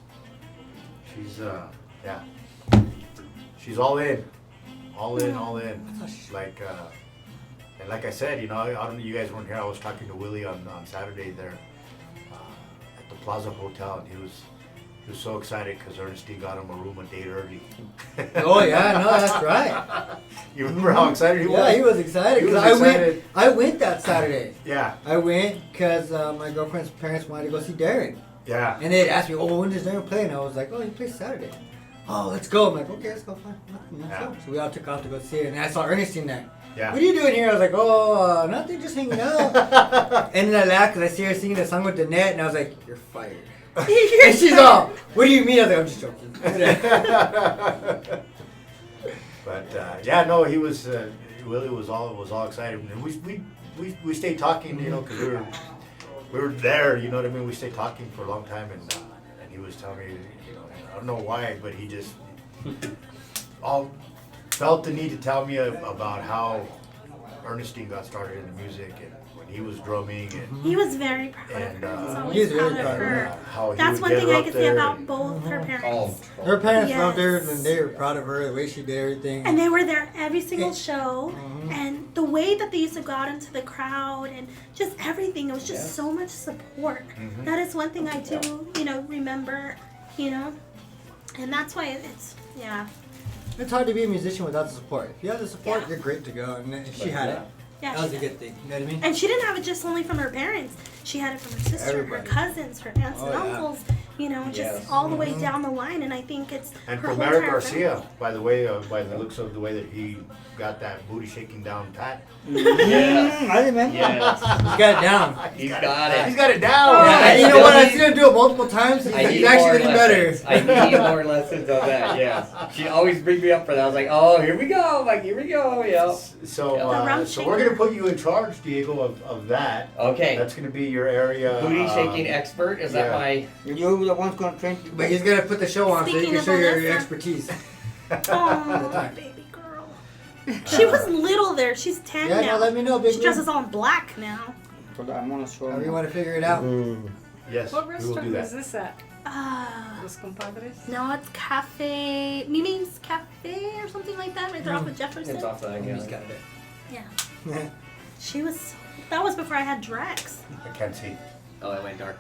yeah, she's all in. Like and like I said, I don't know, you guys weren't here. I was talking to Willie on Saturday there at the Plaza Hotel, and he was so excited because Ernestine got him a room a day early. Oh yeah, no, that's right. You remember how excited he was? Yeah, he was excited. He was 'cause excited. I went that Saturday. Yeah, I went because my girlfriend's parents wanted to go see Darren. yeah. And they asked me, "Oh, when does Darren play?" And I was like, "Oh, he plays Saturday." "Oh, let's go." I'm like, "Okay, let's go." Fine. Let's Yeah. go. So we all took off to go see it. And I saw Ernestine there. Yeah. "What are you doing here?" I was like, "Oh, nothing, just hanging out." And then I laughed because I see her singing the song with Danette, and I was like, "You're fired." And she's all, "What do you mean?" I was like, "I'm just joking." But yeah, no, he was Willie was all excited, and we stayed talking, because we were there, you know what I mean. We stayed talking for a long time, and he was telling me, I don't know why, but he just all felt the need to tell me about how Ernestine got started in the music and when he was drumming and. He was very proud of And, her. He was he always was really proud of proud of her. how he That's would one get thing her I up could say there about and- both her parents. Her parents loved her, Yes. and they were proud of her, the way she did everything. And they were there every single show, and the way that they used to go out into the crowd, and just everything. It was just so much support. That is one thing I do, remember, and that's why it's It's hard to be a musician without the support. If you have the support, Yeah. you're great to go. And she had it. Yeah, That was she a did. good thing. You know what I mean? And she didn't have it just only from her parents. She had it from her sister, Everybody. her cousins, her aunts Oh, and yeah. uncles. Just Yes. all the way down the line. And I think it's And her from whole Eric entire Garcia, family. by the way, by the looks of the way that he got that booty shaking down pat. Yes. I remember. Yes. He's got it down. He's got it. He's got it down. Yeah, and you know what? I've seen him do it multiple times. He's, I need he's actually more getting better. lessons. I need more lessons of that. Yes, she always brings me up for that. I was like, "Oh, here we go!" I'm like, "Here we go!" Yeah. So, The rum so we're gonna put you in charge, Diego, of that. Okay. That's gonna be your area. Booty shaking expert. Is that yeah. my? You're the one's gonna train. But he's gonna put the show on so Speaking you can of show your Alyssa. expertise. Oh, baby girl. She was little there. She's 10 Yeah, now. no, let me know, big She girl. dresses all in black now. I'm gonna show However you him. want to figure it out. Yes, What we will restaurant do is that. this at? Uh, Los Compadres? no, it's Cafe. Mimi's Cafe or something like that, right there off of Jefferson. It's off that. He's Yeah. got it. Yeah. She was. That was before I had Drex. I can't see. Oh, it went dark.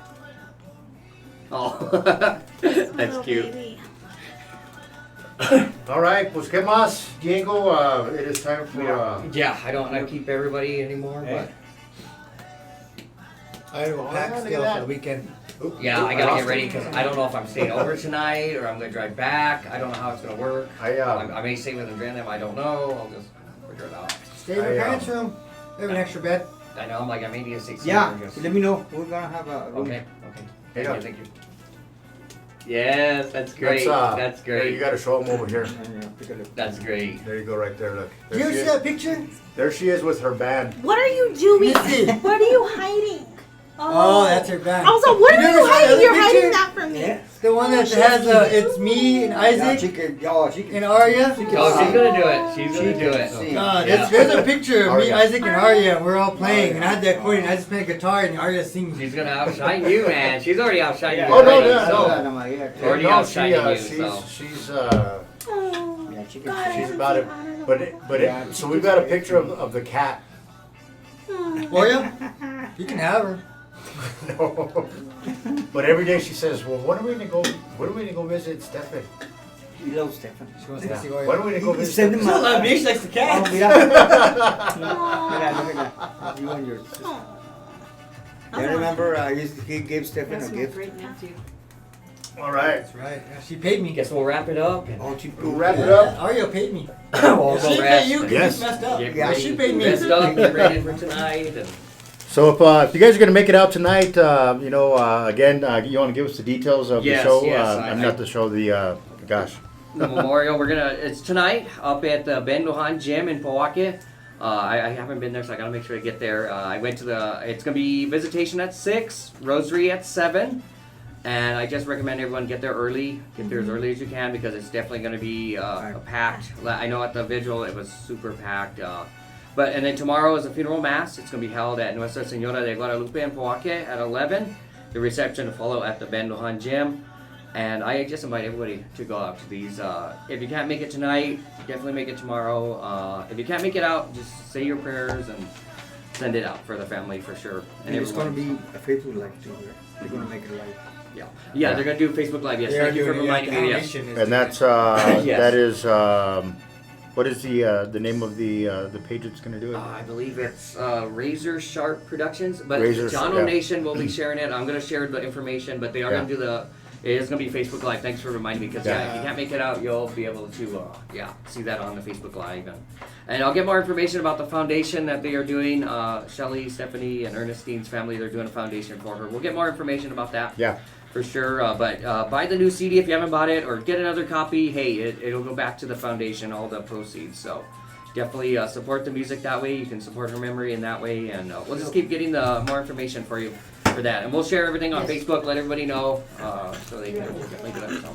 Oh, My that's little cute. baby. All right, pues qué más, Diego? It is time for. Yeah, I don't want to keep everybody anymore, but I will pack look at still that. for the weekend. yeah, I gotta get ready because I don't know if I'm staying over tonight or I'm gonna drive back. I don't know how it's gonna work. I may stay with them. I don't know. I'll just figure it out. Stay in your parents' room. They have an extra bed. I know. I'm like I may need a 6. Yeah, let me know. We're gonna have a room. Okay. Thank you. Yes, that's great. That's Here, great. you got to show them over here. That's great. There you go, right there. Look. Do you ever see that picture? There she is with her band. What are you doing? What are you hiding? Oh, that's her band. I was like, what are never you saw the hiding? other You're picture? hiding that from me. Yeah. The one that has it's me and Isaac and Arya. Oh, she's gonna do it. She's gonna do it. God, Yeah. there's a picture of me, Arya. Isaac, and Arya, and we're all playing, and I had the accordion, I just played guitar, and Arya sings. She's gonna outshine you, man. She's already outshined you. Oh, no, already, no, so- no. Already No, outshining you, she's so. she's Oh, she's God, I haven't about seen it. Anna. So we've got a picture of the cat. Arya, you can have her. No. But every day she says, "Well, when are we gonna go visit Stefan?" He loves Stefan. She wants to Yeah. see When Arya. are we gonna go visit? Send him Stefan? She loves me, she likes the cat. Mira, look at that. You and your sister. I remember he gave Stefan That's a my gift. great nephew. All right. That's right. Yeah, she paid me. Guess we'll wrap it up. And Oh, she We'll wrap it up. Arya paid me. we'll She go paid rest. you because Yes. you messed up. Get Yeah, ready. she paid me. Rest up. Get ready for tonight. And So if you guys are gonna make it out tonight, again, you want to give us the details of Yes, the show? yes, I'm not the show. The the memorial, it's tonight up at the Ben Lujan Gym in Powake. I haven't been there, so I gotta make sure to get there. I went to it's gonna be visitation at 6, rosary at 7, and I just recommend everyone get there early. Get there as early as you can because it's definitely gonna be packed. I know at the vigil it was super packed. And then tomorrow is a funeral mass. It's gonna be held at Nuestra Señora de Guadalupe in Powake at 11. The reception to follow at the Ben Lujan Gym. And I just invite everybody to go out to these. If you can't make it tonight, definitely make it tomorrow. If you can't make it out, just say your prayers and send it out for the family for sure. And it's going to be a Facebook Live too, right? They're going to make it live. Yeah, they're gonna do Facebook Live. Yes, thank you for reminding me. Yes. and that's Yes. that is what is the name of the page that's gonna do it? I believe it's Razor Sharp Productions, but Razor John Sharp, Nation will be sharing it. I'm gonna share the information, but they are gonna do it is gonna be Facebook Live. Thanks for reminding me, because if you can't make it out, you'll be able to see that on the Facebook Live, and I'll get more information about the foundation that they are doing. Shelly, Stephanie, and Ernestine's family, they're doing a foundation for her. We'll get more information about that. Yeah. For sure, but buy the new CD if you haven't bought it, or get another copy. Hey, it'll go back to the foundation, all the proceeds. So definitely support the music that way. You can support her memory in that way, and we'll just keep getting the more information for you for that. And we'll share everything on Facebook, let everybody know, so they can definitely do that. So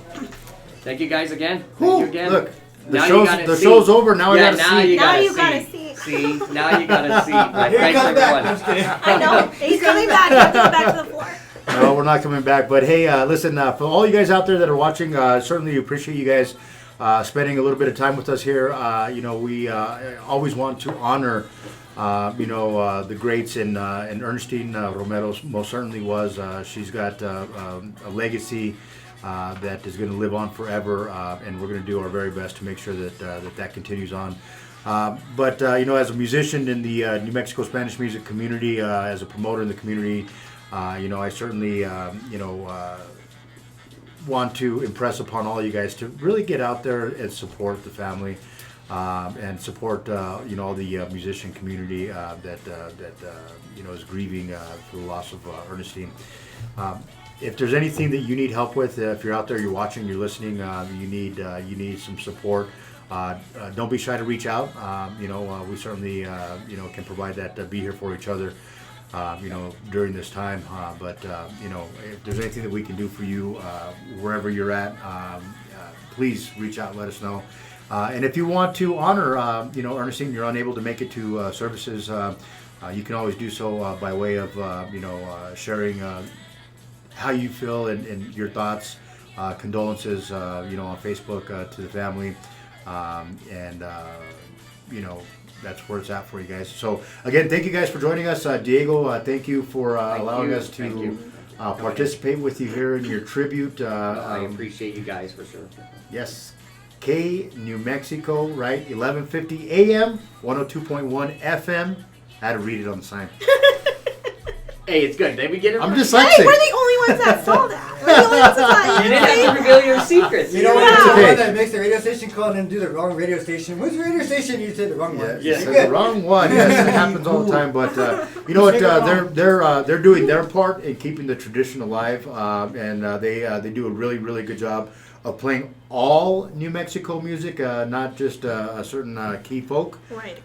thank you guys again. Thank you again. Look, Now show's over. Now I gotta now see. You Now gotta you see. gotta see. See, now you gotta see. Right, Here he thanks comes back. everyone. I'm just kidding. I know. He's coming back. You have to go back to the floor. No, we're not coming back. But hey, listen, for all you guys out there that are watching, certainly appreciate you guys spending a little bit of time with us here. We always want to honor, the greats, and Ernestine Romero most certainly was. She's got a legacy that is going to live on forever, and we're going to do our very best to make sure that that continues on. But as a musician in the New Mexico Spanish music community, as a promoter in the community, I certainly, want to impress upon all you guys to really get out there and support the family, and support, all the musician community that is grieving for the loss of Ernestine. If there's anything that you need help with, if you're out there, you're watching, you're listening, you need some support. Don't be shy to reach out. We certainly, can provide that, be here for each other, during this time. But if there's anything that we can do for you, wherever you're at, please reach out and let us know. And if you want to honor, Ernestine, you're unable to make it to services, you can always do so by way of, sharing how you feel and your thoughts, condolences, on Facebook to the family. That's where it's at for you guys. So again, thank you guys for joining us. Diego, thank you for allowing us to participate with you here in your tribute. I appreciate you guys for sure. Yes. K New Mexico, right? 1150 AM, 102.1 FM. I had to read it on the sign. Hey, it's good. Did we get it? I'm just Hey, dyslexic. we're the only ones that saw that. We're the only ones that saw it. You didn't have to reveal your secrets. You know when It's you're the okay. one that makes the radio station call and then do the wrong radio station? Which radio station? You said the wrong one. You You're said good. the wrong one. Yes, it happens all the time. But you know what? They're doing their part in keeping the tradition alive, and they do a really good job of playing all New Mexico music, not just a certain key folk. Right.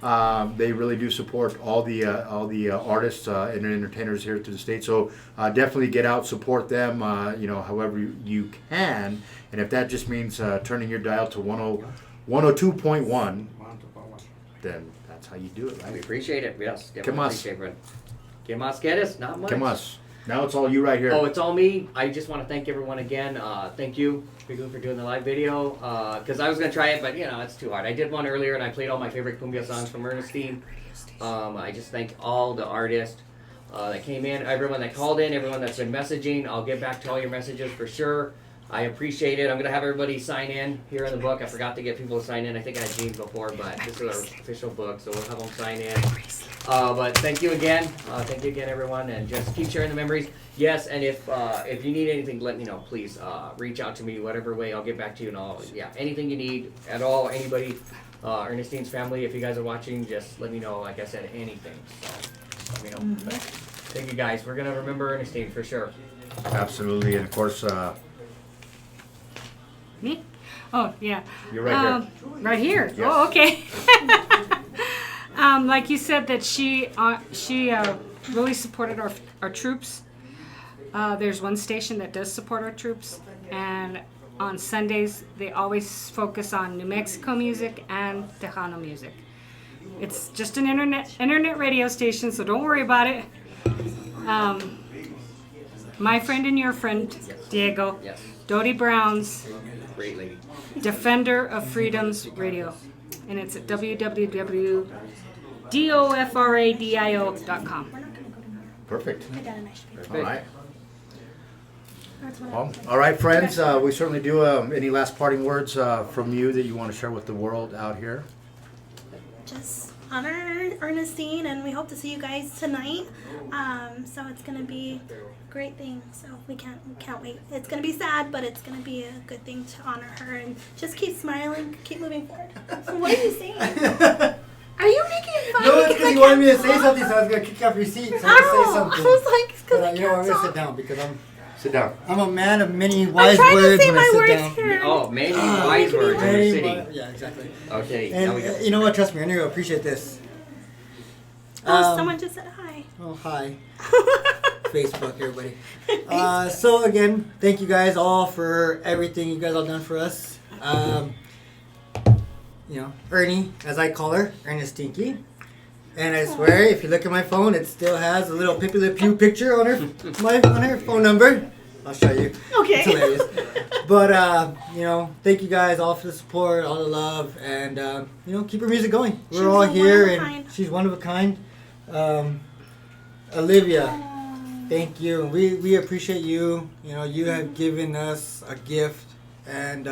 They really do support all the artists and entertainers here to the state. So definitely get out, support them. However you can, and if that just means turning your dial to 102.1, then that's how you do it, We right? appreciate it. Yes. ¿Qué definitely más? appreciate it. ¿Qué más quieres? Not much. ¿Qué más? Now it's all you right here. Oh, it's all me. I just want to thank everyone again. Thank you, Pigu, for doing the live video. Because I was going to try it, but, it's too hard. I did one earlier, and I played all my favorite cumbia songs from Ernestine. I just thank all the artists that came in, everyone that called in, everyone that's been messaging. I'll get back to all your messages for sure. I appreciate it. I'm going to have everybody sign in here in the book. I forgot to get people to sign in. I think I had Jeans before, but this is our official book, so we'll have them sign in. But thank you again. Thank you again, everyone, and just keep sharing the memories. Yes, and if you need anything, let me know. Please reach out to me, whatever way. I'll get back to you, and anything you need at all, anybody, Ernestine's family, if you guys are watching, just let me know. Like I said, anything. So let me know. But thank you, guys. We're going to remember Ernestine for sure. Absolutely, and of course, Me? Oh, yeah. You're right here. Right here. Yes. Oh, okay. Like you said, that she really supported our troops. There's one station that does support our troops, and on Sundays they always focus on New Mexico music and Tejano music. It's just an internet radio station, so don't worry about it. My friend and your friend, Diego. Yes. Dodie Brown's Great lady. Defender of Freedom's Radio. And it's at www.dofradio.com. perfect. Perfect. All right. Well, all right, friends. We certainly do. Any last parting words from you that you want to share with the world out here? Just honor Ernestine, and we hope to see you guys tonight. So it's gonna be a great thing. So we can't wait. It's gonna be sad, but it's gonna be a good thing to honor her, and just keep smiling, keep moving forward. So what are you saying? Are you making fun? No, it's because you wanted me to say something, so I was going to kick off your seat so I could say something. I was like, But I'm going to sit down because Sit down. I'm a man of many wise trying to words say when my I sit words down. here. Oh, many wise words in the Many city. yeah, exactly. Okay, And now we go. you know what? Trust me, I know you'll appreciate this. Someone just said hi. Oh, hi. Facebook, everybody. So again, thank you guys all for everything you guys all done for us. Ernie, as I call her, Ernestinky. And I swear, if you look at my phone, it still has a little Pippi Le Pew picture on her phone number. I'll show you. Okay. It's hilarious. But thank you guys all for the support, all the love, and keep her music going. We're She's all a here, one of a and kind. she's one of a kind. Olivia, thank you. We appreciate you. You have given us a gift, and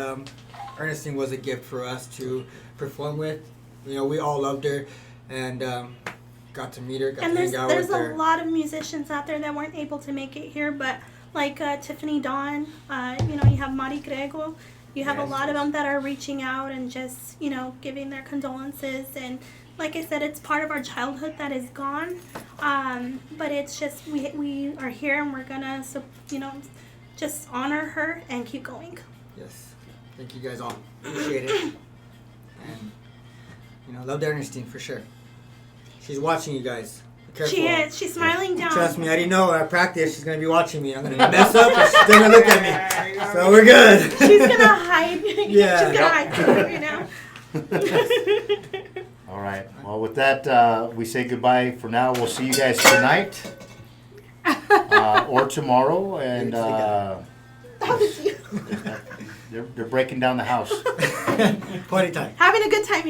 Ernestine was a gift for us to perform with. We all loved her, and got to meet her, got And to hang out there's with her. a lot of musicians out there that weren't able to make it here, but like Tiffany Dawn, you have Mari Grego, you have a lot of them that are reaching out and just, giving their condolences. And like I said, it's part of our childhood that is gone. But it's just, we are here, and we're gonna, just honor her and keep going. Yes. Thank you guys all. Appreciate it. And, loved Ernestine for sure. She's watching you guys. Be careful. She is. She's smiling down. Trust me, I already know. At practice, she's going to be watching me. I'm going to mess up, but she's going to look at me. So we're good. She's gonna hide. Yeah. She's gonna hide right now. All right. Well, with that, we say goodbye for now. We'll see you guys tonight or tomorrow, and they're breaking down the house. Party time. Having a good time.